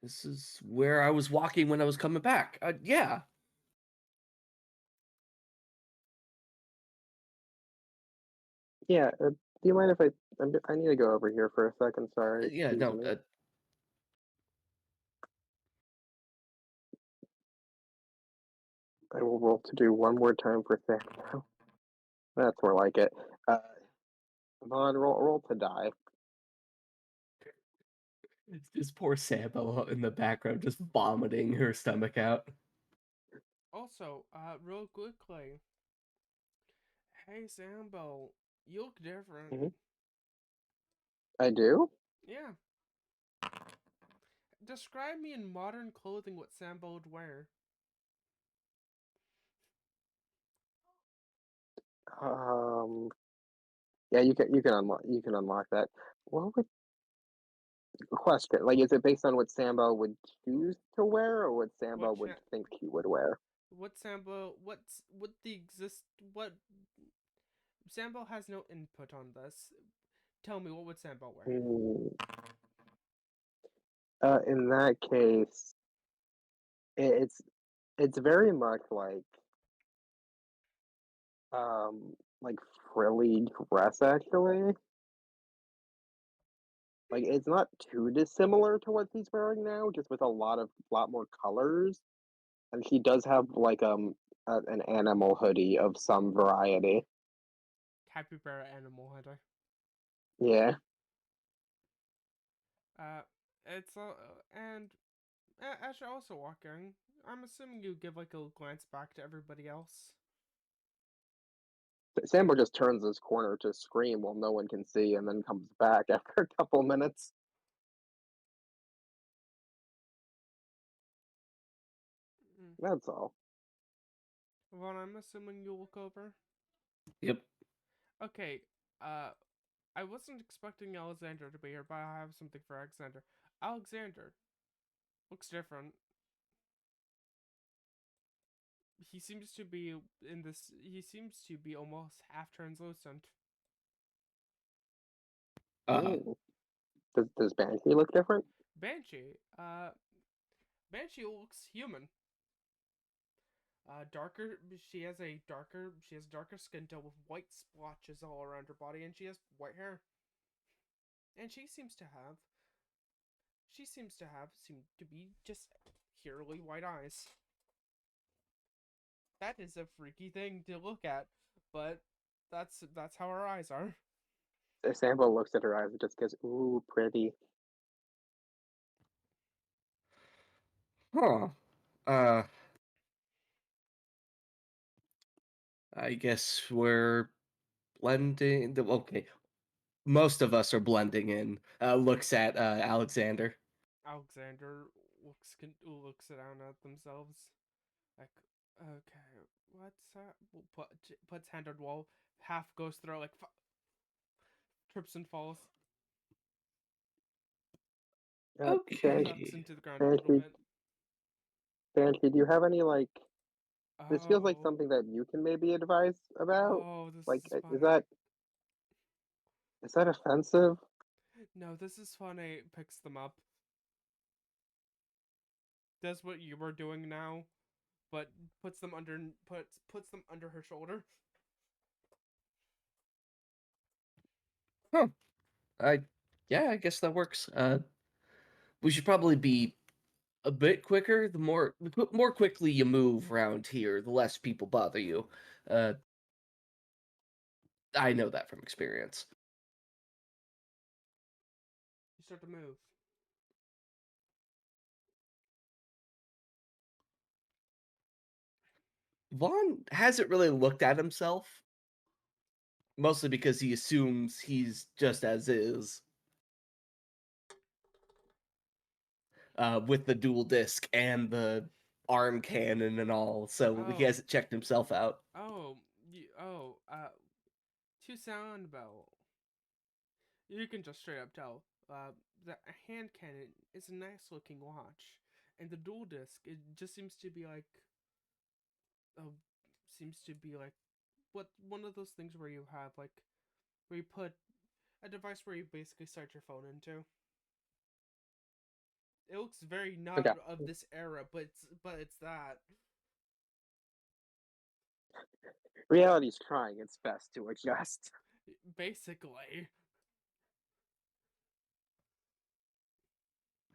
Speaker 7: this is where I was walking when I was coming back. Yeah.
Speaker 3: Yeah. Do you mind if I need to go over here for a second? Sorry.
Speaker 7: Yeah,
Speaker 3: excuse
Speaker 7: no.
Speaker 3: me. I will roll to do one more time for Sam. That's more like it. Vaughn, roll to die.
Speaker 7: It's just poor Sambo in the background just vomiting her stomach out.
Speaker 2: Also, real quickly. Hey Sambo, you look different.
Speaker 3: Mhm. I do?
Speaker 2: Yeah. Describe me in modern clothing what Sambo would wear.
Speaker 3: Yeah, you can unlock that. What would question? Like, is it based on what Sambo would choose to wear, or what Sambo would think he would wear?
Speaker 2: What Sambo? What Sambo has no input on this. Tell me, what would Sambo wear?
Speaker 3: In that case, it's very much like frilly dress actually. Like it's not too dissimilar to what he's wearing now, just with a lot more colors. And he does have like an animal hoodie of some variety.
Speaker 2: Capybara animal hoodie.
Speaker 3: Yeah.
Speaker 2: It's and as you're also walking, I'm assuming you give like a glance back to everybody else.
Speaker 3: Sambo just turns his corner to scream while no one can see, and then comes back after a couple minutes. That's all.
Speaker 2: Well, I'm assuming you look over.
Speaker 7: Yep.
Speaker 2: Okay. I wasn't expecting Alexander to be here, but I have something for Alexander. Alexander looks different. he seems to be in this. He seems to be almost half translucent.
Speaker 3: Ooh. Does Banshee look different?
Speaker 2: Banshee. Banshee looks human. Darker. She has darker skin tone with white splotches all around her body, and she has white hair. And she seems to seem to be just purely white eyes. That is a freaky thing to look at, but that's how her eyes are.
Speaker 3: Sambo looks at her eyes and just goes, "Ooh, pretty."
Speaker 7: Huh. Uh, I guess we're blending. Okay, most of us are blending in. Looks at Alexander.
Speaker 2: Alexander looks down at themselves, like, okay, what's that? Puts hand on wall, half goes through, like, trips and falls,
Speaker 3: Banshee,
Speaker 2: ducks into the ground a little
Speaker 3: Banshee,
Speaker 2: bit.
Speaker 3: Banshee, do you have any like? This feels like
Speaker 2: Oh,
Speaker 3: something that you can maybe advise about.
Speaker 2: oh, this
Speaker 3: Like,
Speaker 2: is funny.
Speaker 3: is that offensive?
Speaker 2: No, this is funny. Picks them up. Does what you were doing now, but puts them under her shoulder.
Speaker 7: Huh. Yeah, I guess that works. We should probably be a bit quicker. The more quickly you move around here, the less people bother you. Uh, I know that from experience.
Speaker 2: You start to move.
Speaker 7: Vaughn hasn't really looked at himself, mostly because he assumes he's just as is. With the dual disc and the arm cannon and all, so he
Speaker 2: Oh,
Speaker 7: hasn't checked himself out.
Speaker 2: to sound bell. You can just straight up tell. The hand cannon is a nice looking watch, and the dual disc, it just seems to be like what one of those things where you have like where you put a device where you basically start your phone into. It looks very not
Speaker 3: Okay.
Speaker 2: of this era, but it's that.
Speaker 3: Reality's trying its best to adjust.
Speaker 2: Basically.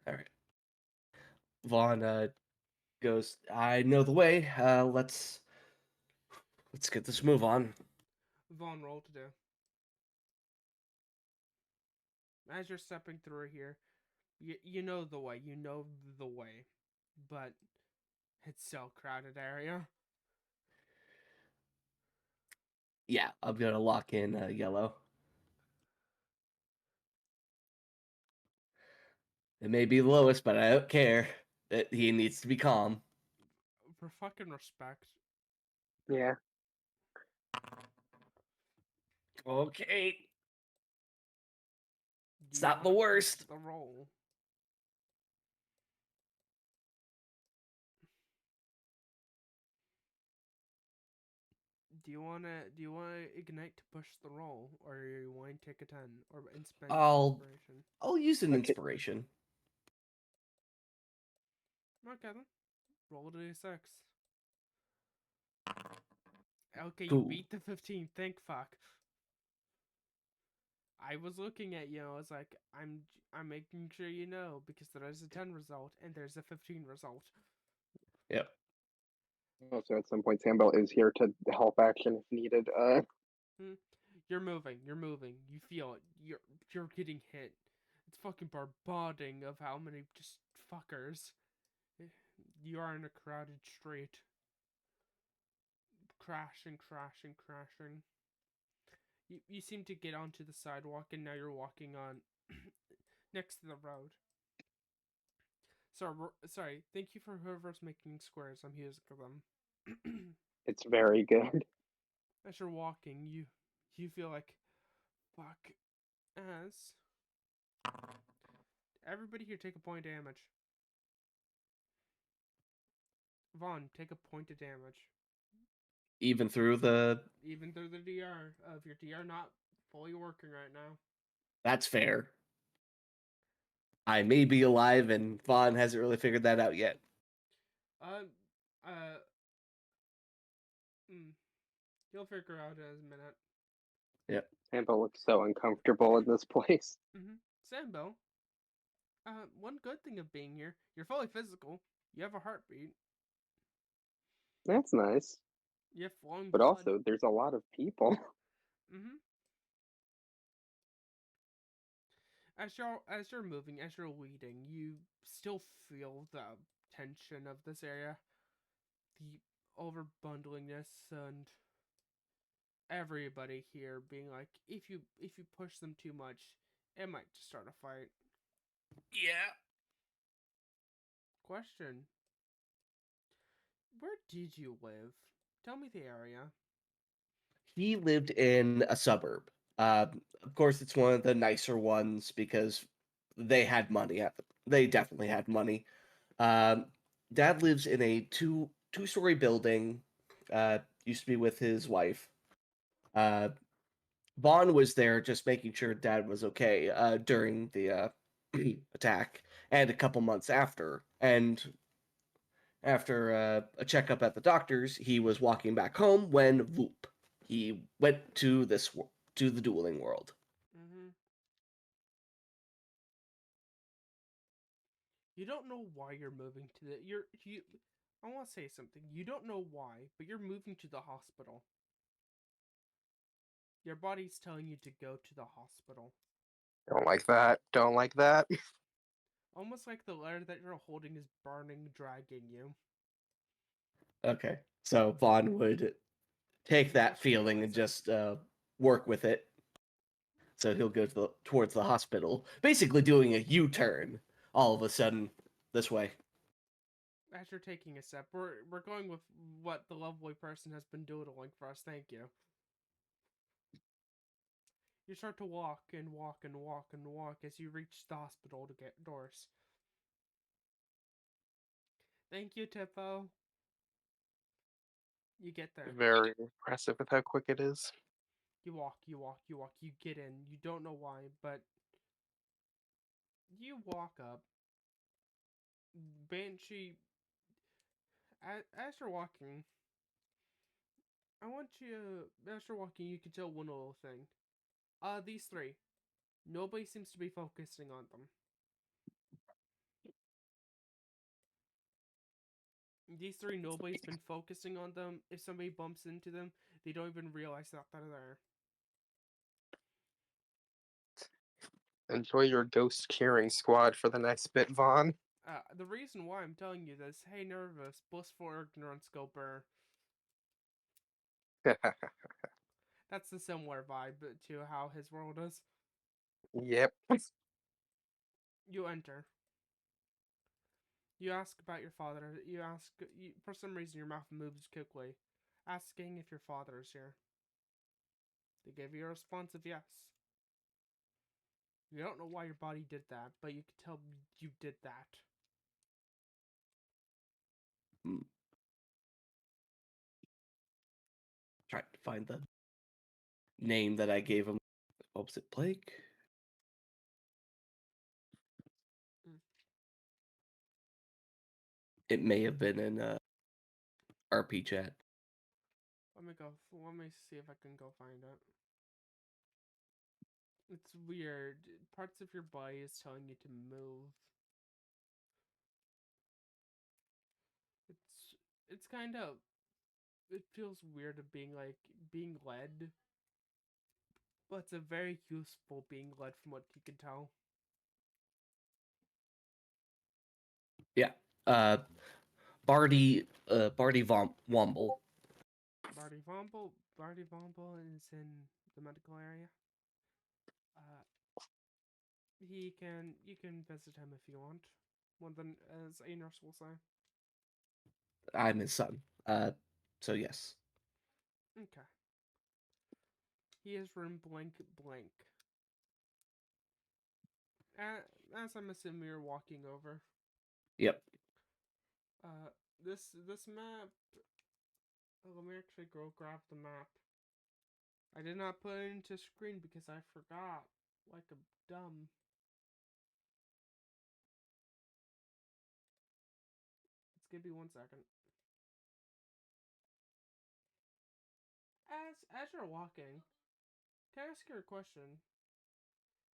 Speaker 7: All right. Vaughn goes, I know the way. Let's get this move on.
Speaker 2: Vaughn, roll to do. As you're stepping through here, you know the way. You know the way. But it's still a crowded area.
Speaker 7: Yeah, I'm gonna lock in yellow. It may be the lowest, but I don't care. He needs to be calm.
Speaker 2: For fucking respect.
Speaker 3: Yeah.
Speaker 7: Okay. It's
Speaker 2: Do you
Speaker 7: not the
Speaker 2: wanna
Speaker 7: worst.
Speaker 2: fix the roll? Do you wanna ignite to push the roll, or you want to take a 10 or and spend inspiration?
Speaker 7: I'll use an
Speaker 3: Okay.
Speaker 7: inspiration.
Speaker 2: Okay then. Roll a d6. Okay, you
Speaker 7: Cool.
Speaker 2: beat the 15. Thank fuck. I was looking at you. I was like, I'm making sure you know because there is a 10 result and there's a 15 result.
Speaker 7: Yep.
Speaker 3: Also, at some point, Sambo is here to help action if needed.
Speaker 2: You're moving. You feel it. You're getting hit. It's fucking barbarding of how many just fuckers. You are in a crowded street. Crashing. You seem to get onto the sidewalk and now you're walking on next to the road. Sorry. Thank you for whoever's making squares. I'm using them.
Speaker 3: It's very good.
Speaker 2: As you're walking, you feel like fuck as everybody here take a point of damage. Vaughn, take a point of damage.
Speaker 7: Even through the.
Speaker 2: Even through the DR, if your DR not fully working right now.
Speaker 7: That's fair. I may be alive, and Vaughn hasn't really figured that out yet.
Speaker 2: Uh, uh, you'll figure out in a minute.
Speaker 3: Sambo looks so uncomfortable in this place.
Speaker 2: Sambo, one good thing of being here, you're fully physical. You have a heartbeat.
Speaker 3: That's nice.
Speaker 2: You have flowing
Speaker 3: But
Speaker 2: blood.
Speaker 3: also, there's a lot of people.
Speaker 2: As you're moving, as you're leading, you still feel the tension of this area, the overbundlingness, and everybody here being like, if you push them too much, it might just start a fight.
Speaker 6: Yeah.
Speaker 2: Question: where did you live? Tell me the area.
Speaker 7: He lived in a suburb. Of course, it's one of the nicer ones because they had money. They definitely had money. Dad lives in a two-story building. Used to be with his wife. Vaughn was there just making sure Dad was okay during the attack and a couple months after. And after a checkup at the doctor's, he was walking back home when Voop. He went to to the dueling world.
Speaker 2: You don't know why you're moving to the you. I want to say something. You don't know why, but you're moving to the hospital. Your body's telling you to go to the hospital.
Speaker 3: Don't like that. Don't like that.
Speaker 2: Almost like the letter that you're holding is burning, dragging you.
Speaker 7: Okay, so Vaughn would take that feeling and just work with it. So he'll go towards the hospital, basically doing a U-turn all of a sudden this way.
Speaker 2: As you're taking a step, we're going with what the lovely person has been doodling for us. Thank you. You start to walk and walk and walk and walk as you reach the hospital to get doors. Thank you, Tippo. You get there.
Speaker 3: Very impressive with how quick it is.
Speaker 2: You walk, you walk, you walk. You get in. You don't know why, but you walk up. Banshee, as you're walking, I want you, as you're walking, you can tell one little thing. These three. Nobody seems to be focusing on them. These three, nobody's been focusing on them. If somebody bumps into them, they don't even realize that they're there.
Speaker 3: Enjoy your ghost cheering squad for the next bit, Vaughn.
Speaker 2: The reason why I'm telling you this, hey nervous, blissful ignorance scoper. That's the similar vibe to how his world is.
Speaker 3: Yep.
Speaker 2: You enter. You ask about your father. For some reason your mouth moves quickly, asking if your father is here. They give you a response of yes. You don't know why your body did that, but you can tell you did that.
Speaker 7: Trying to find the name that I gave him. What was it, Blake? It may have been in RP chat.
Speaker 2: Let me see if I can go find it. It's weird. Parts of your body is telling you to move. It's kind of, it feels weird of being led. But it's a very useful being led from what you can tell.
Speaker 7: Yeah. Barty Womble.
Speaker 2: Barty Vomble is in the medical area. You can visit him if you want. More than as a nurse will say.
Speaker 7: I'm his son. So yes.
Speaker 2: Okay. He is room blank blank. As I'm assuming you're walking over.
Speaker 7: Yep.
Speaker 2: This map. Let me actually go grab the map. I did not put it into screen because I forgot, like a dumb. Just give me 1 second. As you're walking, can I ask you a question?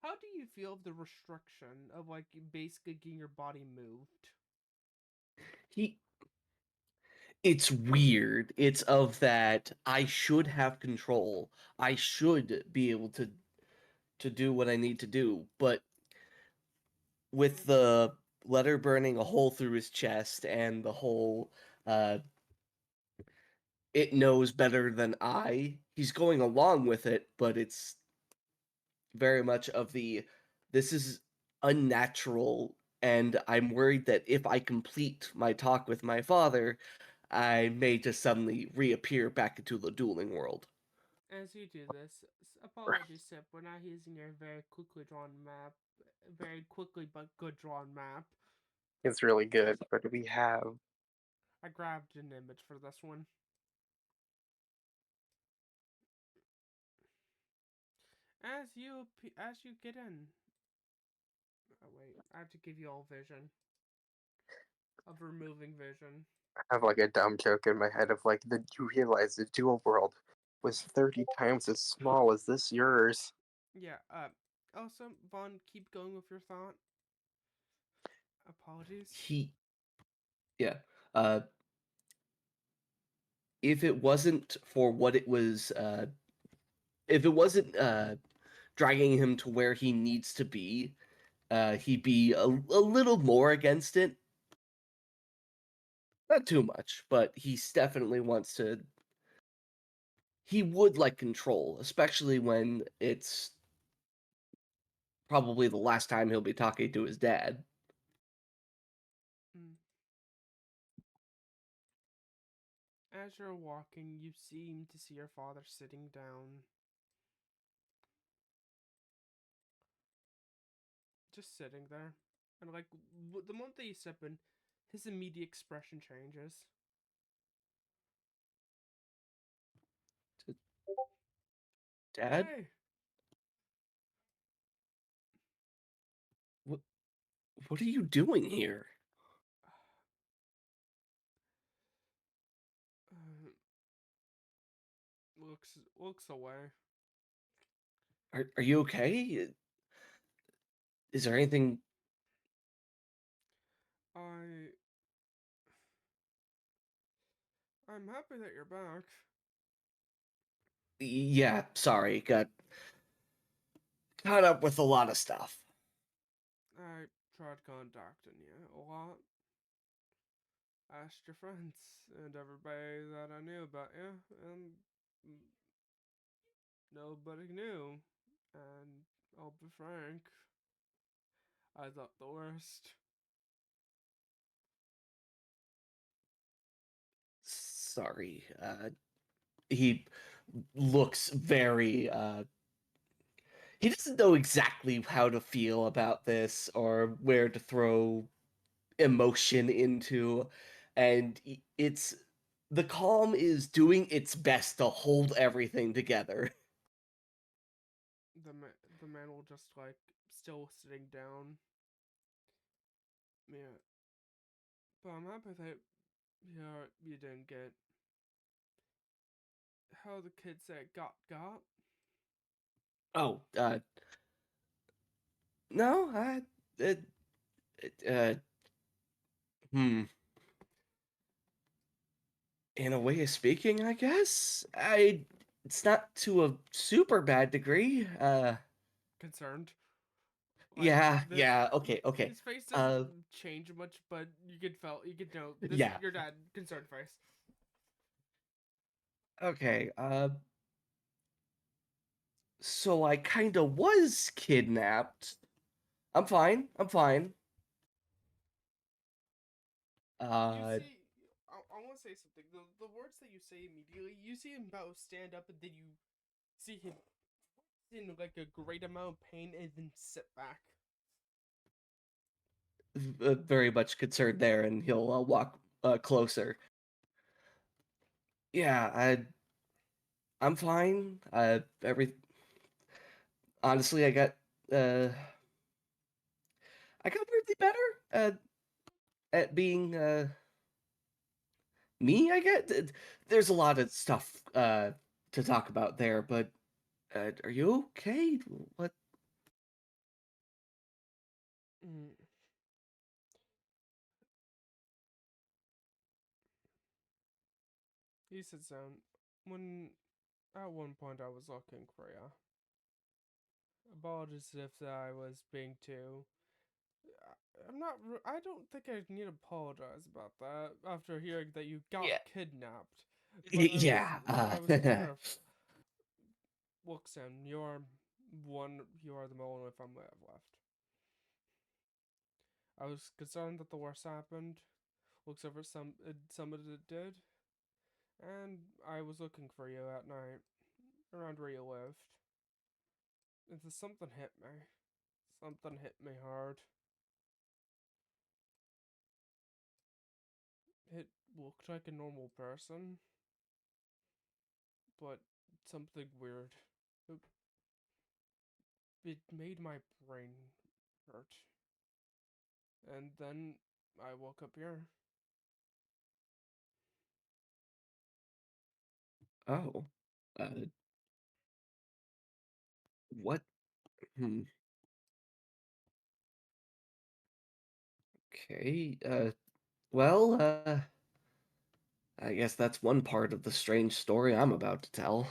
Speaker 2: How do you feel of the restriction of like basically getting your body moved?
Speaker 7: He It's weird. It's of that I should have control. I should be able to do what I need to do, but with the letter burning a hole through his chest and the whole uh it knows better than I, he's going along with it, but it's very much of the this is unnatural, and I'm worried that if I complete my talk with my father, I may just suddenly reappear back into the dueling world.
Speaker 2: As you do this, apologies, Sip, we're not using your very quickly drawn map, very quickly but good drawn map.
Speaker 3: It's really good. What do we have?
Speaker 2: I grabbed an image for this one. As you get in. Oh wait, I have to give you all vision. Of removing vision.
Speaker 3: I have like a dumb joke in my head of like, you realize the dual world was 30 times as small as this yours.
Speaker 2: Yeah, also, Vaughn, keep going with your thought. Apologies.
Speaker 7: Yeah. Uh if it wasn't for what it was if it wasn't dragging him to where he needs to be, he'd be a little more against it. Not too much, but definitely wants to. He would like control, especially when it's probably the last time he'll be talking to his dad.
Speaker 2: As you're walking, you seem to see your father sitting down. Just sitting there. And like, the moment that you step in, his immediate expression changes.
Speaker 7: Dad?
Speaker 2: Hey!
Speaker 7: What are you doing here?
Speaker 2: Looks away.
Speaker 7: Are you okay? Is there anything?
Speaker 2: I'm happy that you're back.
Speaker 7: Yeah, sorry, got caught up with a lot of stuff.
Speaker 2: I tried contacting you a lot. Asked your friends and everybody that I knew about you, and nobody knew. And I'll be frank, I thought the worst.
Speaker 7: Sorry. He looks very he doesn't know exactly how to feel about this or where to throw emotion into, and it's the calm is doing its best to hold everything together.
Speaker 2: The man will just like still sitting down. Yeah, but I'm happy that you didn't get how the kids say got.
Speaker 7: Oh, no, uh, hmm. In a way of speaking, I guess. It's not to a super bad degree.
Speaker 2: Concerned. Like,
Speaker 7: Yeah, okay.
Speaker 2: His face doesn't change much, but you could know this
Speaker 7: Yeah.
Speaker 2: is your dad concerned face.
Speaker 7: Okay, so I kinda was kidnapped. I'm fine. I'm fine.
Speaker 2: You
Speaker 7: Uh,
Speaker 2: see, I want to say something. The words that you say immediately, you see him about to stand up, and then you see him in like a great amount of pain, and then sit back.
Speaker 7: very much concerned there, and he'll walk closer. Yeah, I'm fine. Honestly, uh I got weirdly better at being me, I get. There's a lot of stuff to talk about there, but are you okay? What?
Speaker 2: Mm. He sits down. When at one point I was looking for you. Apologies if I was being too. I'm not. I don't think I need to apologize about that after hearing that you got
Speaker 7: Yeah,
Speaker 2: kidnapped. But
Speaker 7: yeah.
Speaker 2: I was kind of. Look, Sam, you're one. You are the only family I've left. I was concerned that the worst happened. Looks over some of it did, and I was looking for you at night around where you lived. And then something hit me. Something hit me hard. It looked like a normal person, but something weird. It, it made my brain hurt. And then I woke up here.
Speaker 7: Oh. Uh, what? Hmm. Okay. Well, I guess that's one part of the strange story I'm about to tell.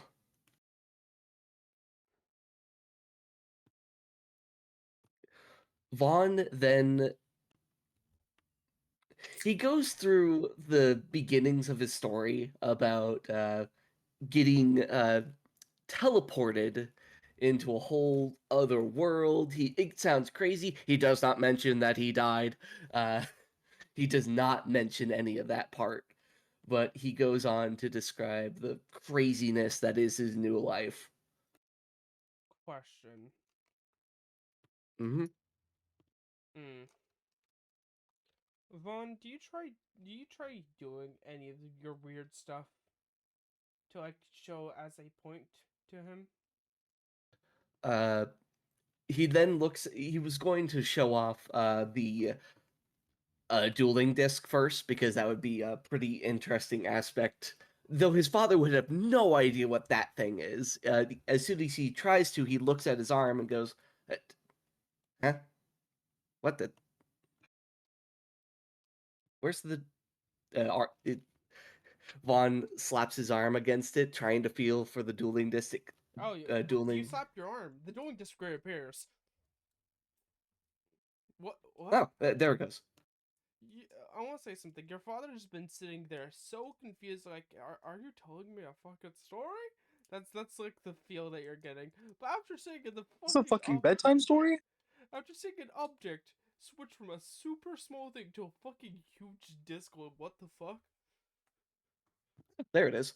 Speaker 7: Vaughn then he goes through the beginnings of his story about getting teleported into a whole other world. It sounds crazy. He does not mention that he died. Uh, he does not mention any of that part, but he goes on to describe the craziness that is his new life.
Speaker 2: Question.
Speaker 7: Hmm.
Speaker 2: Hmm. Vaughn, do you try doing any of your weird stuff to like show as a point to him?
Speaker 7: Uh, he then looks. He was going to show off the dueling disc first because that would be a pretty interesting aspect. Though his father would have no idea what that thing is. As soon as he tries to, he looks at his arm and goes, "Huh? What the? Where's the?" Vaughn slaps his arm against it, trying to feel for the dueling disc.
Speaker 2: Oh, you
Speaker 7: Dueling.
Speaker 2: slap your arm. The dueling disc reappears. What? What?
Speaker 7: Oh, there it goes.
Speaker 2: I want to say something. Your father has been sitting there so confused. Like, are you telling me a fucking story? That's like the feel that you're getting. But after seeing the
Speaker 4: It's a
Speaker 2: fucking
Speaker 4: fucking bedtime story.
Speaker 2: after seeing an object switch from a super small thing to a fucking huge disc, what the fuck?
Speaker 7: There it is.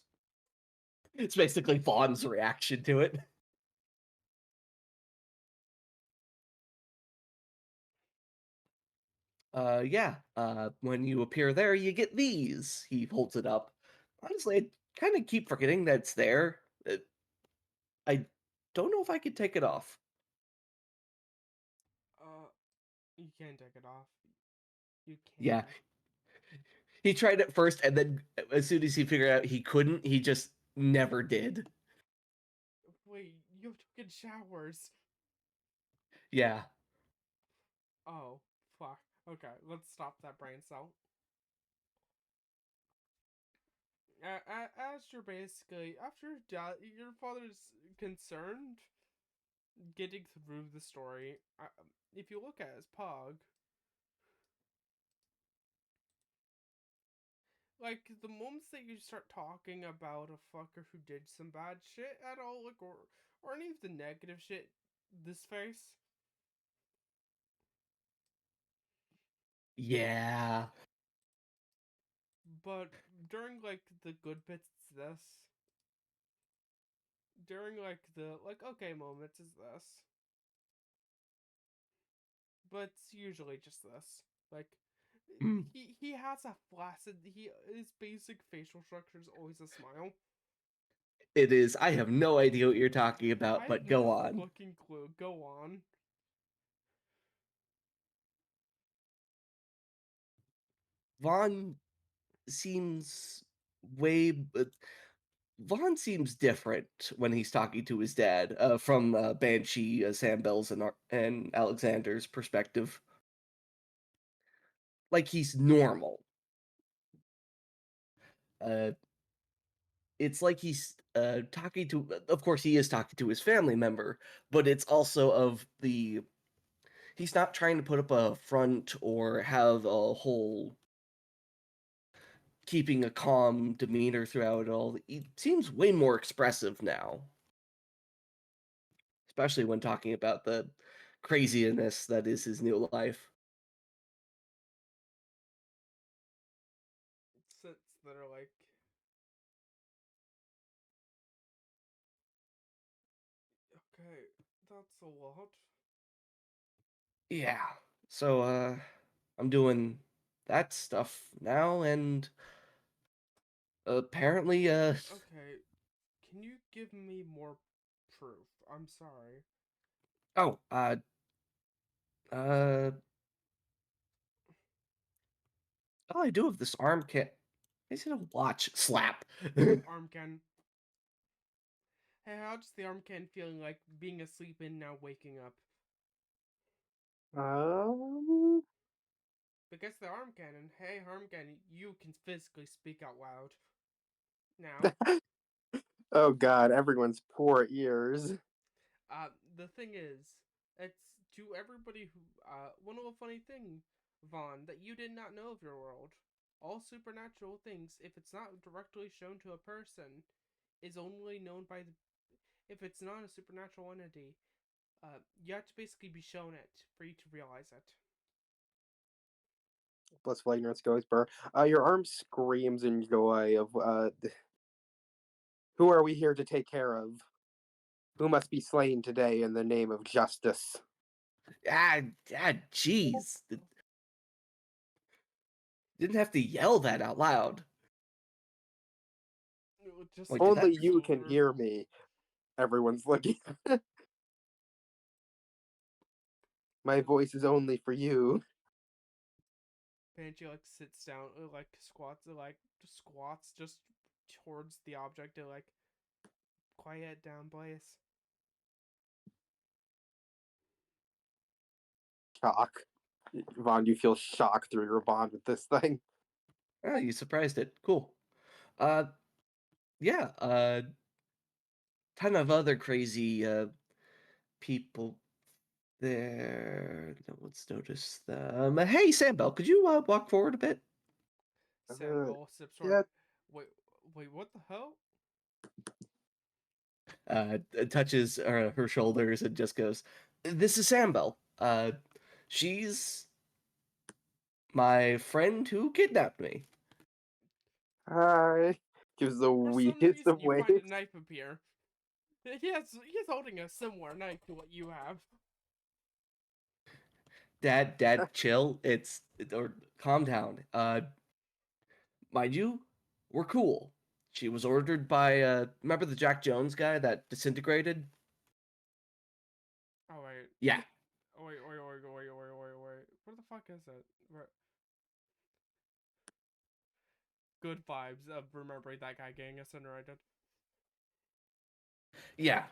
Speaker 7: It's basically Vaughn's reaction to it. Yeah. When you appear there, you get these. He holds it up. Honestly, I kind of keep forgetting that it's there. I don't know if I could take it off.
Speaker 2: Uh, you can't take it off. You
Speaker 7: Yeah,
Speaker 2: can.
Speaker 7: he tried it first, and then as soon as he figured out he couldn't, he just never did.
Speaker 2: Wait, you have taken showers.
Speaker 7: Yeah.
Speaker 2: Oh, fuck. Okay, let's stop that brain cell. As you're basically after your father's concerned getting through the story. If you look at his pog, like the moments that you start talking about a fucker who did some bad shit at all, like or any of the negative shit, this face.
Speaker 7: Yeah.
Speaker 2: But during like the good bits, it's this. During like the like okay moments is this. But it's usually just this. Like
Speaker 7: Mm.
Speaker 2: He has a flaccid. His basic facial structure is always a smile.
Speaker 7: It is. I have no idea what you're talking about,
Speaker 2: I
Speaker 7: but
Speaker 2: have
Speaker 7: go
Speaker 2: no
Speaker 7: on.
Speaker 2: fucking clue. Go on.
Speaker 7: Vaughn seems way. Vaughn seems different when he's talking to his dad, from Banshee, Sam Bell's, and Alexander's perspective. Like he's normal. Uh, it's like he's talking to. Of course, he is talking to his family member, but it's also of the. He's not trying to put up a front or have a whole keeping a calm demeanor throughout it all. He seems way more expressive now, especially when talking about the craziness that is his new life.
Speaker 2: Since they're like. Okay, that's a lot.
Speaker 7: Yeah. So I'm doing that stuff now, and apparently
Speaker 2: Okay, can you give me more proof? I'm sorry.
Speaker 7: oh uh oh, I do have this arm kit. Is it a watch? Slap.
Speaker 2: Arm can. Hey, how does the arm can feeling like being asleep and now waking up?
Speaker 3: Um,
Speaker 2: Because the arm cannon, hey arm cannon, you can physically speak out loud. Now,
Speaker 3: oh god, everyone's poor ears.
Speaker 2: the thing is, it's to everybody who, one little funny thing, Vaughn, that you did not know of your world. All supernatural things, if it's not directly shown to a person, is only known by the. If it's not a supernatural entity, you have to basically be shown it for you to realize it.
Speaker 3: Blissful ignorance goes burr. Your arm screams in joy of who are we here to take care of? Who must be slain today in the name of justice?
Speaker 7: Jeez. Didn't have to yell that out loud.
Speaker 2: Just
Speaker 7: Wait, did that-
Speaker 3: Only you can
Speaker 2: over.
Speaker 3: hear me. Everyone's looking. My voice is only for you.
Speaker 2: Banshee like sits down, like squats, just towards the object, like quiet down, Blaze.
Speaker 3: Shock. Vaughn, you feel shock through your bond with this thing.
Speaker 7: Oh, you surprised it. Cool. Yeah, ton of other crazy people there. Let's notice them. Hey, Sam Bell, could you walk forward a bit?
Speaker 2: Samuel sips
Speaker 3: yeah.
Speaker 2: Wait, what the hell?
Speaker 7: Touches her shoulders and just goes, "This is Sam Bell. She's my friend who kidnapped me."
Speaker 3: Hi. Gives the
Speaker 2: For some
Speaker 3: weakest
Speaker 2: reason,
Speaker 3: of
Speaker 2: you
Speaker 3: waves.
Speaker 2: find a knife appear. He's holding a similar knife to what you have.
Speaker 7: Dad, chill. Or calm down. Mind you, we're cool. She was ordered by remember the Jack Jones guy that disintegrated?
Speaker 2: Oh wait.
Speaker 7: Yeah.
Speaker 2: Oh wait. Where the fuck is it? Where? Good vibes of remembering that guy getting incinerated.
Speaker 7: Yeah.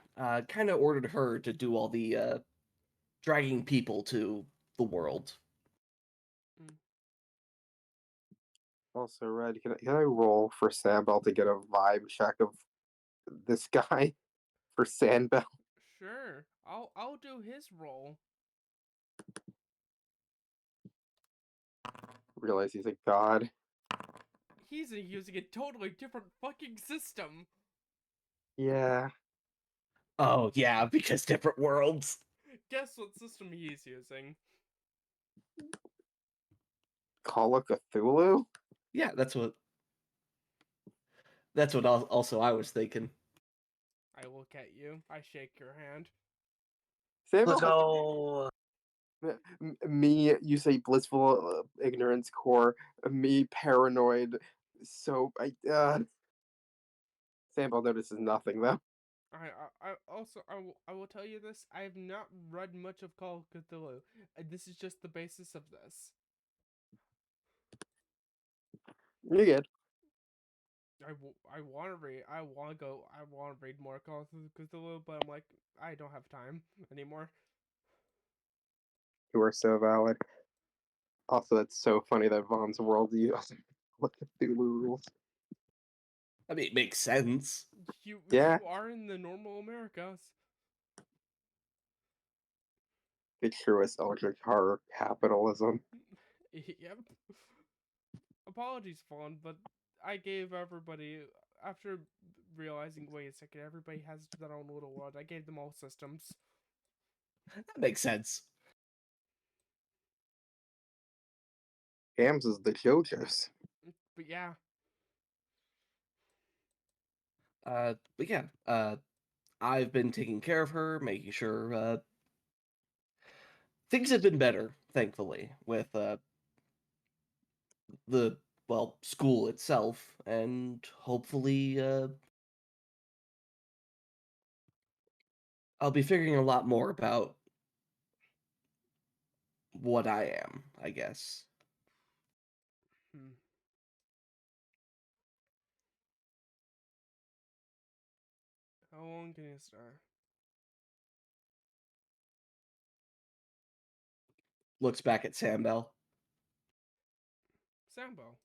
Speaker 7: Kind of ordered her to do all the dragging people to the world.
Speaker 3: Also, Red, can I roll for Sandbell to get a vibe check of this guy for Sandbell?
Speaker 2: Sure. I'll do his role.
Speaker 3: Realize he's a god.
Speaker 2: He's using a totally different fucking system.
Speaker 3: Yeah.
Speaker 7: Oh yeah, because different worlds.
Speaker 2: Guess what system he's using?
Speaker 3: Call of Cthulhu?
Speaker 7: Yeah, that's what also I was thinking.
Speaker 2: I look at you. I shake your hand.
Speaker 3: Sandbell
Speaker 4: Let's go.
Speaker 3: Me, you say blissful ignorance core. Me, paranoid. So Sample notices nothing though.
Speaker 2: I also I will tell you this. I have not read much of Call of Cthulhu. This is just the basis of this.
Speaker 3: You're good.
Speaker 2: I want to read. I want to go. I want to read more Call of Cthulhu, but I'm like, I don't have time anymore.
Speaker 3: You are so valid. Also, it's so funny that Vaughn's world doesn't look at Cthulhu rules.
Speaker 7: I mean, it makes sense.
Speaker 3: Yeah.
Speaker 2: You are in the normal Americas.
Speaker 3: The truest electric horror capitalism.
Speaker 2: Yep. Apologies, Vaughn, but I gave everybody after realizing. Wait a second, everybody has their own little world. I gave them all systems.
Speaker 7: That makes sense.
Speaker 3: Cam's is the JoJo's.
Speaker 2: But yeah,
Speaker 7: But yeah, I've been taking care of her, making sure things have been better, thankfully, with the school itself, and hopefully I'll be figuring a lot more about what I am, I guess.
Speaker 2: hmm. How long can you stay?
Speaker 7: Looks back at Sam
Speaker 2: Sambo,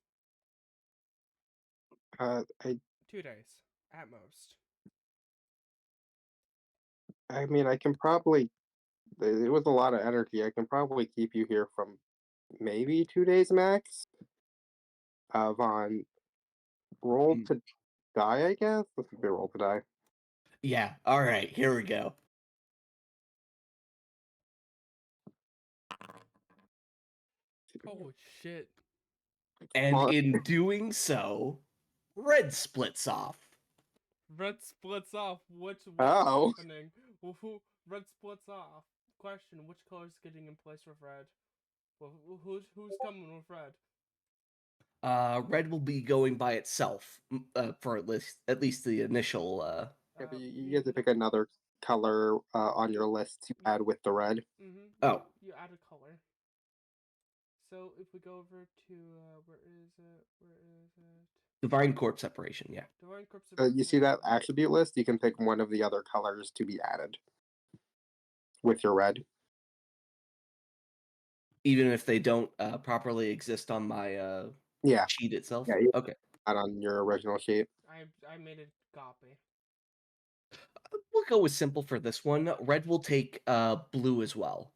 Speaker 3: I
Speaker 2: 2 days at most.
Speaker 3: mean I can probably it was a lot of energy. I can probably keep you here from maybe 2 days max. Vaughn, roll
Speaker 7: Mm.
Speaker 3: to die, I guess. This would be a roll to die.
Speaker 7: Yeah, alright, here we go.
Speaker 2: Holy shit.
Speaker 7: And
Speaker 3: Well,
Speaker 7: in doing so, Red splits off.
Speaker 2: Red splits off. What's
Speaker 3: Oh.
Speaker 2: happening? Red splits off. Question: which color's getting in place with red? Well, who's coming with red?
Speaker 7: Red will be going by itself for at least the initial.
Speaker 3: Yeah, but you get to pick another color on your list to add with the red.
Speaker 2: Mm-hmm.
Speaker 7: Oh.
Speaker 2: You add a color. So if we go over to where is it? Where is it?
Speaker 7: Divine Corp separation, yeah.
Speaker 2: Divine Corpse.
Speaker 3: You see that attribute list? You can pick one of the other colors to be added with your red.
Speaker 7: Even if they don't properly exist on my
Speaker 3: Yeah,
Speaker 7: sheet itself.
Speaker 3: Yeah, you-
Speaker 7: Okay.
Speaker 3: not on your original sheet.
Speaker 2: I made a copy.
Speaker 7: We'll go with simple for this one. Red will take blue as well.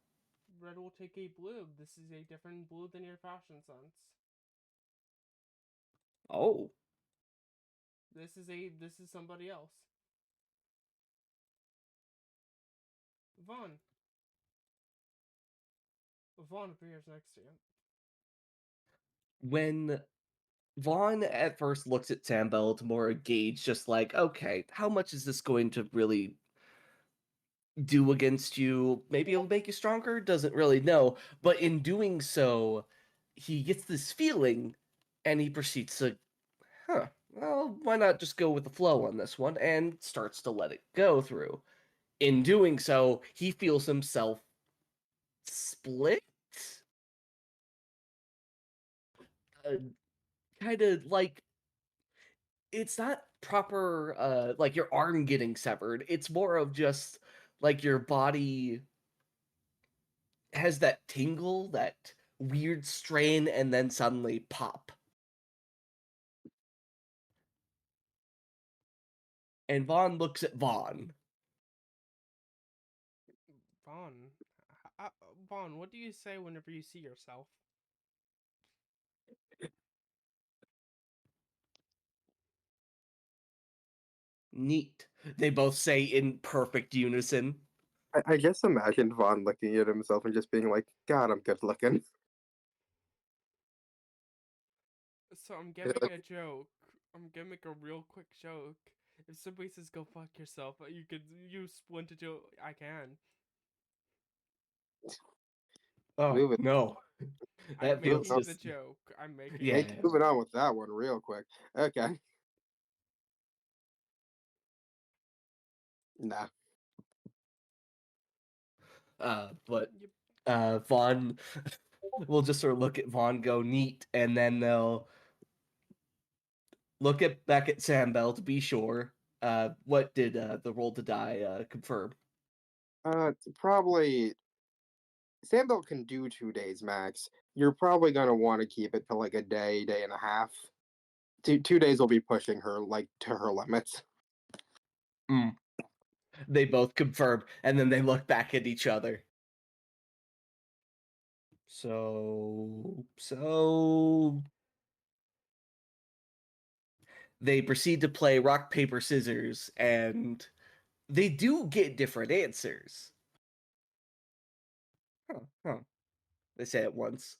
Speaker 2: Red will take a blue. This is a different blue than your fashion sense.
Speaker 7: Oh.
Speaker 2: This is somebody else. Vaughn. Vaughn appears next to you.
Speaker 7: When Vaughn at first looks at Sambel to more gauge, just like, okay, how much is this going to really do against you? Maybe it'll make you stronger? Doesn't really know. But in doing so, he gets this feeling and he proceeds to, well, why not just go with the flow on this one? And starts to let it go through. In doing so, he feels himself split. Kind of like it's not proper like your arm getting severed. It's more of just like your body has that tingle, that weird strain, and then suddenly pop. And Vaughn looks at Vaughn.
Speaker 2: Vaughn. Vaughn, what do you say whenever you see yourself?
Speaker 7: Neat. They both say in perfect unison.
Speaker 3: I just imagine Vaughn looking at himself and just being like, God, I'm good looking.
Speaker 2: So I'm gonna make a joke. I'm gonna make a real quick joke. If somebody says go fuck yourself, you could use Splint to do I can.
Speaker 7: Oh
Speaker 3: Move it.
Speaker 7: no,
Speaker 2: I'm
Speaker 7: that feels
Speaker 2: making
Speaker 3: Move
Speaker 2: the
Speaker 7: just
Speaker 2: joke. I'm making
Speaker 7: Yeah.
Speaker 2: the joke.
Speaker 3: Moving on with that one real quick. Okay. Nah.
Speaker 7: But
Speaker 2: Yep.
Speaker 7: Vaughn will just sort of look at Vaughn, go neat, and then they'll look at back at Sam Bell to be sure. What did the roll to die confirm?
Speaker 3: Probably Sandbelt can do 2 days max. You're probably gonna want to keep it to like a day, day and a half. 2 days will be pushing her like to her limits.
Speaker 7: They both confirm, and then they look back at each other. So they proceed to play rock, paper, scissors, and they do get different answers. Huh. They say it once.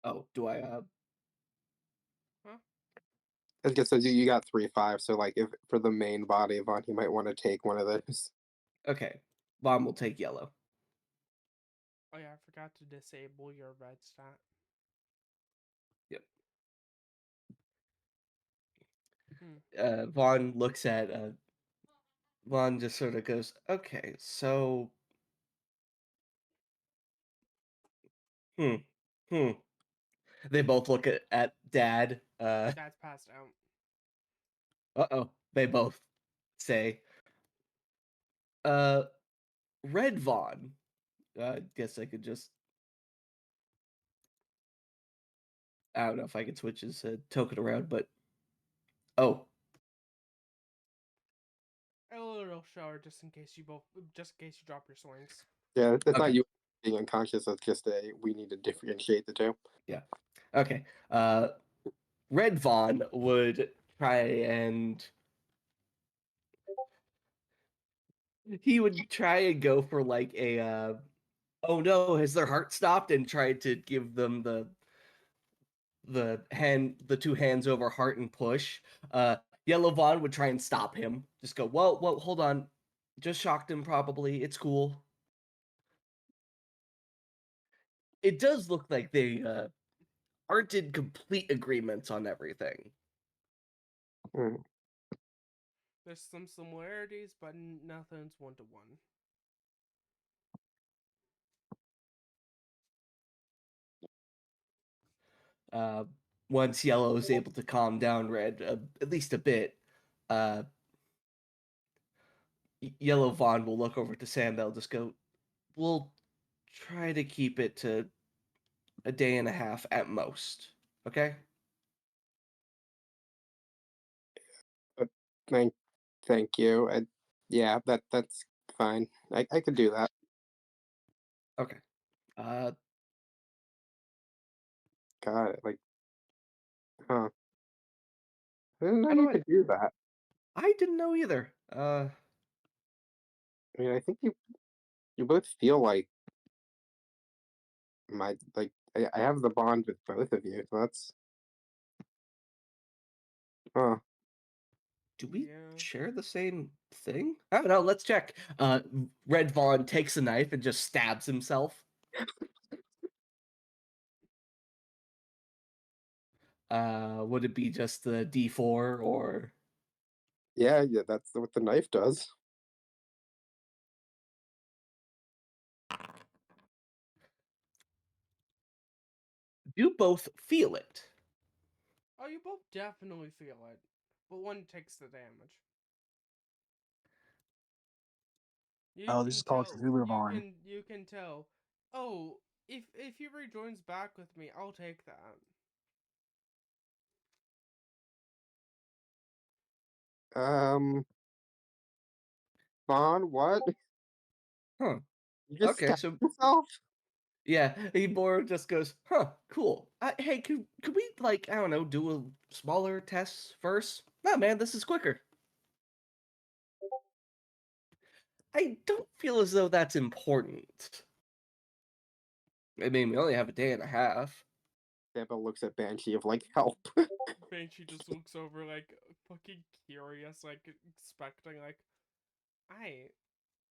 Speaker 7: Oh, do I
Speaker 3: I guess so you got 3-5, so like if for the main body of on, you might want to take one of those.
Speaker 7: Okay. Vaughn will take yellow.
Speaker 2: Oh yeah, I forgot to disable your red stat.
Speaker 7: Yep.
Speaker 2: Hmm.
Speaker 7: Vaughn looks at Vaughn just sort of goes, okay, so hmm. They both look at Dad.
Speaker 2: Dad's passed out.
Speaker 7: Uh-oh. They both say, Red Vaughn. I guess I could just I don't know if I could switch his token around, but oh,
Speaker 2: A little shower just in case you drop your swings.
Speaker 3: Yeah, it's not
Speaker 7: Okay.
Speaker 3: you being unconscious. It's just we need to differentiate the two.
Speaker 7: okay. Red Vaughn would try and he would try and go for like a oh no, has their heart stopped, and try to give them the two hands over heart and push. Yellow Vaughn would try and stop him. Just go, well, hold on. Just shocked him probably. It's cool. It does look like they aren't in complete agreement on everything.
Speaker 3: Hmm.
Speaker 2: There's some similarities, but nothing's 1-1.
Speaker 7: Once Yellow is able to calm down Red at least a bit, Yellow Vaughn will look over to Sam. They'll just go, we'll try to keep it to a day and a half at most. Okay?
Speaker 3: Thank, thank you. Yeah, that's fine. I could do that.
Speaker 7: Okay.
Speaker 3: Got it. Like, huh? I didn't know
Speaker 7: How do
Speaker 3: you
Speaker 7: I?
Speaker 3: could do that.
Speaker 7: I didn't know either.
Speaker 3: I mean, I think you both feel like I have the bond with both of you. So that's huh.
Speaker 7: Do we
Speaker 2: Yeah.
Speaker 7: share the same thing? I don't know. Let's check. Red Vaughn takes a knife and just stabs himself. Would it be just the D4 or?
Speaker 3: Yeah, that's what the knife does.
Speaker 7: You both feel it.
Speaker 2: Oh, you both definitely feel it, but one takes the damage. You
Speaker 4: Oh, this
Speaker 2: can
Speaker 4: is called
Speaker 2: tell.
Speaker 4: Uber Vaughn.
Speaker 2: You can tell. Oh, if he rejoins back with me, I'll take that.
Speaker 3: Vaughn, what?
Speaker 7: Huh.
Speaker 3: You just
Speaker 7: Okay,
Speaker 3: stabbed
Speaker 7: so
Speaker 3: yourself?
Speaker 7: yeah, Ebor just goes, huh, cool. Hey, could we, like, I don't know, do a smaller test first? No, man, this is quicker. I don't feel as though that's important. I mean, we only have a day and a half.
Speaker 3: Sampo looks at Banshee of like, help.
Speaker 2: Banshee just looks over like fucking curious, like expecting like,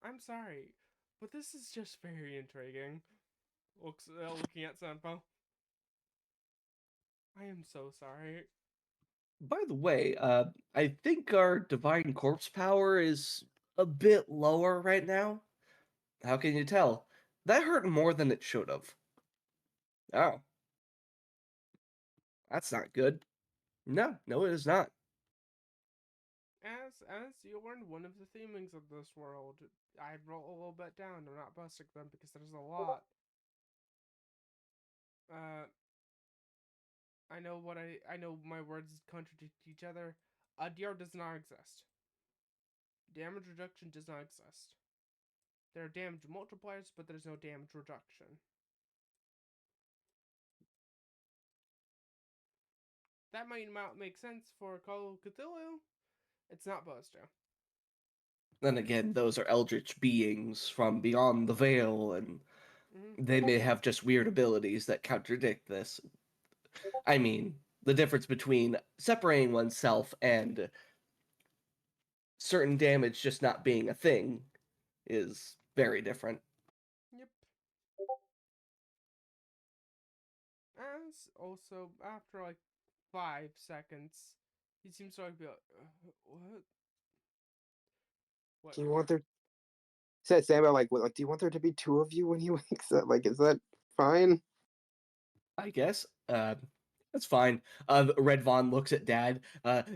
Speaker 2: I'm sorry, but this is just very intriguing. Looking at Senpo. I am so sorry.
Speaker 7: By the way, I think our divine corpse power is a bit lower right now. How can you tell? That hurt more than it should have. Oh, that's not good. No, no, it is not.
Speaker 2: As you learned one of the themings of this world, I wrote a little bit down. I'm not busting them because there's a lot. I know I know my words contradict each other. DR does not exist. Damage reduction does not exist. There are damage multipliers, but there's no damage reduction. That might not make sense for Call of Cthulhu. It's not supposed to.
Speaker 7: Then again, those are eldritch beings from beyond the veil, and they may have just weird abilities that contradict this. I mean, the difference between separating oneself and certain damage just not being a thing is very different.
Speaker 2: Yep. As also, after like 5 seconds, he seems to like be like, what? What?
Speaker 3: Do you want there? Said Sampo like, what, like, do you want there to be two of you when he wakes up? Like, is that fine?
Speaker 7: I guess. That's fine. Red Vaughn looks at Dad.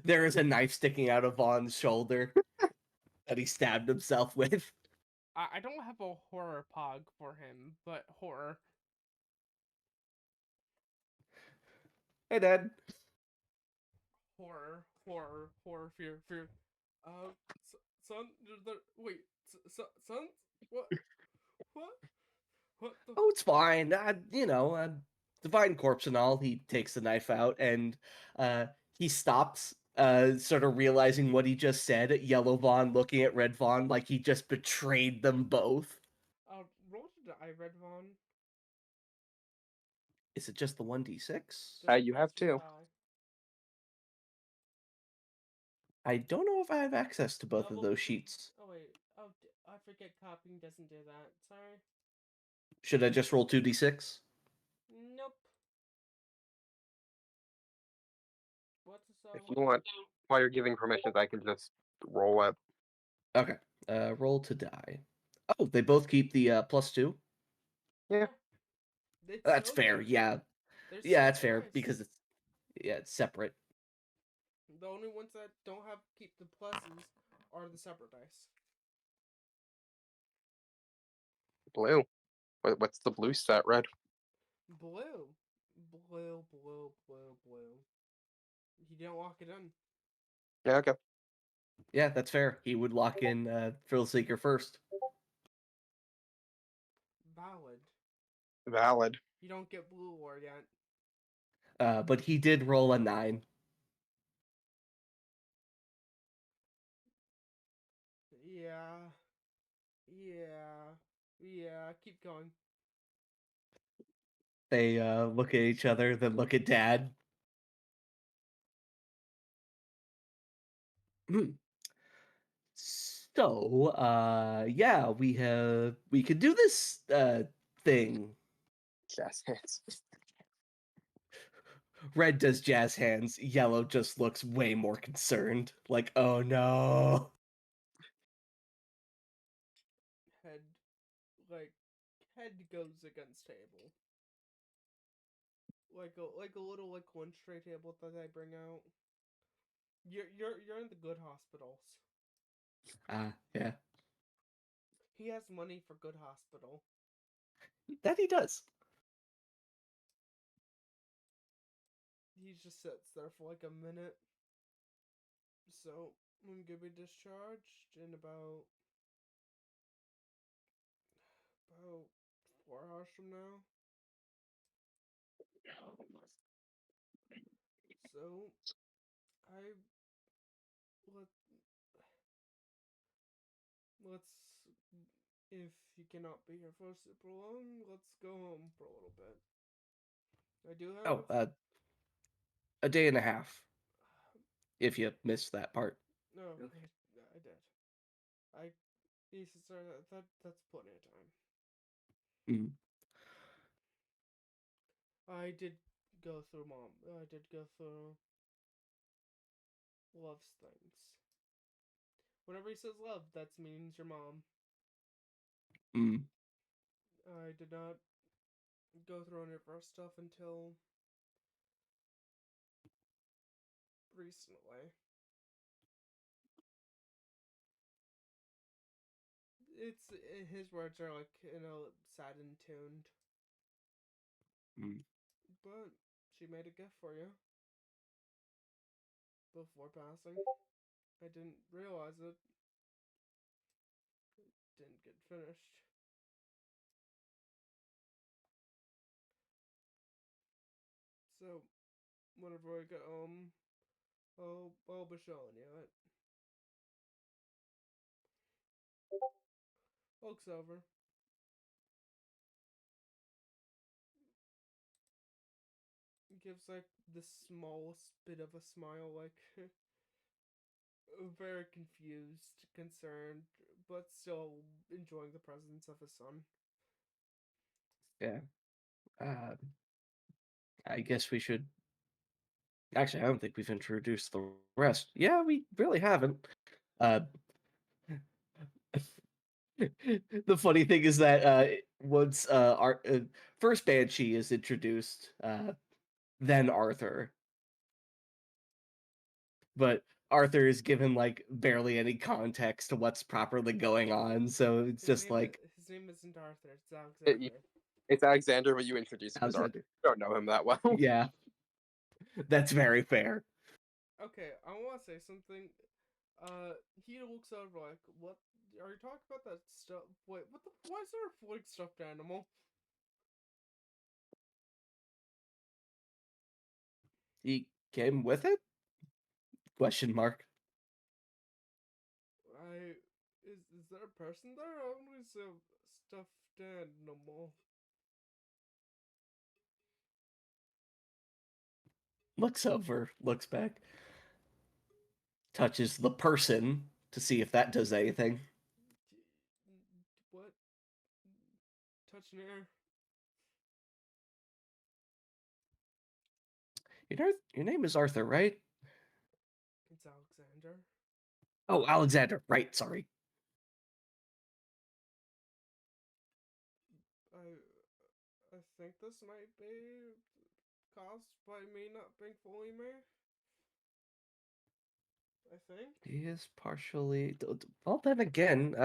Speaker 7: There is a knife sticking out of Vaughn's shoulder that he stabbed himself with.
Speaker 2: I don't have a horror pog for him, but horror.
Speaker 7: Hey, Dad.
Speaker 2: Horror, fear. Son, wait, son, what, what the?
Speaker 7: Oh, it's fine. Divine corpse and all. He takes the knife out and he stops, sort of realizing what he just said. Yellow Vaughn looking at Red Vaughn like he just betrayed them both.
Speaker 2: Roll to die, Red Vaughn.
Speaker 7: Is it just the 1d6?
Speaker 3: You have
Speaker 2: to
Speaker 3: two.
Speaker 2: die.
Speaker 7: I don't know if I have access to both of those sheets.
Speaker 2: Oh wait, I forget copying doesn't do that. Sorry.
Speaker 7: Should I just roll 2d6?
Speaker 2: Nope. What's
Speaker 3: If you want, while you're giving permissions, I can just roll it.
Speaker 7: Okay. Roll to die. Oh, they both keep the +2?
Speaker 3: Yeah.
Speaker 7: That's fair, yeah. Yeah, that's fair, because it's separate.
Speaker 2: The only ones that don't have keep the pluses are the separate dice.
Speaker 3: Blue. What's the blue set? Red.
Speaker 2: Blue. He didn't lock it in.
Speaker 3: Yeah. Okay.
Speaker 7: Yeah, that's fair. He would lock in Thrillseeker first.
Speaker 2: Valid.
Speaker 3: Valid.
Speaker 2: You don't get blue lord yet.
Speaker 7: But he did roll a 9.
Speaker 2: Yeah, keep going.
Speaker 7: They look at each other, then look at Dad. So, yeah, we could do this thing.
Speaker 3: Jazz hands.
Speaker 7: Red does jazz hands. Yellow just looks way more concerned. Like, oh no.
Speaker 2: Head goes against table. Like a little like one tray table that I bring out. You're in the good hospitals.
Speaker 7: Yeah.
Speaker 2: He has money for good hospital.
Speaker 7: That he does.
Speaker 2: He just sits there for like a minute. So I'm gonna be discharged in about 4 hours from now. So let's if you cannot be here for super long, let's go home for a little bit. I do have.
Speaker 7: Oh, a day and a half. If you missed that part.
Speaker 2: No, I did. I. Jesus, sir, that's plenty of time.
Speaker 7: Mm.
Speaker 2: I did go through mom. I did go through love's things. Whenever he says love, that means your mom.
Speaker 7: Mm.
Speaker 2: I did not go through any of our stuff until recently. It's his words are like sad and tuned.
Speaker 7: Mm.
Speaker 2: But she made a gift for you before passing. I didn't realize it. Didn't get finished. So, whenever I get home, I'll be showing you it. Looks over. Gives like the smallest bit of a smile, like very confused, concerned, but still enjoying the presence of his son.
Speaker 7: Yeah. I guess we should. Actually, I don't think we've introduced the rest. Yeah, we really haven't. Uh, the funny thing is that once our first Banshee is introduced, then Arthur. But Arthur is given like barely any context to what's properly going on, so it's just like
Speaker 2: His name isn't Arthur. It's
Speaker 3: It- you-
Speaker 2: Alexander.
Speaker 3: It's Alexander, but you introduce him as Arthur.
Speaker 7: Alexander.
Speaker 3: You don't know him that well.
Speaker 7: Yeah, that's very fair.
Speaker 2: Okay, I want to say something. He looks over like, what? Are you talking about that stuff? Wait, what the? Why is there a floating stuffed animal?
Speaker 7: He came with it? Question mark.
Speaker 2: Is there a person there? I only see a stuffed animal.
Speaker 7: Looks over, looks back, touches the person to see if that does anything.
Speaker 2: What? Touch near.
Speaker 7: You know, your name is Arthur, right?
Speaker 2: It's Alexander.
Speaker 7: Oh, Alexander. Right, sorry.
Speaker 2: I think this might be caused by me not being fully me. I think.
Speaker 7: He is partially. Well, then again,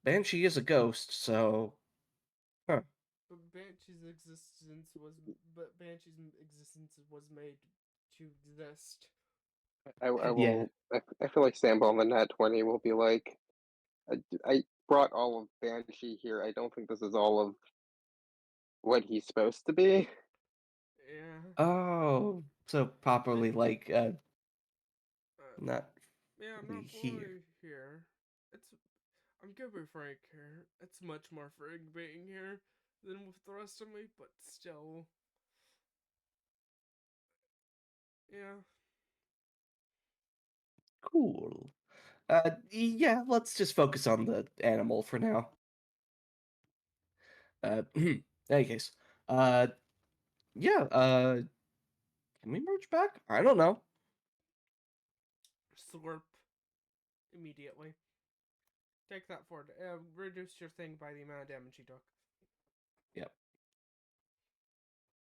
Speaker 7: Banshee is a ghost, so. Huh.
Speaker 2: But Banshee's existence was made to exist.
Speaker 3: I
Speaker 7: Yeah.
Speaker 3: will. I feel like Sambo on the Nat 20 will be like, I brought all of Banshee here. I don't think this is all of what he's supposed to be.
Speaker 2: Yeah.
Speaker 7: Oh, so properly, like, not
Speaker 2: Yeah, I'm
Speaker 7: fully
Speaker 2: not
Speaker 7: here.
Speaker 2: fully here. I'm gonna be frank here. It's much more Frigg being here than with the rest of me, but still. Yeah.
Speaker 7: Cool. Yeah, let's just focus on the animal for now. In any case, uh, yeah, can we merge back? I don't know.
Speaker 2: Slurp. Immediately. Take that forward. Reduce your thing by the amount of damage he took.
Speaker 7: Yep.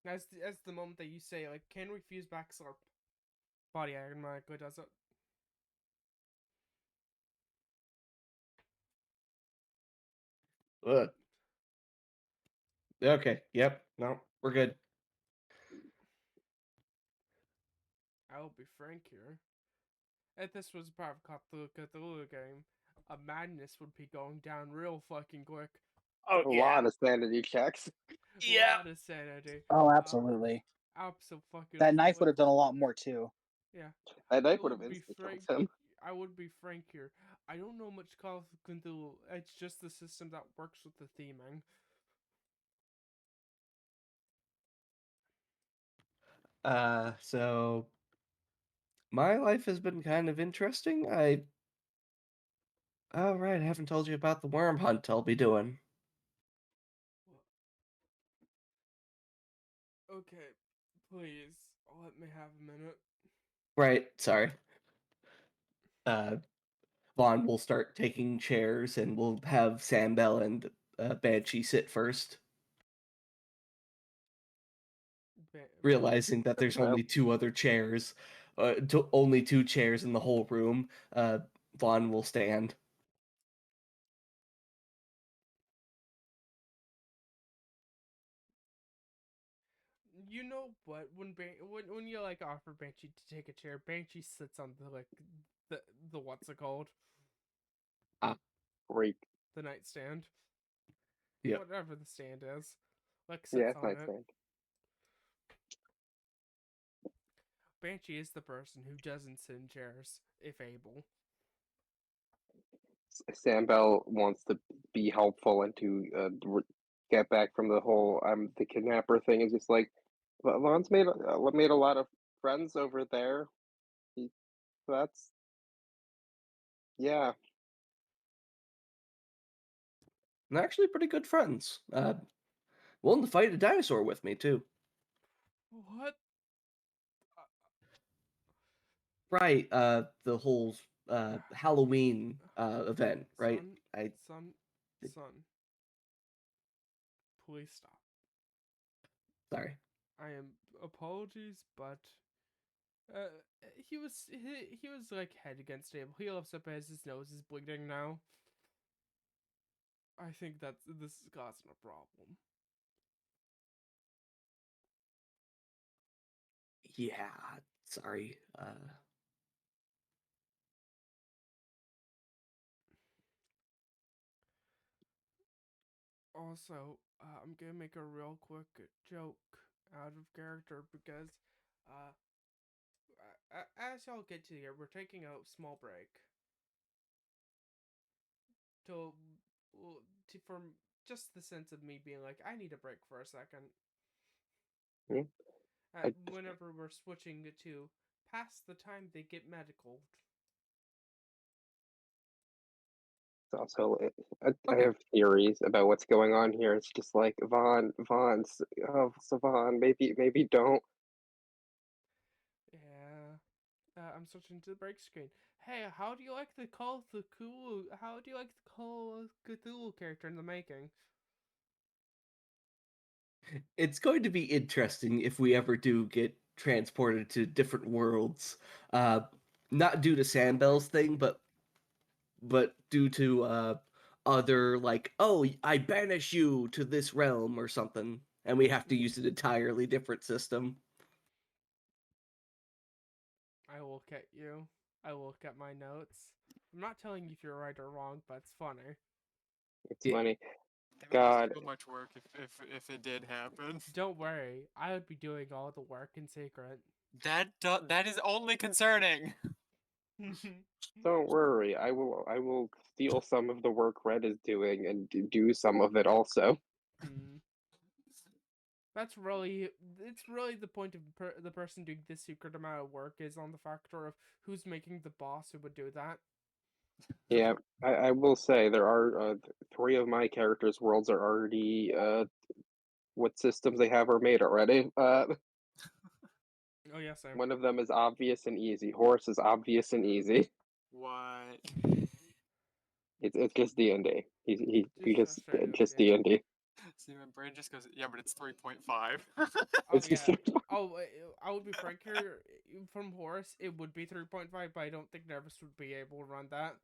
Speaker 2: As the moment that you say, like, can we fuse back Slurp? Body automatically does it.
Speaker 7: Ugh. Okay, yep, no, we're good.
Speaker 2: I will be frank here. If this was part of Cthulhu game, a madness would be going down real fucking quick.
Speaker 7: Oh,
Speaker 3: A lot of sanity checks.
Speaker 7: Yeah.
Speaker 2: A lot of sanity.
Speaker 4: Oh, absolutely.
Speaker 2: Absolutely.
Speaker 4: That knife would have done a lot more too.
Speaker 2: Yeah.
Speaker 3: That knife
Speaker 2: I
Speaker 3: would have
Speaker 2: would be
Speaker 3: insta
Speaker 2: frank.
Speaker 3: killed him.
Speaker 2: I would be frank here. I don't know much Call of Cthulhu. It's just the system that works with the theming.
Speaker 7: So my life has been kind of interesting. Oh right, I haven't told you about the worm hunt I'll be doing.
Speaker 2: Okay, please let me have a minute.
Speaker 7: Right, sorry. Vaughn will start taking chairs, and we'll have Sambel and Banshee sit first, realizing that there's
Speaker 3: Well-
Speaker 7: only two other chairs, only two chairs in the whole room. Vaughn will stand.
Speaker 2: You know what? When you like offer Banshee to take a chair, Banshee sits on the what's it called?
Speaker 3: Great.
Speaker 2: The nightstand.
Speaker 7: Yep.
Speaker 2: Whatever the stand is. Like
Speaker 3: Yeah,
Speaker 2: sits
Speaker 3: it's
Speaker 2: on
Speaker 3: nice
Speaker 2: it.
Speaker 3: stand.
Speaker 2: Banshee is the person who doesn't sit in chairs, if able.
Speaker 3: Sambel wants to be helpful and to get back from the whole the kidnapper thing. Is just like Lon's made a lot of friends over there. He, that's yeah.
Speaker 7: They're actually pretty good friends. Willing to fight a dinosaur with me too.
Speaker 2: What?
Speaker 7: Right. The whole Halloween event. Right.
Speaker 2: Son, son. Please stop.
Speaker 7: Sorry.
Speaker 2: I am apologies, but he was like head against table. He looks up as his nose is bleeding now. I think that this is causing a problem.
Speaker 7: Yeah. Sorry.
Speaker 2: Also, I'm gonna make a real quick joke out of character because, as y'all get to here, we're taking a small break to, from just the sense of me being like, I need a break for a second.
Speaker 3: Yeah.
Speaker 2: Whenever we're switching to past the time they get medical.
Speaker 3: It's also I have theories about what's going on here. It's just like Vaughn, maybe don't.
Speaker 2: Yeah. I'm switching to the break screen. Hey, how do you like the Call of Cthulhu? How do you like the Call of Cthulhu character in the making?
Speaker 7: It's going to be interesting if we ever do get transported to different worlds. Not due to Sambel's thing, but due to other like, oh, I banish you to this realm or something, and we have to use an entirely different system.
Speaker 2: I will look at you. I will look at my notes. I'm not telling you if you're right or wrong, but it's funny.
Speaker 3: It's
Speaker 7: Yeah.
Speaker 3: funny.
Speaker 6: That would
Speaker 3: God.
Speaker 6: be so much work if it did happen.
Speaker 2: Don't worry, I would be doing all the work in secret.
Speaker 6: That is only concerning.
Speaker 3: Don't worry, I will steal some of the work Red is doing and do some of it also.
Speaker 2: It's really the point of the person doing this secret amount of work is on the factor of who's making the boss who would do that.
Speaker 3: Yeah, I will say there are three of my characters' worlds are already what systems they have are made already.
Speaker 2: Oh yes,
Speaker 3: One of them is obvious and easy. Horse is obvious and easy.
Speaker 6: What?
Speaker 3: It's just D&D. He
Speaker 2: Just straight up,
Speaker 3: just
Speaker 2: yeah.
Speaker 3: D&D.
Speaker 6: See, my brain just goes, yeah, but it's 3.5.
Speaker 2: Oh
Speaker 3: It's
Speaker 2: yeah.
Speaker 3: just
Speaker 2: I would be frank here. From Horus, it would be 3.5, but I don't think Nervous would be able to run that.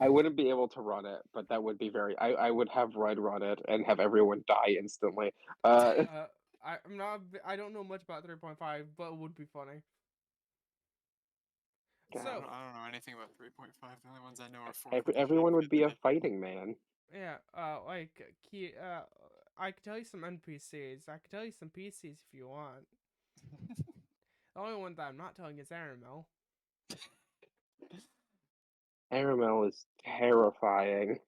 Speaker 3: I wouldn't be able to run it, but that would be very. I would have Red run it and have everyone die instantly.
Speaker 2: I'm not. I don't know much about 3.5, but it would be funny.
Speaker 3: God.
Speaker 2: So
Speaker 6: I don't know anything about 3.5. The only ones I know are 4th edition
Speaker 3: Everyone would be a
Speaker 6: and 5th
Speaker 3: fighting man.
Speaker 2: yeah, I could tell you some NPCs. I could tell you some PCs if you want. The only one that I'm not telling is Aramel.
Speaker 3: Aramel is terrifying.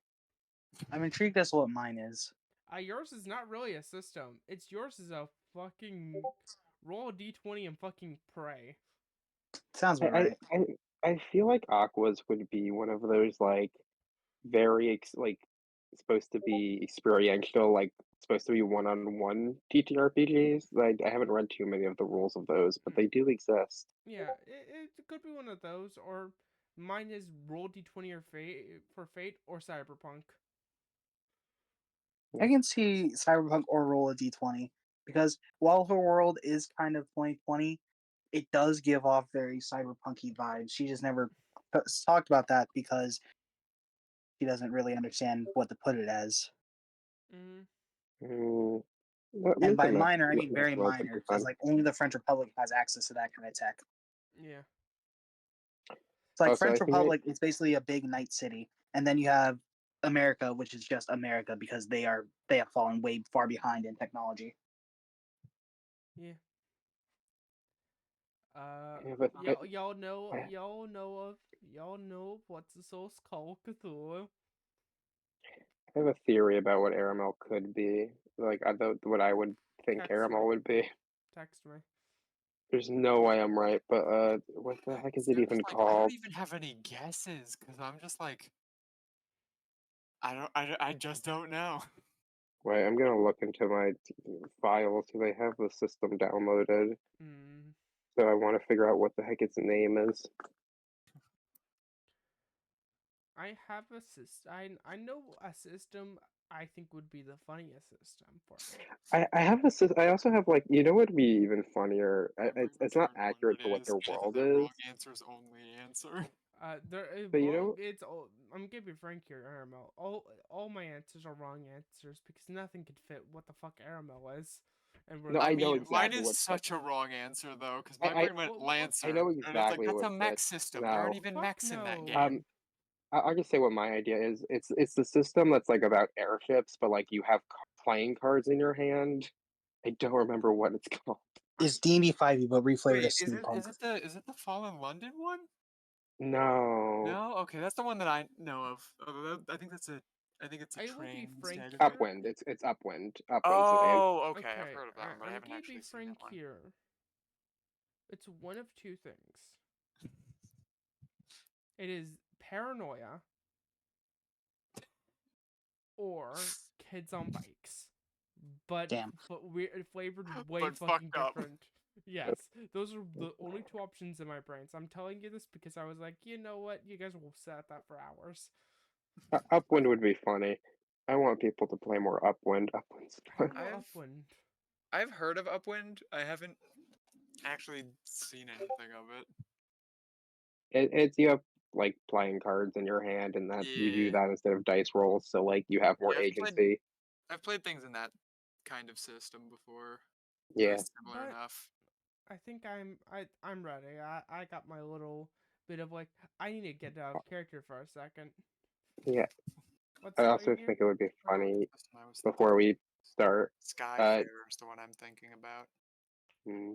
Speaker 4: I'm intrigued as to what mine is.
Speaker 2: Yours is not really a system. Yours is a fucking roll a d20 and fucking pray.
Speaker 4: Sounds about
Speaker 3: I,
Speaker 4: right.
Speaker 3: I I feel like Aqua's would be one of those like very like supposed to be experiential, like supposed to be one-on-one TTRPGs. I haven't read too many of the rules of those, but they do exist.
Speaker 2: Yeah, it could be one of those, or mine is roll d20 or fate or cyberpunk.
Speaker 4: I can see Cyberpunk or roll a d20 because while her world is kind of 2020, it does give off very cyberpunky vibes. She just never talked about that because she doesn't really understand what to put it as.
Speaker 2: Mm,
Speaker 3: Mm,
Speaker 4: And by
Speaker 3: maybe
Speaker 4: minor, I mean
Speaker 3: Max
Speaker 4: very
Speaker 3: Wells would be
Speaker 4: minor because
Speaker 3: fun.
Speaker 4: like only the French Republic has access to that kind of tech.
Speaker 2: yeah.
Speaker 4: It's like
Speaker 3: Also, I
Speaker 4: French
Speaker 3: think
Speaker 4: Republic is basically a big night city, and then you have America, which is just America because they have fallen way far behind in technology.
Speaker 2: Yeah.
Speaker 3: Yeah, but
Speaker 2: Y'all know
Speaker 3: I-
Speaker 2: y'all know what's the source called Cthulhu.
Speaker 3: I have a theory about what Aramel could be. Like what I would think
Speaker 2: Text
Speaker 3: Aramel
Speaker 2: me.
Speaker 3: would be.
Speaker 2: Text me.
Speaker 3: There's no way I'm right, but what the heck is it
Speaker 6: I'm
Speaker 3: even
Speaker 6: just like, I don't
Speaker 3: called?
Speaker 6: even have any guesses because I'm just like, I just don't know.
Speaker 3: Wait, I'm gonna look into my files because I have the system downloaded.
Speaker 2: Mm.
Speaker 3: So I want to figure out what the heck its name is.
Speaker 2: I have a system. I know a system I think would be the funniest system for it.
Speaker 3: I have a I also have like what would be even funnier?
Speaker 6: Every
Speaker 3: It's not
Speaker 6: returned one
Speaker 3: accurate to
Speaker 6: ready
Speaker 3: what
Speaker 6: to
Speaker 3: their
Speaker 6: say that
Speaker 3: world
Speaker 6: that
Speaker 3: is,
Speaker 6: wrong answer's only answer.
Speaker 3: but
Speaker 2: It's all. I'm gonna be frank here, Aramel. All my answers are wrong answers because nothing could fit what the fuck Aramel is, and we're
Speaker 3: No, I know
Speaker 2: going for
Speaker 6: Mine
Speaker 3: exactly
Speaker 6: is
Speaker 3: what
Speaker 6: such a wrong answer though, because
Speaker 3: I
Speaker 6: my brain went Lancer,
Speaker 3: I know
Speaker 6: and it's like
Speaker 3: exactly
Speaker 6: that's
Speaker 3: what
Speaker 6: a mech
Speaker 3: fits.
Speaker 6: system. There aren't
Speaker 3: No,
Speaker 6: even
Speaker 2: Fuck
Speaker 6: mechs in that
Speaker 2: no.
Speaker 6: game.
Speaker 3: I'll just say what my idea is. It's the system that's like about airships, but like you have playing cards in your hand. I don't remember what it's called.
Speaker 4: It's D&D 5e, but reflavored
Speaker 6: Wait,
Speaker 4: as
Speaker 6: is
Speaker 4: steampunk.
Speaker 6: it the Fallen London one?
Speaker 3: No,
Speaker 6: No, okay, that's the one that I know of. I think it's a
Speaker 2: I will be
Speaker 6: train
Speaker 2: frank
Speaker 6: instead of
Speaker 2: here.
Speaker 6: it.
Speaker 3: Upwind. It's Upwind. Upwind's the name.
Speaker 6: Oh, okay, I've heard of that one, but I
Speaker 2: I'm
Speaker 6: haven't
Speaker 2: gonna
Speaker 6: actually
Speaker 2: be
Speaker 6: seen
Speaker 2: frank
Speaker 6: that one.
Speaker 2: here. It's one of two things. It is paranoia or kids on bikes, but
Speaker 4: Damn.
Speaker 2: weird flavored way
Speaker 6: But
Speaker 2: fucking
Speaker 6: fucked up.
Speaker 2: different. Yes, those are the only two options in my brain. So I'm telling you this because I was like, you know what, you guys will sit at that for hours.
Speaker 3: Upwind would be funny. I want people to play more Upwind. Upwind's
Speaker 2: I
Speaker 3: fun.
Speaker 2: don't know
Speaker 6: I've-
Speaker 2: Upwind.
Speaker 6: I've heard of Upwind. I haven't actually seen anything of it.
Speaker 3: It's you have like playing cards in your hand, and that you do
Speaker 6: Yeah.
Speaker 3: that instead of dice rolls, so like you have more
Speaker 6: Yeah,
Speaker 3: agency.
Speaker 6: I've played things in that kind of system before.
Speaker 3: Yeah.
Speaker 6: Similar
Speaker 2: But-
Speaker 6: enough.
Speaker 2: I think I'm ready. I got my little bit of like I need to get out of character for a second.
Speaker 3: Yeah.
Speaker 2: What's
Speaker 3: I
Speaker 2: that
Speaker 3: also
Speaker 2: right here?
Speaker 3: think it would be
Speaker 6: I don't know
Speaker 3: funny
Speaker 6: what system I was
Speaker 3: before we start.
Speaker 6: Skyfarer is the one I'm thinking about.
Speaker 3: hmm,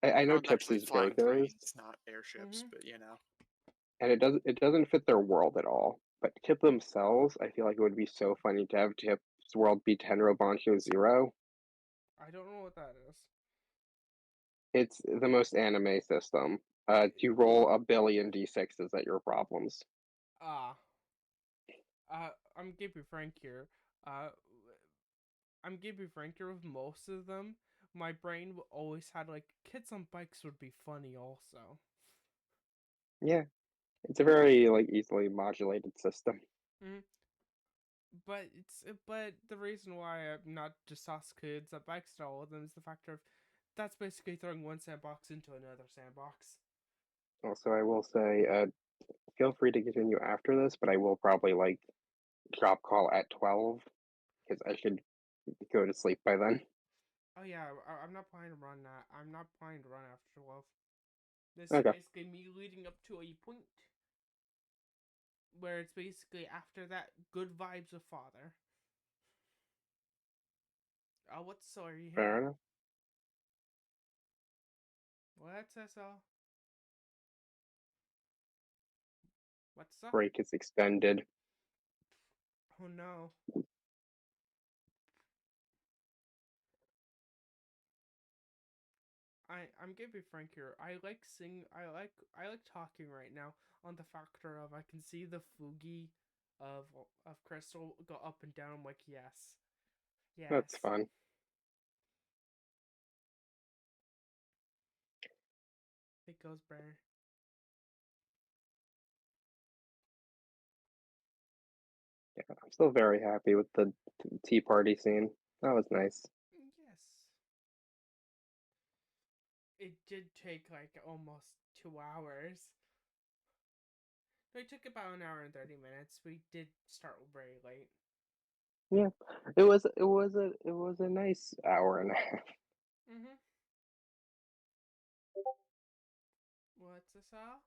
Speaker 3: I know
Speaker 6: It's actually
Speaker 3: Tipsy's
Speaker 6: flying
Speaker 3: Go-Go's,
Speaker 6: trains, not airships,
Speaker 2: Mhm.
Speaker 6: but you know.
Speaker 3: and it doesn't fit their world at all. But Tip themselves, I feel like it would be so funny to have Tip's world be Tenro Bancho Zero.
Speaker 2: I don't know what that is.
Speaker 3: It's the most anime system. You roll 1,000,000,000 d6s at your problems.
Speaker 2: Ah. I'm gonna be frank here. Uh, I'm gonna be frank here with most of them. My brain always had like kids on bikes would be funny also.
Speaker 3: Yeah, it's a very like easily modulated system.
Speaker 2: But the reason why I'm not just us kids at bikes to all of them is the factor of that's basically throwing one sandbox into another sandbox.
Speaker 3: Also, I will say, feel free to continue after this, but I will probably like drop call at 12 because I should go to sleep by then.
Speaker 2: Oh yeah, I'm not planning to run that. I'm not planning to run after 12. This
Speaker 3: Okay.
Speaker 2: is basically me leading up to a point where it's basically after that good vibes of father. What story are you
Speaker 3: Fair
Speaker 2: hearing?
Speaker 3: enough.
Speaker 2: What's all? What's up?
Speaker 3: Break is extended.
Speaker 2: Oh no. I'm gonna be frank here. I like talking right now on the factor of I can see the Fugi of Crystal go up and down. I'm like, yes. Yes.
Speaker 3: That's fun.
Speaker 2: It goes better.
Speaker 3: Yeah, I'm still very happy with the tea party scene. That was nice.
Speaker 2: Yes. It did take like almost 2 hours. It took about an hour and 30 minutes. We did start very late.
Speaker 3: Yeah, it was a nice hour and a half.
Speaker 2: Mm-hmm. What's this all?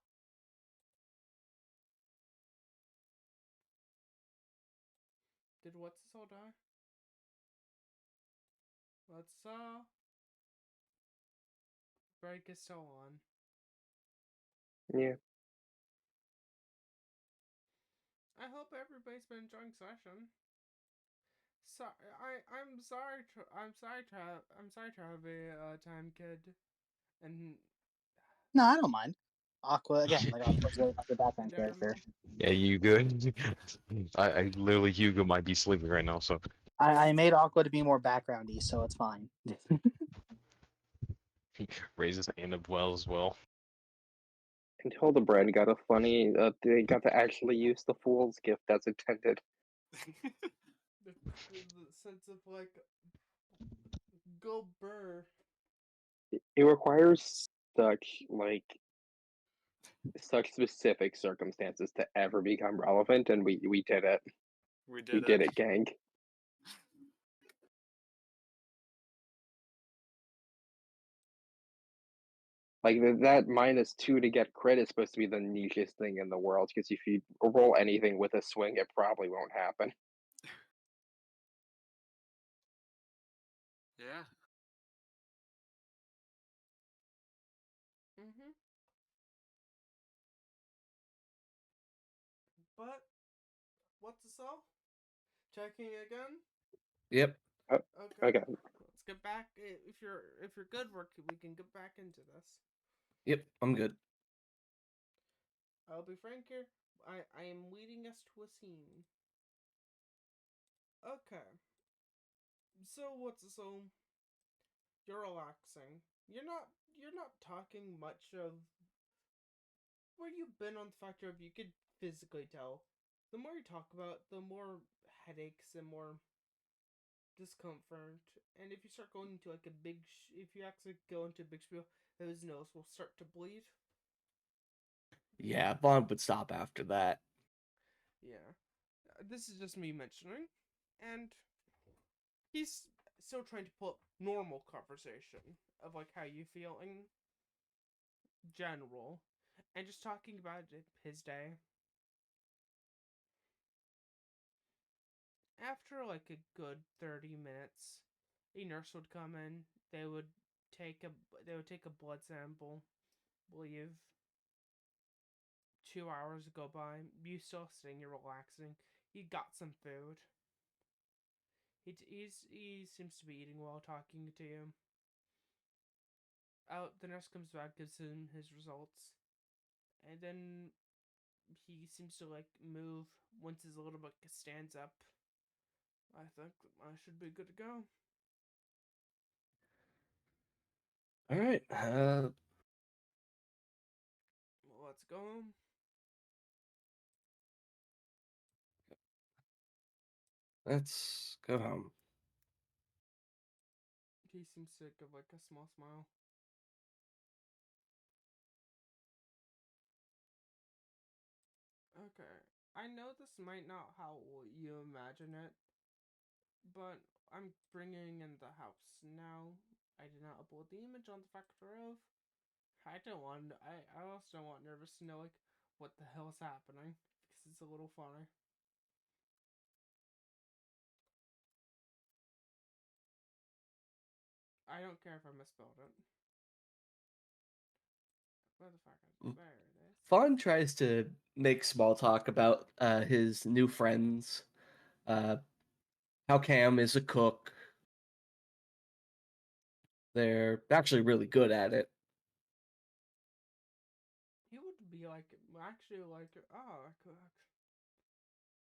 Speaker 2: Did what's this all die? What's all? Break is still on.
Speaker 3: Yeah.
Speaker 2: I hope everybody's been enjoying session. I'm sorry to have a time kid, and
Speaker 4: No, I don't mind. Aqua again, like Aqua's the background character.
Speaker 5: Yeah, you good? I literally Hugo might be sleeping right now, so
Speaker 4: I made Aqua to be more backgroundy, so it's fine.
Speaker 5: he raises his hand up well as well.
Speaker 3: And Hildebrand got a funny. They got to actually use the fool's gift as intended.
Speaker 2: the sense of like go burr.
Speaker 3: It requires such specific circumstances to ever become relevant, and we did it.
Speaker 6: We
Speaker 3: We
Speaker 6: did
Speaker 3: did
Speaker 6: it.
Speaker 3: it, gang. Like that -2 to get crit is supposed to be the nichest thing in the world, because if you roll anything with a swing, it probably won't happen.
Speaker 6: Yeah.
Speaker 2: Mm-hmm. But what's this all? Checking again.
Speaker 7: Yep.
Speaker 2: Okay.
Speaker 3: Okay.
Speaker 2: Let's get back. If you're good, we can get back into this.
Speaker 7: Yep. I'm good.
Speaker 2: I'll be frank here. I am leading us to a scene. Okay. So you're relaxing. You're not talking much of where you've been on the factor of you could physically tell. The more you talk about, the more headaches and more discomfort. And if you start going into like a big, if you actually go into a big spiel, his nose will start to bleed.
Speaker 7: Yeah, Vaughn would stop after that.
Speaker 2: Yeah. This is just me mentioning. And he's still trying to pull up normal conversation of like how you feel in general. And just talking about his day. After like a good 30 minutes, a nurse would come in. They would take a blood sample. Believe 2 hours go by. You still sitting here relaxing. He got some food. He seems to be eating while talking to you. The nurse comes back, gives him his results, and then he seems to like move once his little bit stands up. I think I should be good to go.
Speaker 7: All right.
Speaker 2: Let's go.
Speaker 7: Let's go home.
Speaker 2: He seems to give like a small smile. Okay. I know this might not how you imagine it, but I'm bringing in the house now. I did not upload the image on the factor of. I don't want. I also don't want nervous to know like what the hell is happening because it's a little funny. I don't care if I misspelled it. Where the fuck is it? There it is.
Speaker 7: Vaughn tries to make small talk about his new friends, how Cam is a cook, They're actually really good at it.
Speaker 2: He would be like actually like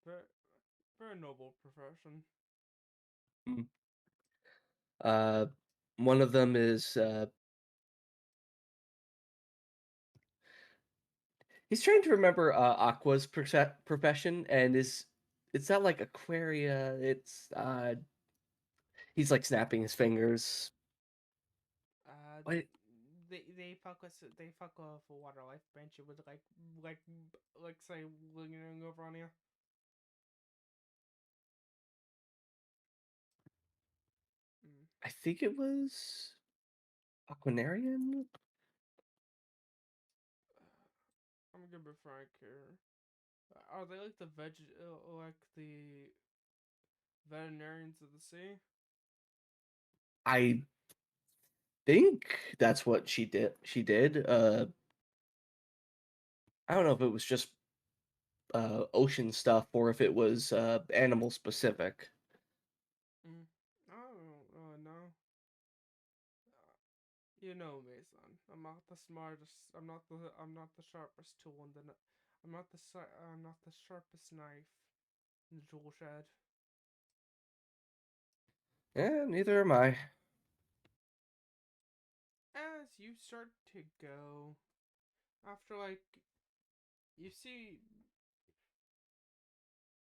Speaker 2: very very noble profession.
Speaker 7: Uh, one of them is he's trying to remember Aqua's profession, and it's not like Aquaria. It's he's like snapping his fingers. What?
Speaker 2: They fuck off a water life bench with like say lingering over on you. Mm.
Speaker 7: I think it was Aquanarian.
Speaker 2: I'm gonna be frank here. Are they like like the veterinarians of the sea?
Speaker 7: I think that's what she did. She did. I don't know if it was just ocean stuff or if it was animal specific.
Speaker 2: Mm. I don't really know. You know me, son. I'm not the smartest. I'm not the sharpest tool in the. I'm not the sharpest knife in the tool shed.
Speaker 7: Yeah, neither am I.
Speaker 2: As you start to go, after like you see.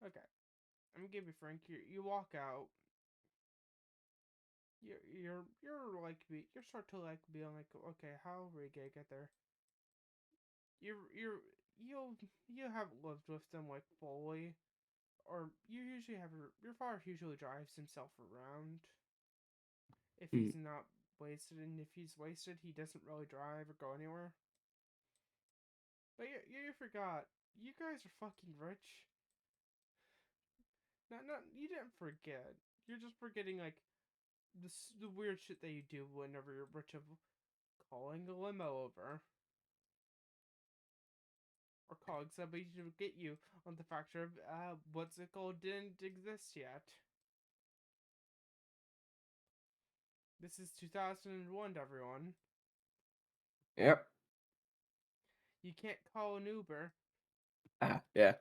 Speaker 2: Okay, I'm gonna give you frank. You walk out. You're like you start to like be like, okay, how are we gonna get there? You'll you haven't lived with them like fully, or you usually have your father usually drives himself around if
Speaker 7: Mm.
Speaker 2: he's not wasted, and if he's wasted, he doesn't really drive or go anywhere. But you forgot, you guys are fucking rich. Not you didn't forget. You're just forgetting like the weird shit that you do whenever you're rich of calling a limo over. Or calling somebody to get you on the factor of what's it called didn't exist yet. This is 2001, everyone.
Speaker 7: Yep.
Speaker 2: You can't call an Uber.
Speaker 7: Yeah.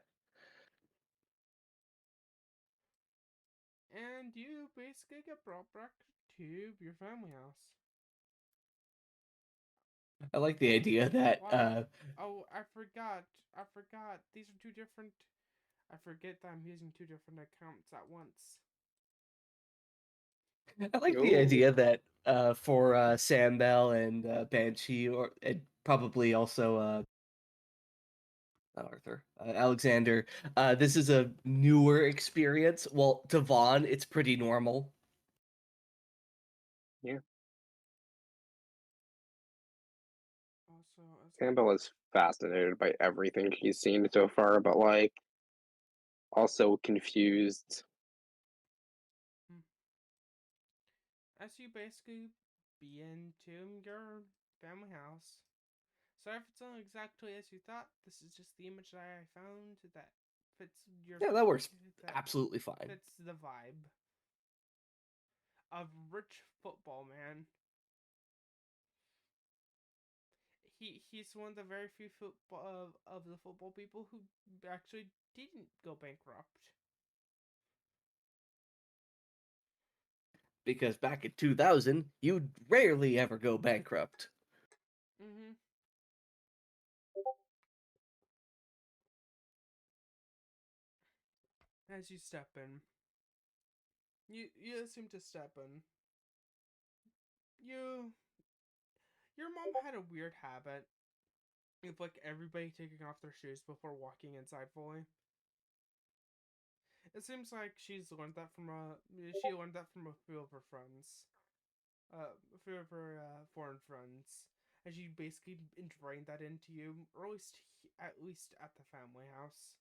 Speaker 2: And you basically get brought back to your family house.
Speaker 7: I like the idea that
Speaker 2: Wow. Oh, I forgot. These are two different. I forget that I'm using two different accounts at once.
Speaker 7: I like the idea that for Sam Bell and Banshee, or and probably also not Arthur, Alexander, this is a newer experience. Well, to Vaughn, it's pretty normal.
Speaker 2: Also,
Speaker 3: Campbell is fascinated by everything he's seen so far, but like also confused.
Speaker 2: as you basically be into your family house. So if it's not exactly as you thought, this is just the image that I found that fits your.
Speaker 7: Yeah, that works
Speaker 2: that
Speaker 7: absolutely fine.
Speaker 2: fits the vibe of rich football man. He's one of the very few football of the football people who actually didn't go bankrupt.
Speaker 7: Because back in 2000, you'd rarely ever go bankrupt.
Speaker 2: Mm-hmm. As you step in, you seem to step in. Your mom had a weird habit of like everybody taking off their shoes before walking inside fully. It seems like she learned that from a few of her friends, a few of her foreign friends, and she basically ingrained that into you, or at least at the family house.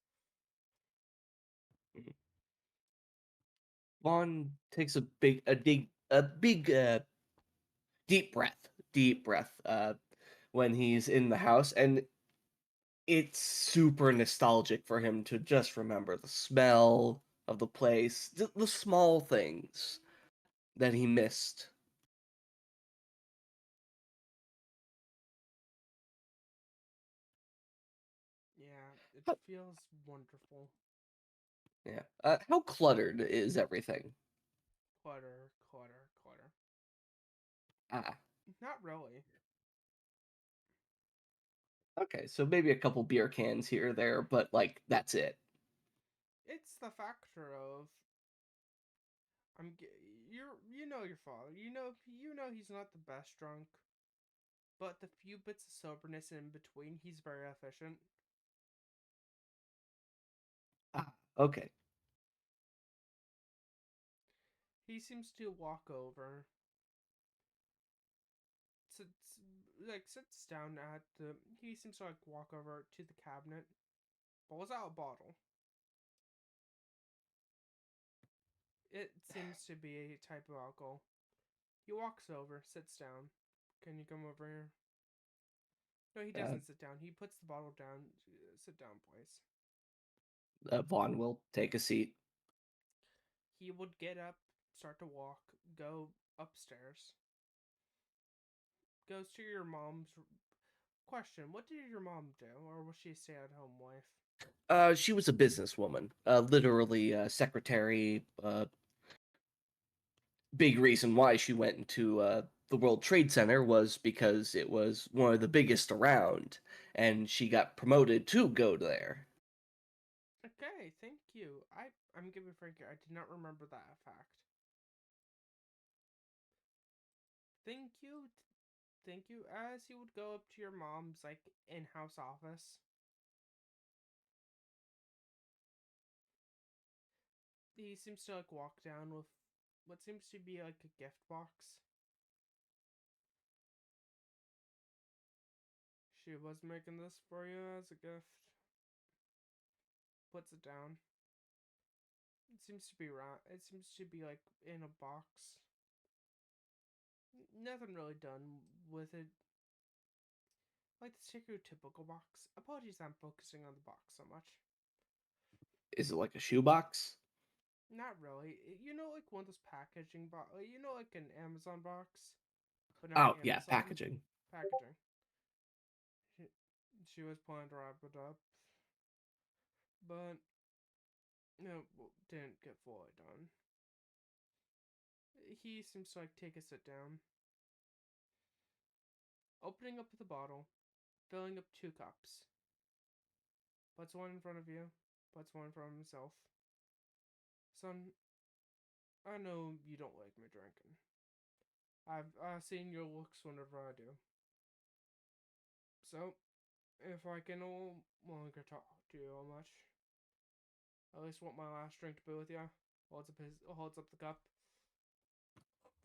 Speaker 7: Vaughn takes a big deep breath when he's in the house, and it's super nostalgic for him to just remember the smell of the place, the small things that he missed.
Speaker 2: It feels wonderful.
Speaker 7: Yeah. How cluttered is everything?
Speaker 2: Clutter, clutter, clutter.
Speaker 7: Ah,
Speaker 2: Not really.
Speaker 7: okay. So maybe a couple beer cans here or there, but like that's it.
Speaker 2: It's the factor of you know your father. You know he's not the best drunk, but the few bits of soberness in between, he's very efficient.
Speaker 7: Ah, okay.
Speaker 2: He seems to walk over, sits sits down at the. He seems to walk over to the cabinet, pulls out a bottle. It seems to be a type of alcohol. He walks over, sits down. Can you come over here? No, he doesn't sit down. He puts the bottle down. Sit down, please.
Speaker 7: Vaughn will take a seat.
Speaker 2: He would get up, start to walk, go upstairs. Goes to your mom's. Question: what did your mom do, or was she a stay-at-home wife?
Speaker 7: She was a businesswoman, literally secretary. Big reason why she went into the World Trade Center was because it was one of the biggest around, and she got promoted to go there.
Speaker 2: Okay, thank you. I'm giving Frank. I did not remember that fact. Thank you. Thank you. As he would go up to your mom's in-house office. He seems to walk down with what seems to be a gift box. She was making this for you as a gift. Puts it down. It seems to be round. It seems to be in a box. Nothing really done with it. Like the stereotypical box. Apologies, I'm focusing on the box so much.
Speaker 7: Is it like a shoebox?
Speaker 2: Not really. You know, one of those packaging box. You know, an Amazon box, but not
Speaker 7: Oh,
Speaker 2: Amazon
Speaker 7: yeah, packaging.
Speaker 2: Packaging. She was planning to wrap it up, but no, didn't get fully done. He seems to take a sit down, opening up the bottle, filling up 2 cups. Puts one in front of you, puts one in front of himself. Son, I know you don't like me drinking. I've seen your looks whenever I do. So, if I can no longer talk to you much, at least want my last drink to be with you. Holds up the cup.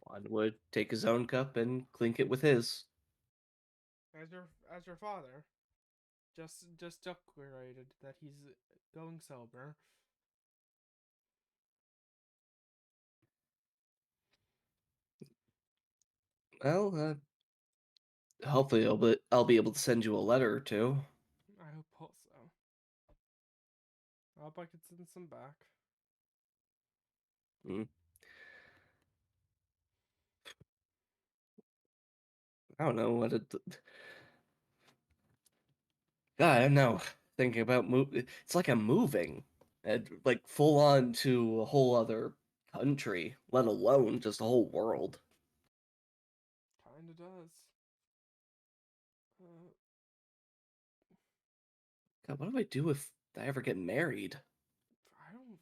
Speaker 7: Vaughn would take his own cup and clink it with his.
Speaker 2: As your father, just declarated that he's going sober.
Speaker 7: Well, hopefully I'll be able to send you a letter or two.
Speaker 2: I hope also. I hope I could send some back.
Speaker 7: Hmm. I don't know what it. God, I don't know. Thinking about it's like I'm moving, and like full on to a whole other country, let alone just a whole world.
Speaker 2: Kinda does.
Speaker 7: God, what do I do if I ever get married?
Speaker 2: I don't.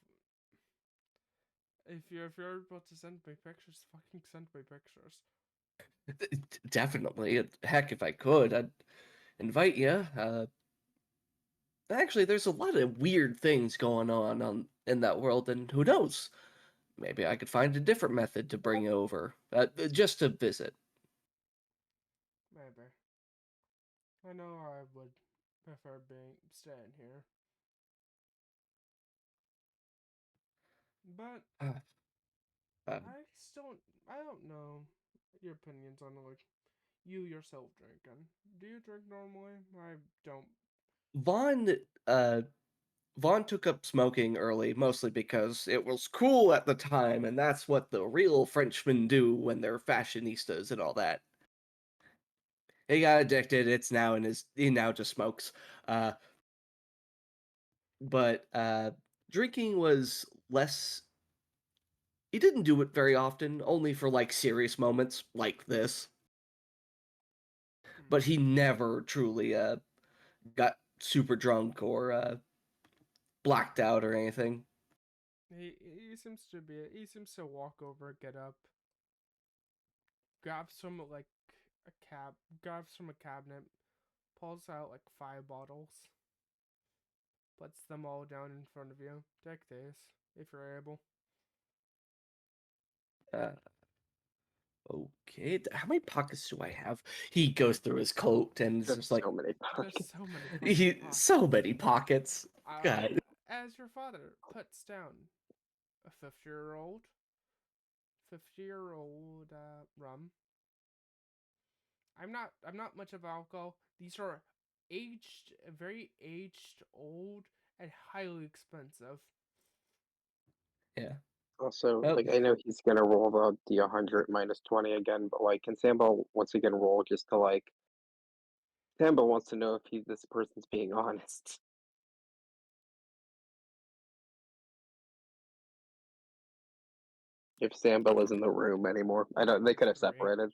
Speaker 2: If you're about to send me pictures, fucking send me pictures.
Speaker 7: Definitely. Heck, if I could, I'd invite you. Actually, there's a lot of weird things going on in that world, and who knows? Maybe I could find a different method to bring you over, just to visit.
Speaker 2: Maybe. I know I would prefer staying here, but
Speaker 7: Uh, uh,
Speaker 2: I don't know your opinions on you yourself drinking. Do you drink normally? I don't.
Speaker 7: Vaughn, uh, Vaughn took up smoking early, mostly because it was cool at the time, and that's what the real Frenchmen do when they're fashionistas and all that. He got addicted. It's now in his. He now just smokes. Uh, but drinking was less. He didn't do it very often, only for like serious moments like this. But he never truly got super drunk or blacked out or anything.
Speaker 2: He seems to walk over, get up, grabs from like grabs from a cabinet, pulls out like 5 bottles, puts them all down in front of you. Take these if you're able.
Speaker 7: Uh, okay, how many pockets do I have? He goes through his coat and it's
Speaker 3: There's
Speaker 7: just like
Speaker 3: so many
Speaker 2: There's
Speaker 3: pockets.
Speaker 2: so many. fucking
Speaker 7: he
Speaker 2: pockets.
Speaker 7: so many pockets. God.
Speaker 2: As your father puts down a 50-year-old rum. I'm not much of alcohol. These are aged, very aged, old, and highly expensive.
Speaker 7: Yeah.
Speaker 3: Also,
Speaker 7: Oh.
Speaker 3: like I know he's gonna roll the 100 minus 20 again, but like, can Sambo once again roll just to like? Sambo wants to know if this person's being honest. If Sambo is in the room anymore, I don't. They could have
Speaker 2: Three.
Speaker 3: separated.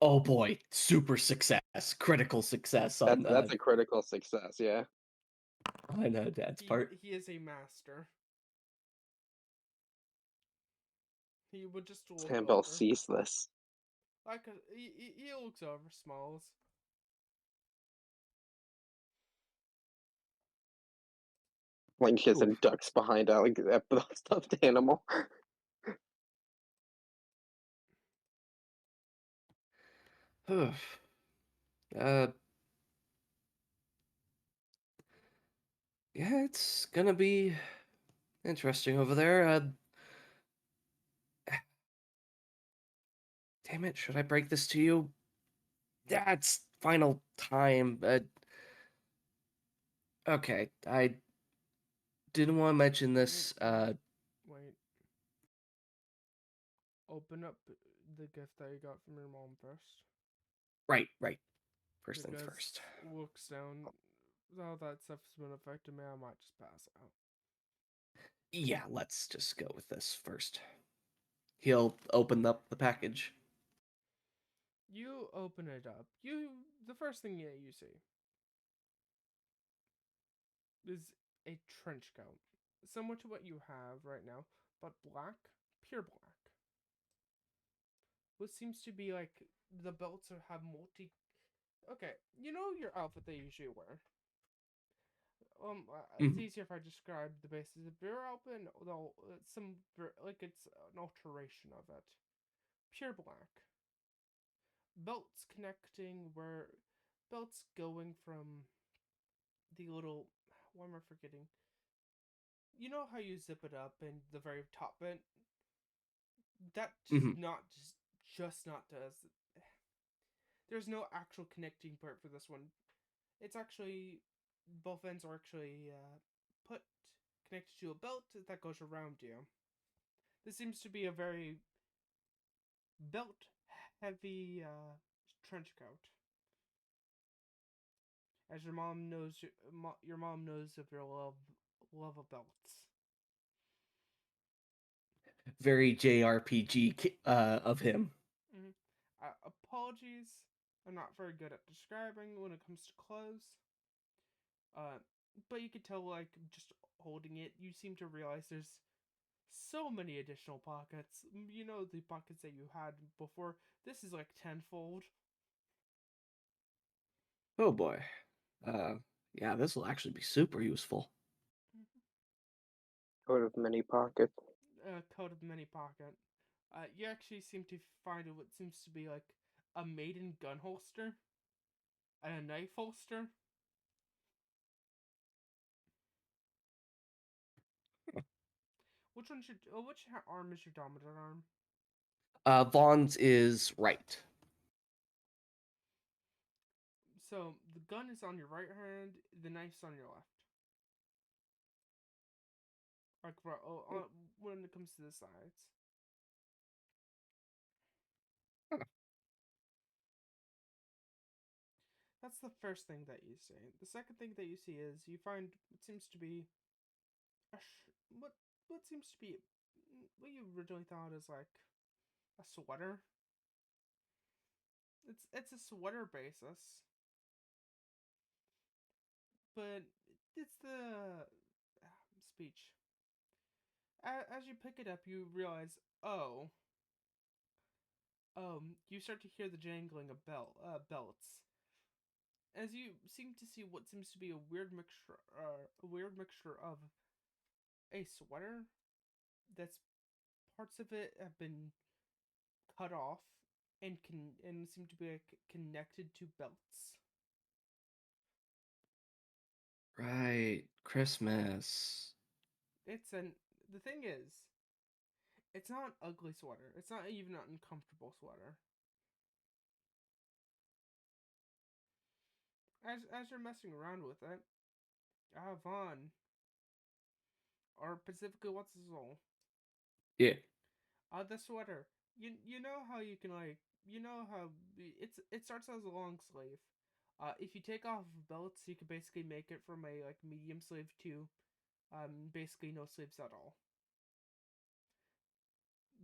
Speaker 7: Oh boy, super success, critical success on
Speaker 3: That's a critical success. Yeah.
Speaker 7: I know Dad's part.
Speaker 2: He is a master. He would just look
Speaker 3: Sambo
Speaker 2: over.
Speaker 3: sees this.
Speaker 2: Like he looks over, smiles.
Speaker 3: Blinks and
Speaker 7: Oof.
Speaker 3: ducks behind like a stuffed animal.
Speaker 7: uh, yeah, it's gonna be interesting over there. Damn it, should I break this to you? Yeah, it's final time. Okay, I didn't want to mention this.
Speaker 2: Wait. Open up the gift that you got from your mom first.
Speaker 7: Right. First things
Speaker 2: Because
Speaker 7: first.
Speaker 2: looks down. All that stuff's been affecting me. I might just pass out.
Speaker 7: Yeah, let's just go with this first. He'll open up the package.
Speaker 2: You open it up. The first thing you see is a trench coat, similar to what you have right now, but black, pure black. What seems to be like the belts have multi. Okay, you know your outfit they usually wear. It's
Speaker 7: Mhm.
Speaker 2: easier if I describe the basis of your outfit. Though like it's an alteration of it. Pure black. Belts connecting where belts going from the little. Why am I forgetting? You know how you zip it up and the very top bit. That does
Speaker 7: Mhm.
Speaker 2: not just not does. There's no actual connecting part for this one. It's actually both ends are actually put connected to a belt that goes around you. This seems to be a very belt heavy trench coat. As your mom knows, your mom knows of your love of belts.
Speaker 7: Very JRPG of him.
Speaker 2: Mm-hmm. Apologies, I'm not very good at describing when it comes to clothes. But you can tell, like, just holding it, you seem to realize there's so many additional pockets. You know, the pockets that you had before. This is like tenfold.
Speaker 7: Oh boy. Yeah, this will actually be super useful.
Speaker 3: Out of many pockets.
Speaker 2: Coat of many pocket. You actually seem to find what seems to be like a maiden gun holster and a knife holster. Which arm is your dominant arm?
Speaker 7: Vaughn's is right.
Speaker 2: So the gun is on your right hand, the knife's on your left. Like when it comes to the sides. That's the first thing that you see. The second thing that you see is you find what seems to be what what seems to be what you originally thought is like a sweater. It's a sweater basis, but it's the speech. As you pick it up, you realize, oh, you start to hear the jangling of belts. As you seem to see what seems to be a weird mixture of a sweater that's parts of it have been cut off and seem to be like connected to belts.
Speaker 7: Right, Christmas.
Speaker 2: The thing is, it's not an ugly sweater. It's not even an uncomfortable sweater. As you're messing around with it, Vaughn, or specifically what's his soul?
Speaker 7: Yeah.
Speaker 2: The sweater. You know how you can like how it starts as a long sleeve. If you take off belts, you can basically make it from a like medium sleeve to basically no sleeves at all.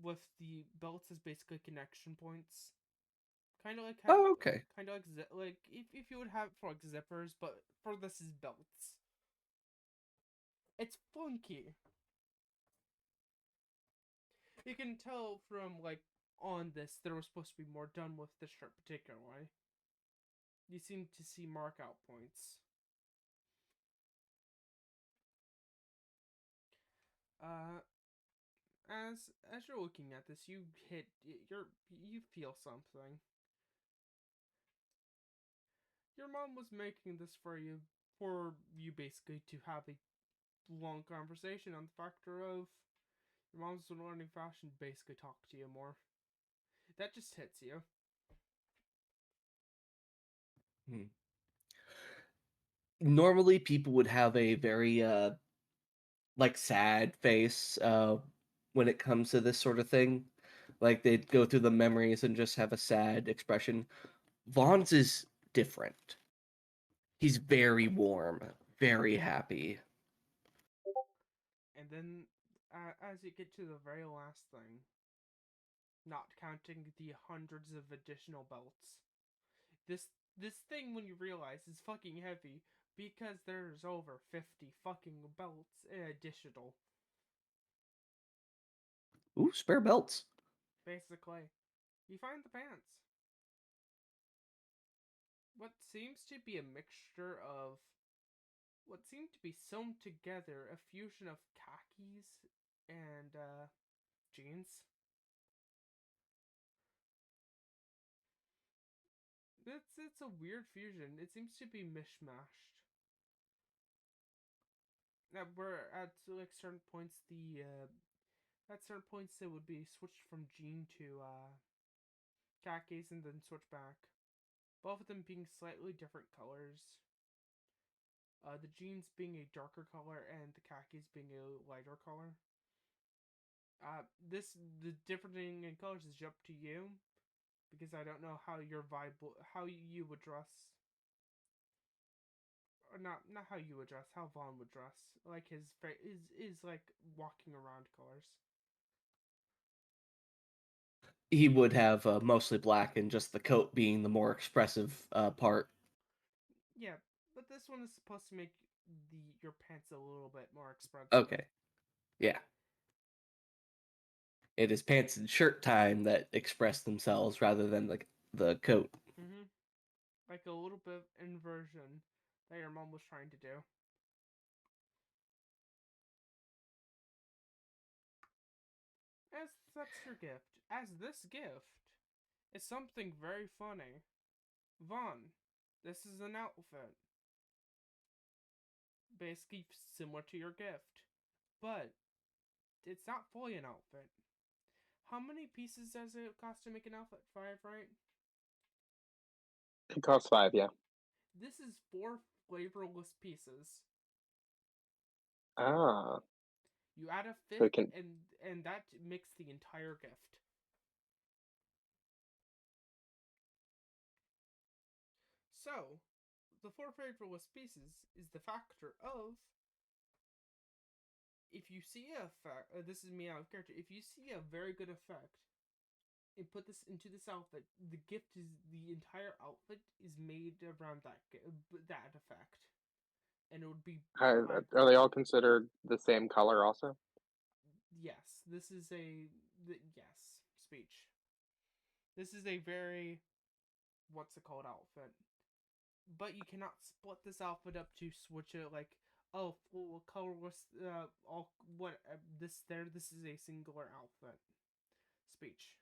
Speaker 2: With the belts as basically connection points. Kind of like
Speaker 7: Oh, okay.
Speaker 2: Kind of like if you would have it for like zippers, but for this is belts. It's funky. You can tell from like on this there was supposed to be more done with this shirt particularly. You seem to see mark out points. Uh, as you're looking at this, you feel something. Your mom was making this for you basically to have a long conversation on the factor of your mom's been learning fashion, basically talk to you more. That just hits you.
Speaker 7: Normally, people would have a very like sad face when it comes to this sort of thing. Like they'd go through the memories and just have a sad expression. Vaughn's is different. He's very warm, very happy.
Speaker 2: And then, as you get to the very last thing, not counting the hundreds of additional belts, this thing when you realize is fucking heavy because there's over 50 fucking belts additional.
Speaker 7: Ooh, spare belts.
Speaker 2: Basically, you find the pants. What seems to be a mixture of what seem to be sewn together, a fusion of khakis and jeans. It's a weird fusion. It seems to be mishmashed. Where at like certain points it would be switched from jean to khakis and then switch back. Both of them being slightly different colors. The jeans being a darker color and the khakis being a lighter color. The differing in colors is up to you, because I don't know how how you would dress, or not how you would dress, how Vaughn would dress. Like his is like walking around colors.
Speaker 7: He would have mostly black and just the coat being the more expressive part.
Speaker 2: Yeah, but this one is supposed to make your pants a little bit more expressive.
Speaker 7: Okay. Yeah. It is pants and shirt time that express themselves rather than like the coat.
Speaker 2: Mm-hmm. Like a little bit of inversion that your mom was trying to do. As that's your gift. As this gift is something very funny. Vaughn, this is an outfit. Basically similar to your gift. But it's not fully an outfit. How many pieces does it cost to make an outfit? 5, right?
Speaker 3: It costs 5, yeah.
Speaker 2: This is 4 flavorless pieces.
Speaker 3: Ah,
Speaker 2: You add a
Speaker 3: so
Speaker 2: 5th, and that makes the entire gift. So, the 4 flavorless pieces is the factor of if you see a effect, this is me out of character. If you see a very good effect, and put this into this outfit, the entire outfit is made around that effect, and it would be.
Speaker 3: Are they all considered the same color also?
Speaker 2: Yes, this is yes speech. This is a very what's it called outfit, but you cannot split this outfit up to switch it like oh full colorless all what this there. This is a singular outfit. Speech.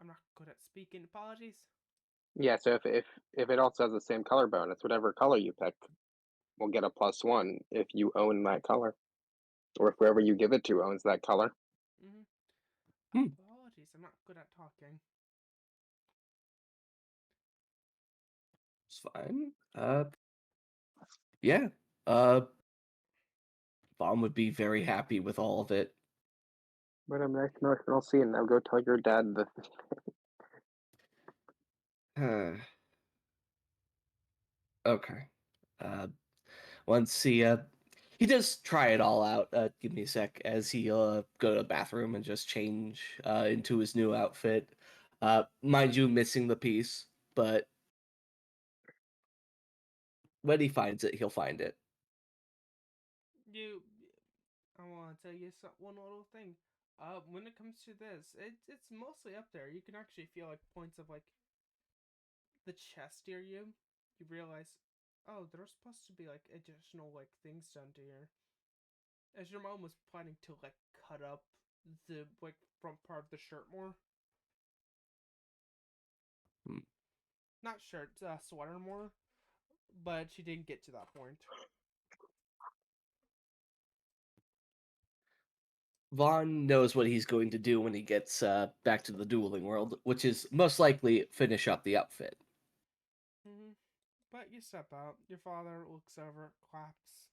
Speaker 2: I'm not good at speaking. Apologies.
Speaker 3: Yeah, so if it also has the same color bonus, whatever color you pick will get a +1 if you own that color. Or if whoever you give it to owns that color.
Speaker 7: Hmm.
Speaker 2: Apologies, I'm not good at talking.
Speaker 7: It's fine. Yeah. Vaughn would be very happy with all of it.
Speaker 3: What a nice emotional scene. Now go tell your dad the
Speaker 7: Okay. Once he does try it all out. Give me a sec as he go to the bathroom and just change into his new outfit. Mind you, missing the piece, but when he finds it, he'll find it.
Speaker 2: I want to tell you one little thing. When it comes to this, it's mostly up there. You can actually feel like points of like the chest area. You realize, oh, there's supposed to be like additional like things done to here. As your mom was planning to like cut up the like front part of the shirt more. Not shirt, sweater more, but she didn't get to that point.
Speaker 7: Vaughn knows what he's going to do when he gets back to the dueling world, which is most likely finish up the outfit.
Speaker 2: But you step out. Your father looks over, claps.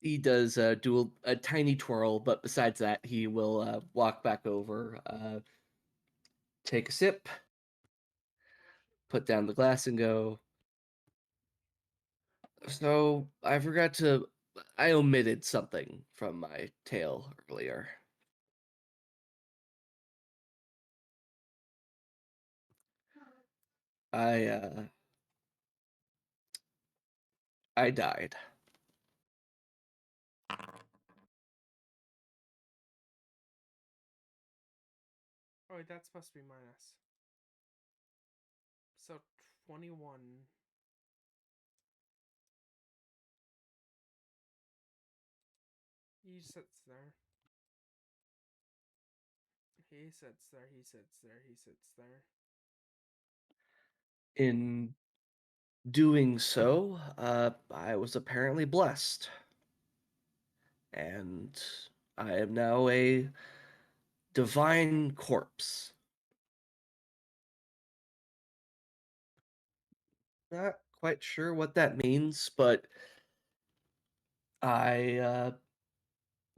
Speaker 7: He does do a tiny twirl, but besides that, he will walk back over, take a sip, put down the glass, and go. So I forgot to. I omitted something from my tale earlier. I died.
Speaker 2: Oh, wait, that's supposed to be minus. So 21. He sits there. He sits there. He sits there. He sits there.
Speaker 7: In doing so, I was apparently blessed. And I am now a divine corpse. Not quite sure what that means, but I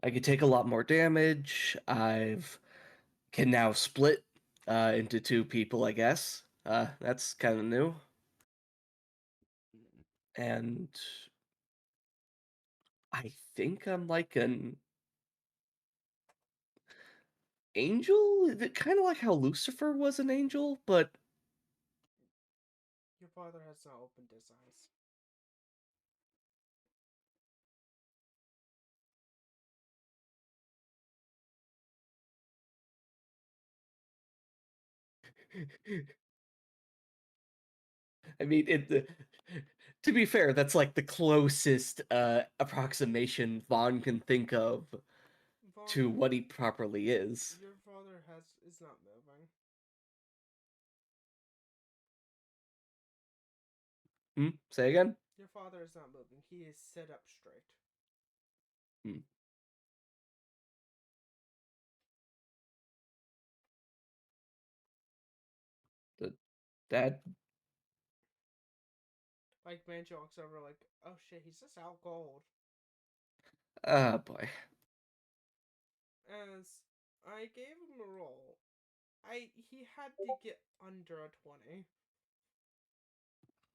Speaker 7: could take a lot more damage. Can now split into two people, I guess. That's kind of new. And I think I'm like an angel, kind of like how Lucifer was an angel, but
Speaker 2: Your father has not opened his eyes.
Speaker 7: I mean, to be fair, that's like the closest approximation Vaughn can think of to
Speaker 2: Vaughn,
Speaker 7: what he properly is.
Speaker 2: your father is not moving.
Speaker 7: Say again?
Speaker 2: Your father is not moving. He is set up straight.
Speaker 7: That
Speaker 2: Like Mancho walks over like, oh shit, he's just out cold.
Speaker 7: boy.
Speaker 2: As I gave him a roll, he had to get under a 20.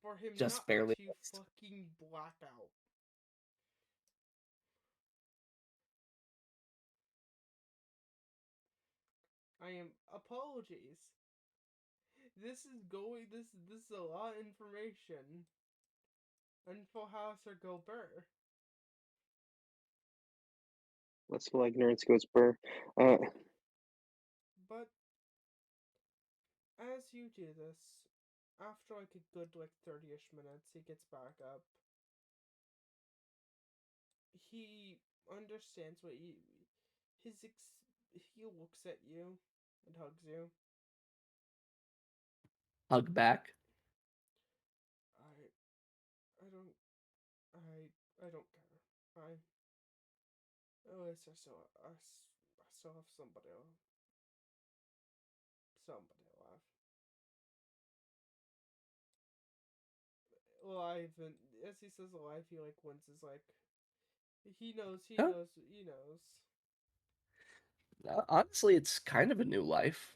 Speaker 2: for him
Speaker 7: Just
Speaker 2: not
Speaker 7: barely
Speaker 2: to
Speaker 7: missed.
Speaker 2: fucking black out. I am apologies. This is a lot of information. And for Hauser Gobert.
Speaker 3: Let's go ignorance goes burr.
Speaker 2: But as you do this, after like a good 30-ish minutes, he gets back up. He understands what you he looks at you and hugs you.
Speaker 7: Hug back.
Speaker 2: I don't I don't care. At least I still have somebody alive. Alive, and as he says alive, he like winces like he knows.
Speaker 7: Huh? Honestly, it's kind of a new life.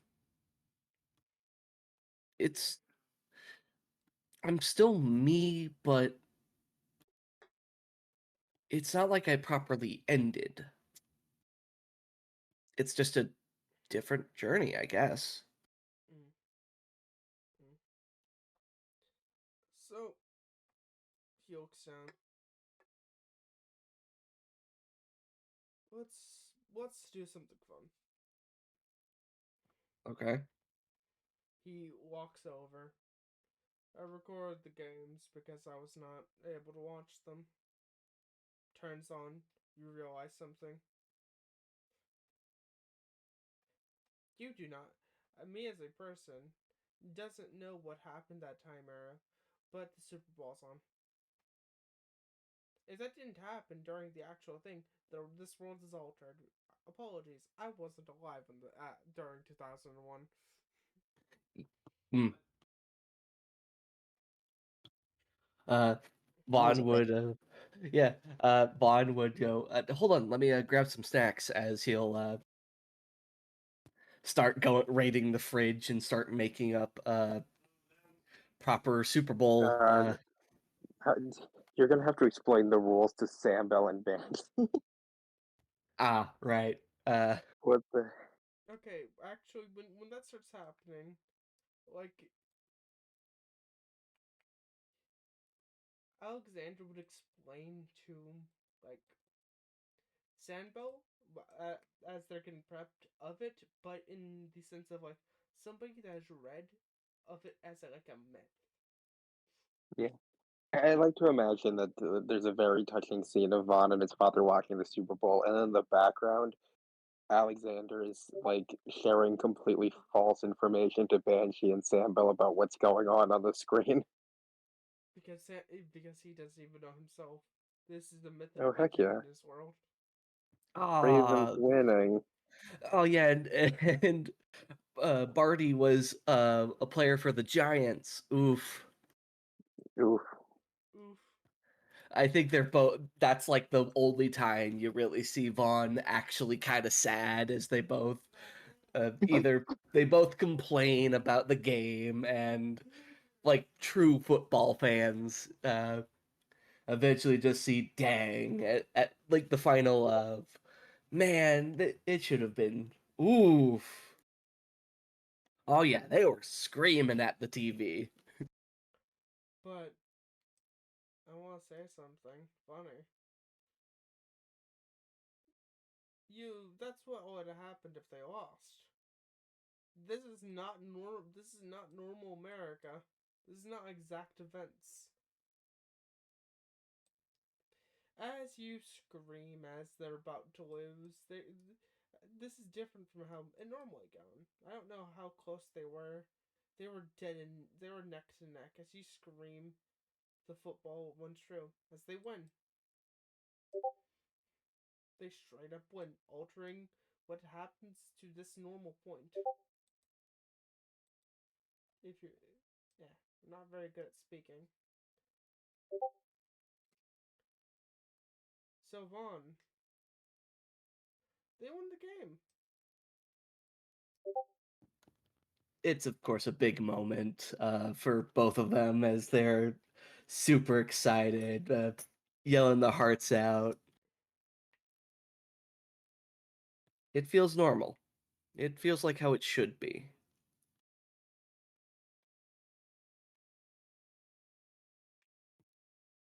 Speaker 7: I'm still me, but it's not like I properly ended. It's just a different journey, I guess.
Speaker 2: Mm. So he looks down. Let's do something fun.
Speaker 7: Okay.
Speaker 2: He walks over. I recorded the games because I was not able to watch them. Turns on. You realize something. You do not. Me as a person doesn't know what happened that time era, but the Super Bowl's on. If that didn't happen during the actual thing, this world is altered. Apologies, I wasn't alive during 2001.
Speaker 7: Hmm.
Speaker 3: was
Speaker 7: Vaughn
Speaker 3: a
Speaker 7: would, Vaughn would go, hold on, let me grab some snacks as he'll start raiding the fridge and start making up proper Super Bowl.
Speaker 3: How, you're gonna have to explain the rules to Sam Bell and Banks.
Speaker 7: Right.
Speaker 3: What the?
Speaker 2: Okay, actually, when that starts happening, like Alexander would explain to like Sandbell as they're getting prepped of it, but in the sense of like somebody that has read of it as like a myth.
Speaker 3: Yeah. I like to imagine that there's a very touching scene of Vaughn and his father watching the Super Bowl, and in the background, Alexander is like sharing completely false information to Banshee and Sam Bell about what's going on the screen.
Speaker 2: Because he doesn't even know himself. This is the myth
Speaker 3: Oh
Speaker 2: of
Speaker 3: heck
Speaker 2: making
Speaker 3: yeah!
Speaker 2: in his world.
Speaker 3: Ravens winning.
Speaker 7: Oh yeah, and Barty was a player for the Giants. Oof.
Speaker 3: Oof.
Speaker 2: Oof.
Speaker 7: I think they're both. That's like the only time you really see Vaughn actually kind of sad, as they both either they both complain about the game, and like true football fans eventually just see dang at like the final of man it should have been oof. Oh yeah, they were screaming at the TV.
Speaker 2: But I want to say something funny. That's what would have happened if they lost. This is not normal America. This is not exact events. As you scream as they're about to lose, this is different from how it normally gone. I don't know how close they were. They were they were neck to neck as you scream. The football went true as they win. They straight up win, altering what happens to this normal point. If you're, yeah, I'm not very good at speaking. So Vaughn, they won the game.
Speaker 7: it's of course a big moment for both of them as they're super excited, yelling their hearts out. It feels normal. It feels like how it should be.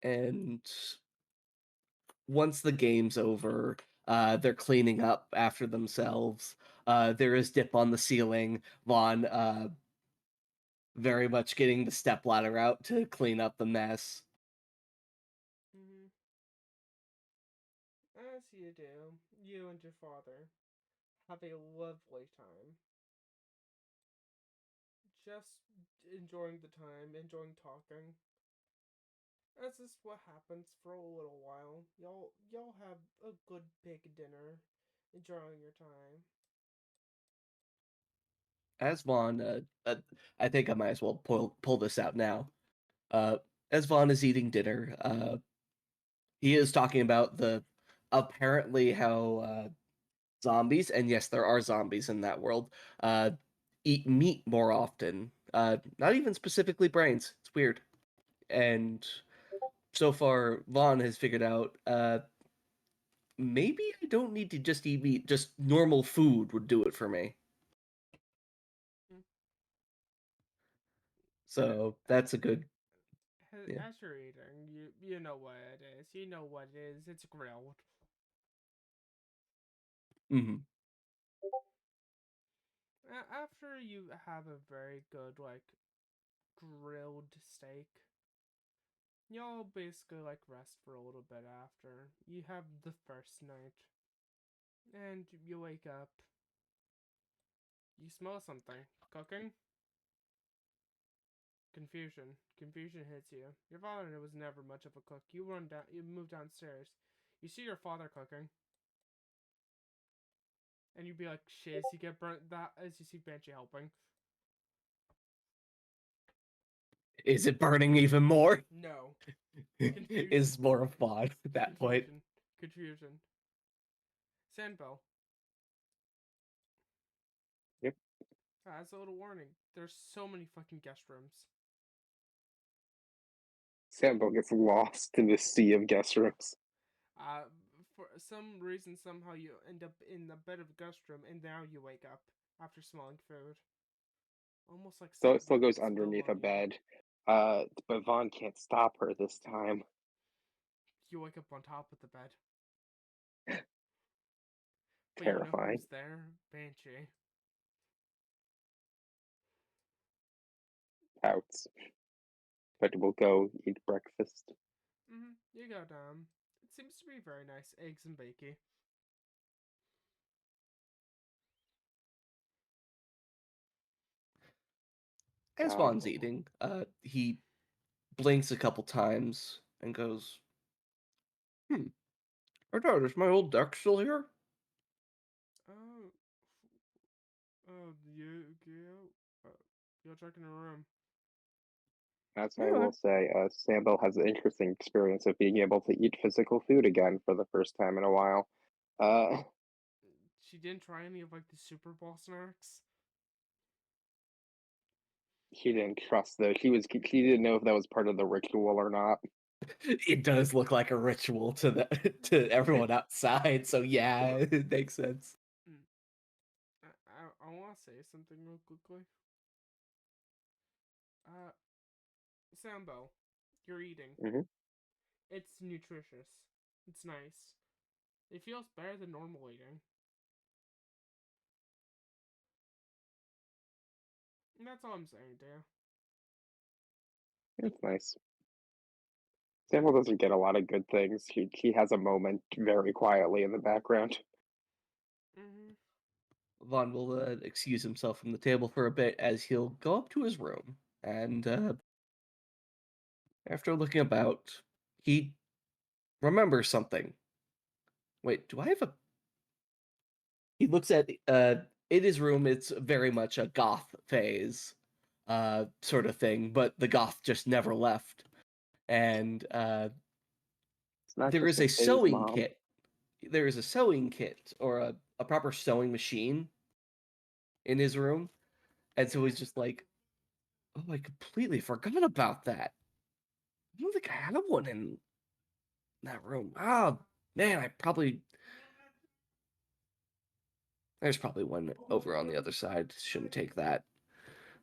Speaker 7: And once the game's over, they're cleaning up after themselves. There is dip on the ceiling. Vaughn very much getting the stepladder out to clean up the mess.
Speaker 2: Mm-hmm. As you do, you and your father have a lovely time. Just enjoying the time, enjoying talking. As is what happens for a little while. Y'all have a good big dinner, enjoying your time.
Speaker 7: As Vaughn, I think I might as well pull this out now. As Vaughn is eating dinner, he is talking about the apparently how zombies, and yes, there are zombies in that world, eat meat more often. Not even specifically brains. It's weird. And so far, Vaughn has figured out maybe I don't need to just eat meat. Just normal food would do it for me. So that's a good. Yeah.
Speaker 2: As you're eating, you know what it is. You know what it is. It's grilled.
Speaker 7: Hmm.
Speaker 2: After you have a very good grilled steak, y'all basically rest for a little bit after. You have the first night, and you wake up. You smell something cooking. Confusion. Confusion hits you. Your father was never much of a cook. You run down. You move downstairs. You see your father cooking. And you'd be like, shit, he get burnt that as you see Banshee helping.
Speaker 7: Is it burning even more?
Speaker 2: No.
Speaker 7: Is more of fun at that point.
Speaker 2: Confusion. Sandbell.
Speaker 3: Yep.
Speaker 2: As a little warning, there's so many fucking guest rooms.
Speaker 3: Sambo gets lost in the sea of guest rooms.
Speaker 2: For some reason, somehow you end up in the bed of a guest room, and now you wake up after smelling food. Almost like
Speaker 3: So it still goes
Speaker 2: spilled
Speaker 3: underneath a
Speaker 2: on you.
Speaker 3: bed. But Vaughn can't stop her this time.
Speaker 2: You wake up on top of the bed. But you know
Speaker 3: Terrifying.
Speaker 2: who's there? Banshee.
Speaker 3: Pouts. But we'll go eat breakfast.
Speaker 2: You go down. It seems to be very nice. Eggs and bacon.
Speaker 7: As
Speaker 3: Oh.
Speaker 7: Vaughn's eating, he blinks a couple times and goes, I thought, is my old deck still here?
Speaker 2: You're checking the room.
Speaker 3: As I
Speaker 7: Yeah.
Speaker 3: will say, Sambo has an interesting experience of being able to eat physical food again for the first time in a while.
Speaker 2: She didn't try any of the Super Bowl snacks.
Speaker 3: He didn't trust though. He didn't know if that was part of the ritual or not.
Speaker 7: It does look like a ritual to to everyone outside, so yeah, it makes sense.
Speaker 2: I want to say something real quickly. Sambo, you're eating.
Speaker 3: Mhm.
Speaker 2: It's nutritious. It's nice. It feels better than normal eating. And that's all I'm saying, dear.
Speaker 3: It's nice. Sambo doesn't get a lot of good things. He has a moment very quietly in the background.
Speaker 7: Vaughn will excuse himself from the table for a bit as he'll go up to his room, and after looking about, he remembers something. Wait, do I have a? He looks at in his room. It's very much a goth phase, sort of thing, but the goth just never left. And
Speaker 3: It's not
Speaker 7: there
Speaker 3: just
Speaker 7: is a
Speaker 3: phase,
Speaker 7: sewing
Speaker 3: Mom.
Speaker 7: kit. There is a sewing kit or a proper sewing machine in his room. And so he's just like, oh, I completely forgot about that. I don't think I have one in that room. Oh, man, there's probably one over on the other side. Shouldn't take that.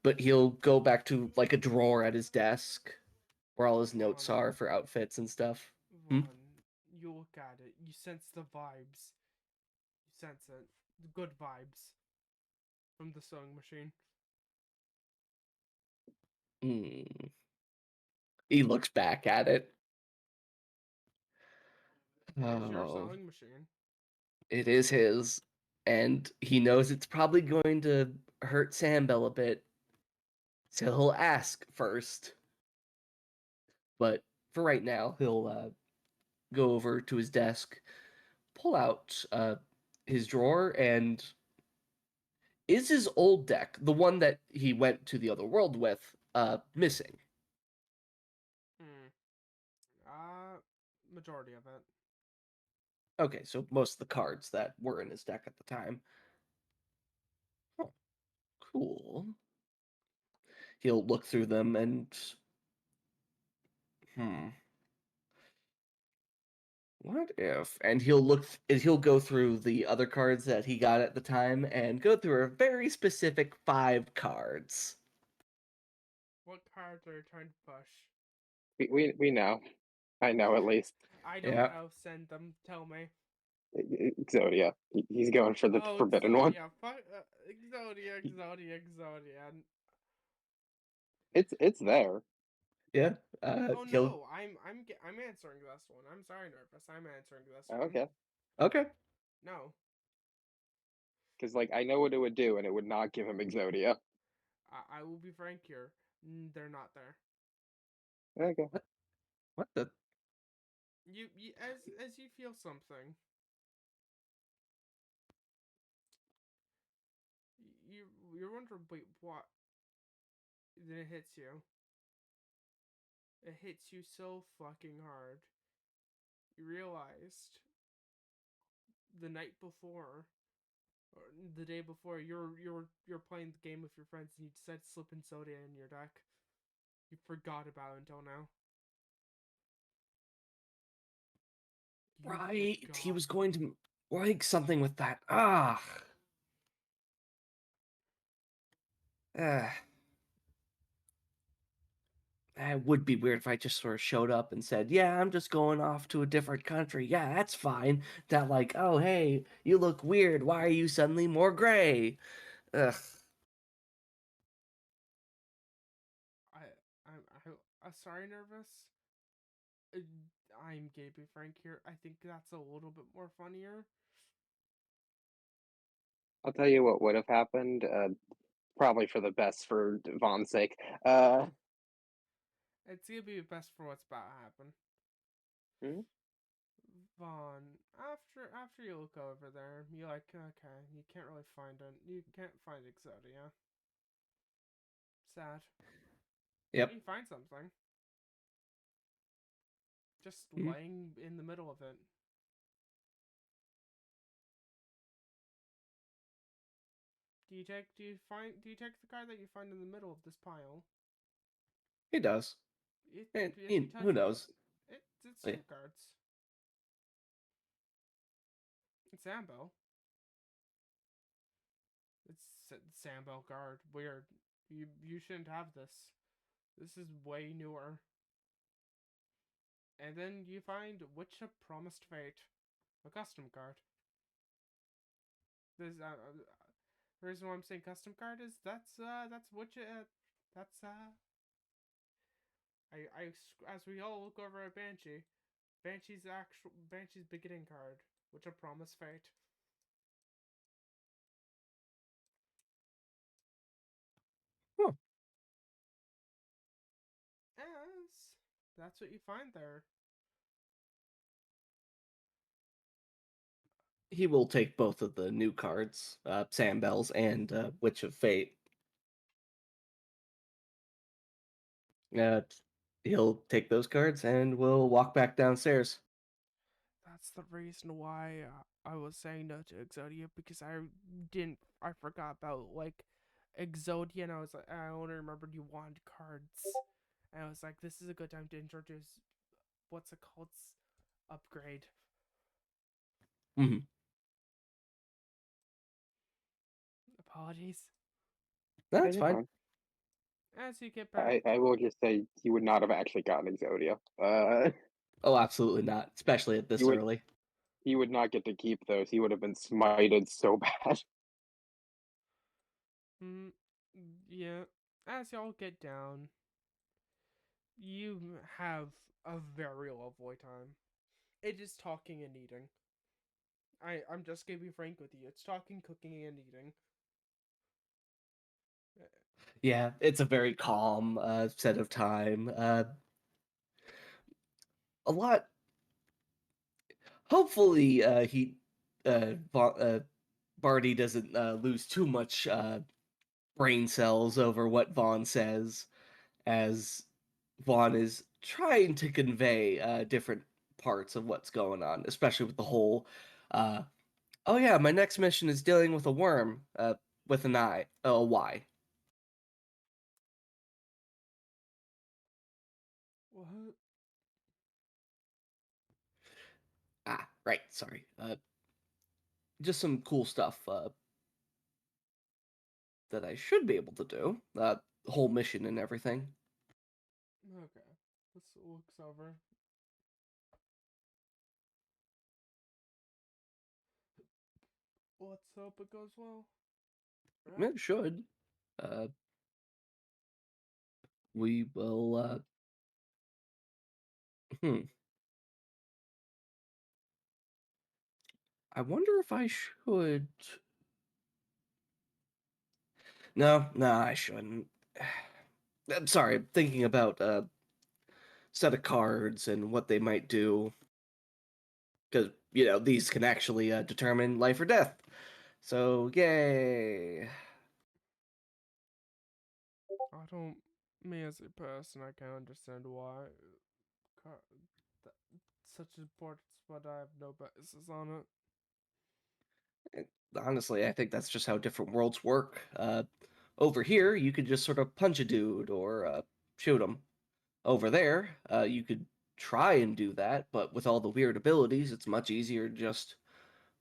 Speaker 7: But he'll go back to like a drawer at his desk where all his notes are for outfits and stuff.
Speaker 2: Vaughn, you look at it. You sense the vibes. You sense it. The good vibes from the sewing machine.
Speaker 7: Hmm. He looks back at it.
Speaker 2: It's your
Speaker 7: Oh,
Speaker 2: sewing machine.
Speaker 7: it is his. And he knows it's probably going to hurt Sambel a bit. So he'll ask first. But for right now, he'll go over to his desk, pull out his drawer, and is his old deck, the one that he went to the other world with, missing?
Speaker 2: Majority of it.
Speaker 7: Okay, so most of the cards that were in his deck at the time. Oh, cool. He'll look through them and what if? And he'll go through the other cards that he got at the time and go through a very specific 5 cards.
Speaker 2: What cards are you trying to push?
Speaker 3: We know. I know at least.
Speaker 2: I don't
Speaker 7: Yeah.
Speaker 2: know. Send them. Tell me.
Speaker 3: Exodia. He's going for the
Speaker 2: Oh,
Speaker 3: forbidden one.
Speaker 2: Exodia. Fuck, Exodia.
Speaker 3: It's there.
Speaker 7: Yeah.
Speaker 2: Oh
Speaker 7: He'll
Speaker 2: no, I'm answering this one. I'm sorry, Nervous. I'm answering this one.
Speaker 3: Okay.
Speaker 7: Okay.
Speaker 2: No,
Speaker 3: Because like I know what it would do, and it would not give him Exodia.
Speaker 2: I will be frank here. They're not there.
Speaker 3: Okay.
Speaker 7: What the
Speaker 2: You as you feel something. You're wondering, wait, what? Then it hits you. It hits you so fucking hard. You realized the night before, or the day before, you're playing the game with your friends, and you decided to slip in soda in your deck. You forgot about it until now. You
Speaker 7: Right. He
Speaker 2: forgot.
Speaker 7: was going to like something with that. Ah. It would be weird if I just sort of showed up and said, "Yeah, I'm just going off to a different country. Yeah, that's fine." That like, "Oh, hey, you look weird. Why are you suddenly more gray?" Ugh.
Speaker 2: I'm sorry, Nervous. I'm gonna be frank here. I think that's a little bit more funnier.
Speaker 3: I'll tell you what would have happened. Probably for the best for Vaughn's sake.
Speaker 2: It's gonna be best for what's about to happen.
Speaker 3: Hmm?
Speaker 2: Vaughn, after you look over there, you're like, okay, you can't really find it. You can't find Exodia. Sad.
Speaker 7: Yep.
Speaker 2: You find something. Just
Speaker 7: Mhm.
Speaker 2: laying in the middle of it. Do you take the card that you find in the middle of this pile?
Speaker 7: He does. And
Speaker 2: As you touch
Speaker 7: who knows?
Speaker 2: It's
Speaker 7: Yeah.
Speaker 2: two cards. It's Sambo. It's Sambo card. Weird. You shouldn't have this. This is way newer. And then you find Witch of Promised Fate, a custom card. This the reason why I'm saying custom card is that's Witch. That's as we all look over at Banshee, Banshee's beginning card, Witch of Promised Fate.
Speaker 7: Huh.
Speaker 2: Yes, that's what you find there.
Speaker 7: He will take both of the new cards, Sambel's and Witch of Fate. Uh, he'll take those cards and we'll walk back downstairs.
Speaker 2: That's the reason why I was saying no to Exodia, because I forgot about like Exodia, and I was like, I only remembered you wanted cards, and I was like, this is a good time to introduce what's it called, upgrade.
Speaker 7: Mhm.
Speaker 2: Apologies.
Speaker 7: That's
Speaker 3: you're
Speaker 7: fine.
Speaker 3: fine.
Speaker 2: As you get back,
Speaker 3: I will just say you would not have actually gotten Exodia.
Speaker 7: Oh, absolutely not, especially at this
Speaker 3: You would
Speaker 7: early.
Speaker 3: he would not get to keep those. He would have been smited so bad.
Speaker 2: mm, yeah, as y'all get down, you have a very lovely time. It is talking and eating. I'm just gonna be frank with you. It's talking, cooking, and eating.
Speaker 7: Yeah, it's a very calm set of time. A lot. Hopefully, Barty doesn't lose too much brain cells over what Vaughn says, as Vaughn is trying to convey different parts of what's going on, especially with the whole, uh, oh yeah, my next mission is dealing with a worm with an I, a Y.
Speaker 2: What?
Speaker 7: Ah, right, sorry. Just some cool stuff that I should be able to do. Whole mission and everything.
Speaker 2: Okay. Let's looks over. Let's hope it goes well. Right?
Speaker 7: It should. Uh, we will. Hmm. I wonder if I should. No, no, I shouldn't. I'm sorry. I'm thinking about set of cards and what they might do, because these can actually determine life or death. So yay!
Speaker 2: I don't. Me as a person, I can't understand why such importance, but I have no basis on it.
Speaker 7: Honestly, I think that's just how different worlds work. Over here, you could just sort of punch a dude or shoot him. Over there, you could try and do that, but with all the weird abilities, it's much easier to just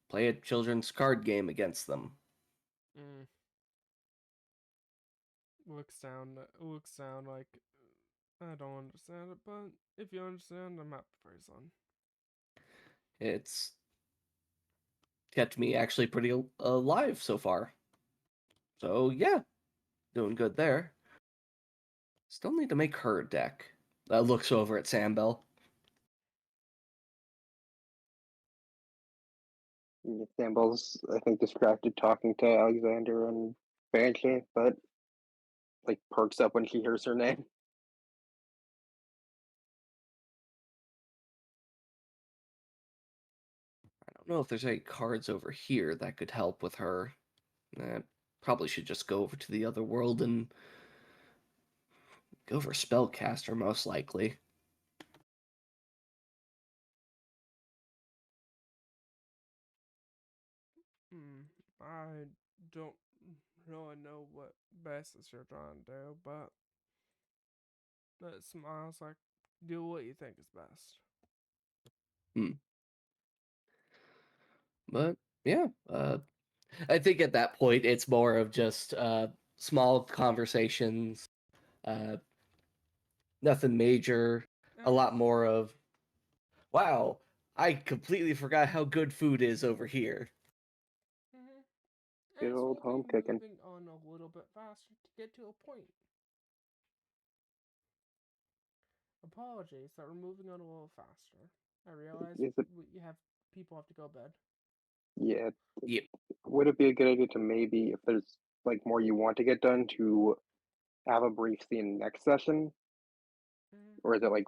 Speaker 7: play a children's card game against them.
Speaker 2: Mm. Looks sound like I don't understand it, but if you understand, I'm happy for your son.
Speaker 7: It's kept me actually pretty alive so far. So yeah, doing good there. Still need to make her a deck. Looks over at Sambel.
Speaker 3: Samble's, I think, distracted talking to Alexander and Banshee, but like perks up when she hears her name.
Speaker 7: I don't know if there's any cards over here that could help with her. Probably should just go over to the other world and go for Spellcaster, most likely.
Speaker 2: I don't really know what best is you're trying to do, but that smiles like do what you think is best.
Speaker 7: But yeah, I think at that point it's more of just small conversations, uh, nothing major. A lot more of, wow, I completely forgot how good food is over here.
Speaker 3: Good
Speaker 2: As
Speaker 3: old
Speaker 2: we'll
Speaker 3: home
Speaker 2: be
Speaker 3: cooking.
Speaker 2: moving on a little bit faster to get to a point. Apologies that we're moving on a little faster. I realize
Speaker 3: Is it?
Speaker 2: you have people have to go to bed.
Speaker 3: Yeah.
Speaker 7: Yep.
Speaker 3: Would it be a good idea to maybe, if there's like more you want to get done, to have a brief scene next session, or is it like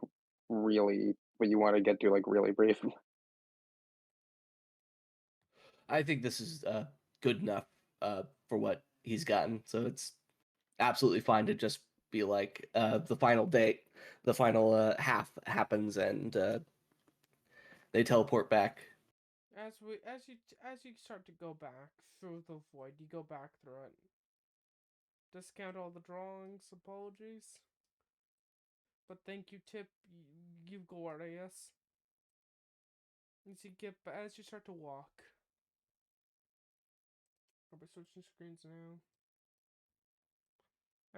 Speaker 3: really what you want to get to, like really brief?
Speaker 7: I think this is good enough for what he's gotten, so it's absolutely fine to just be like the final date, the final half happens, and they teleport back.
Speaker 2: As you start to go back through the void, you go back through it. Discount all the drawings. Apologies. But thank you, tip. You glorious. As you start to walk. I'll be switching screens now.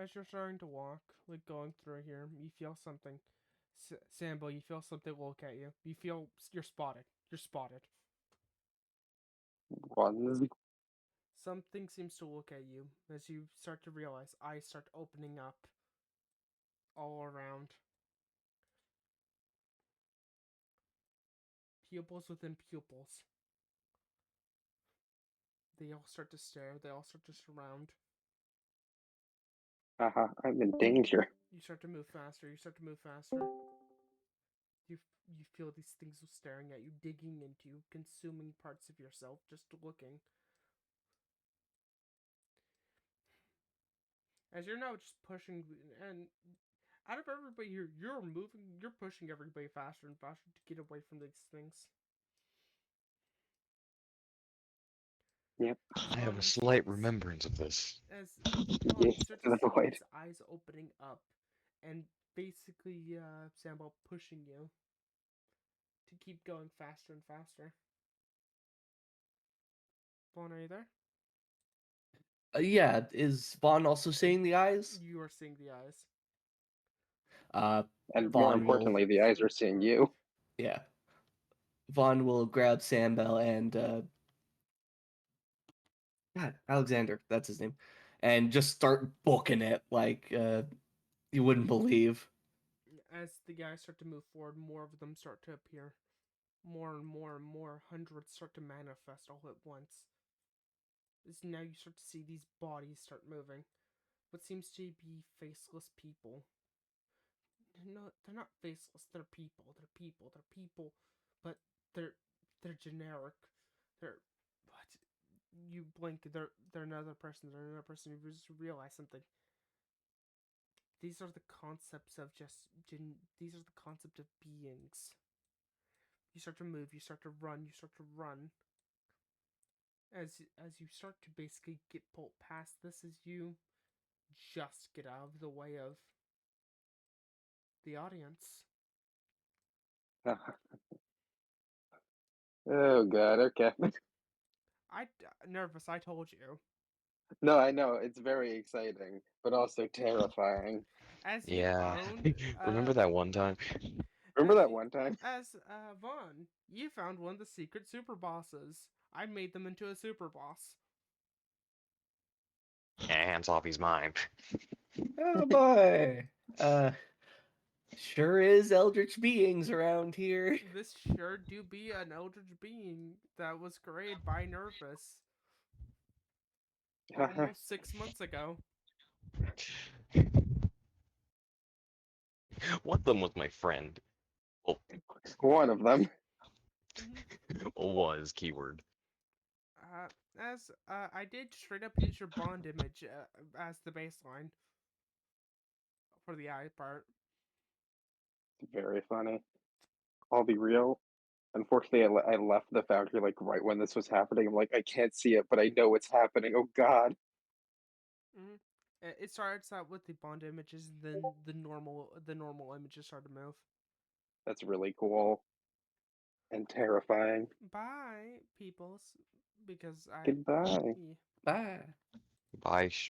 Speaker 2: As you're starting to walk, like going through here, you feel something. Sambo, you feel something look at you. You feel you're spotted. You're spotted.
Speaker 3: Runs.
Speaker 2: Something seems to look at you as you start to realize eyes start opening up all around. Pupils within pupils. They all start to stare. They all start to surround.
Speaker 3: Haha, I'm in danger.
Speaker 2: You start to move faster. You start to move faster. You feel these things staring at you, digging into you, consuming parts of yourself, just looking. As you're now just pushing, and out of everybody here, you're moving, you're pushing everybody faster and faster to get away from these things.
Speaker 3: Yep.
Speaker 5: I have a slight remembrance of this.
Speaker 2: As
Speaker 3: Yeah,
Speaker 2: you start to
Speaker 3: to the
Speaker 2: see
Speaker 3: void.
Speaker 2: these eyes opening up, and basically, Sambo pushing you to keep going faster and faster. Vaughn, are you there?
Speaker 7: Yeah, is Vaughn also seeing the eyes?
Speaker 2: You are seeing the eyes.
Speaker 3: And
Speaker 7: Vaughn
Speaker 3: more
Speaker 7: will-
Speaker 3: importantly, the eyes are seeing you.
Speaker 7: Yeah. Vaughn will grab Sambel and God, Alexander, that's his name, and just start booking it like you wouldn't believe.
Speaker 2: As the guys start to move forward, more of them start to appear. More and more and more hundreds start to manifest all at once. As now you start to see these bodies start moving. What seems to be faceless people. No, they're not faceless. They're people. They're people. They're people, but they're generic. They're what? You blink. They're another person. They're another person. You just realize something. These are the concepts of these are the concept of beings. You start to move, you start to run, you start to run. As you start to basically get pulled past this, as you just get out of the way of the audience.
Speaker 3: Oh god, okay.
Speaker 2: Nervous, I told you.
Speaker 3: No, I know, it's very exciting, but also terrifying.
Speaker 2: As you
Speaker 5: Yeah.
Speaker 2: found,
Speaker 5: Remember that one time?
Speaker 3: Remember that one time?
Speaker 2: Vaughn, you found one of the secret super bosses. I made them into a super boss.
Speaker 5: Hands off, he's mine.
Speaker 7: Oh boy. Sure is eldritch beings around here.
Speaker 2: This sure do be an eldritch being that was created by Nervous almost 6 months ago.
Speaker 5: One of them was my friend. Oh,
Speaker 3: One of them.
Speaker 5: was keyword.
Speaker 2: I did straight up use your bond image as the baseline for the eye part.
Speaker 3: Very funny. I'll be real. Unfortunately, I left the foundry like right when this was happening. I'm like, I can't see it, but I know it's happening. Oh god.
Speaker 2: It starts out with the bond images, then the normal images start to move.
Speaker 3: That's really cool. And terrifying.
Speaker 2: Bye, peoples, because I
Speaker 3: Goodbye.
Speaker 2: yeah.
Speaker 7: Bye.
Speaker 5: Bye,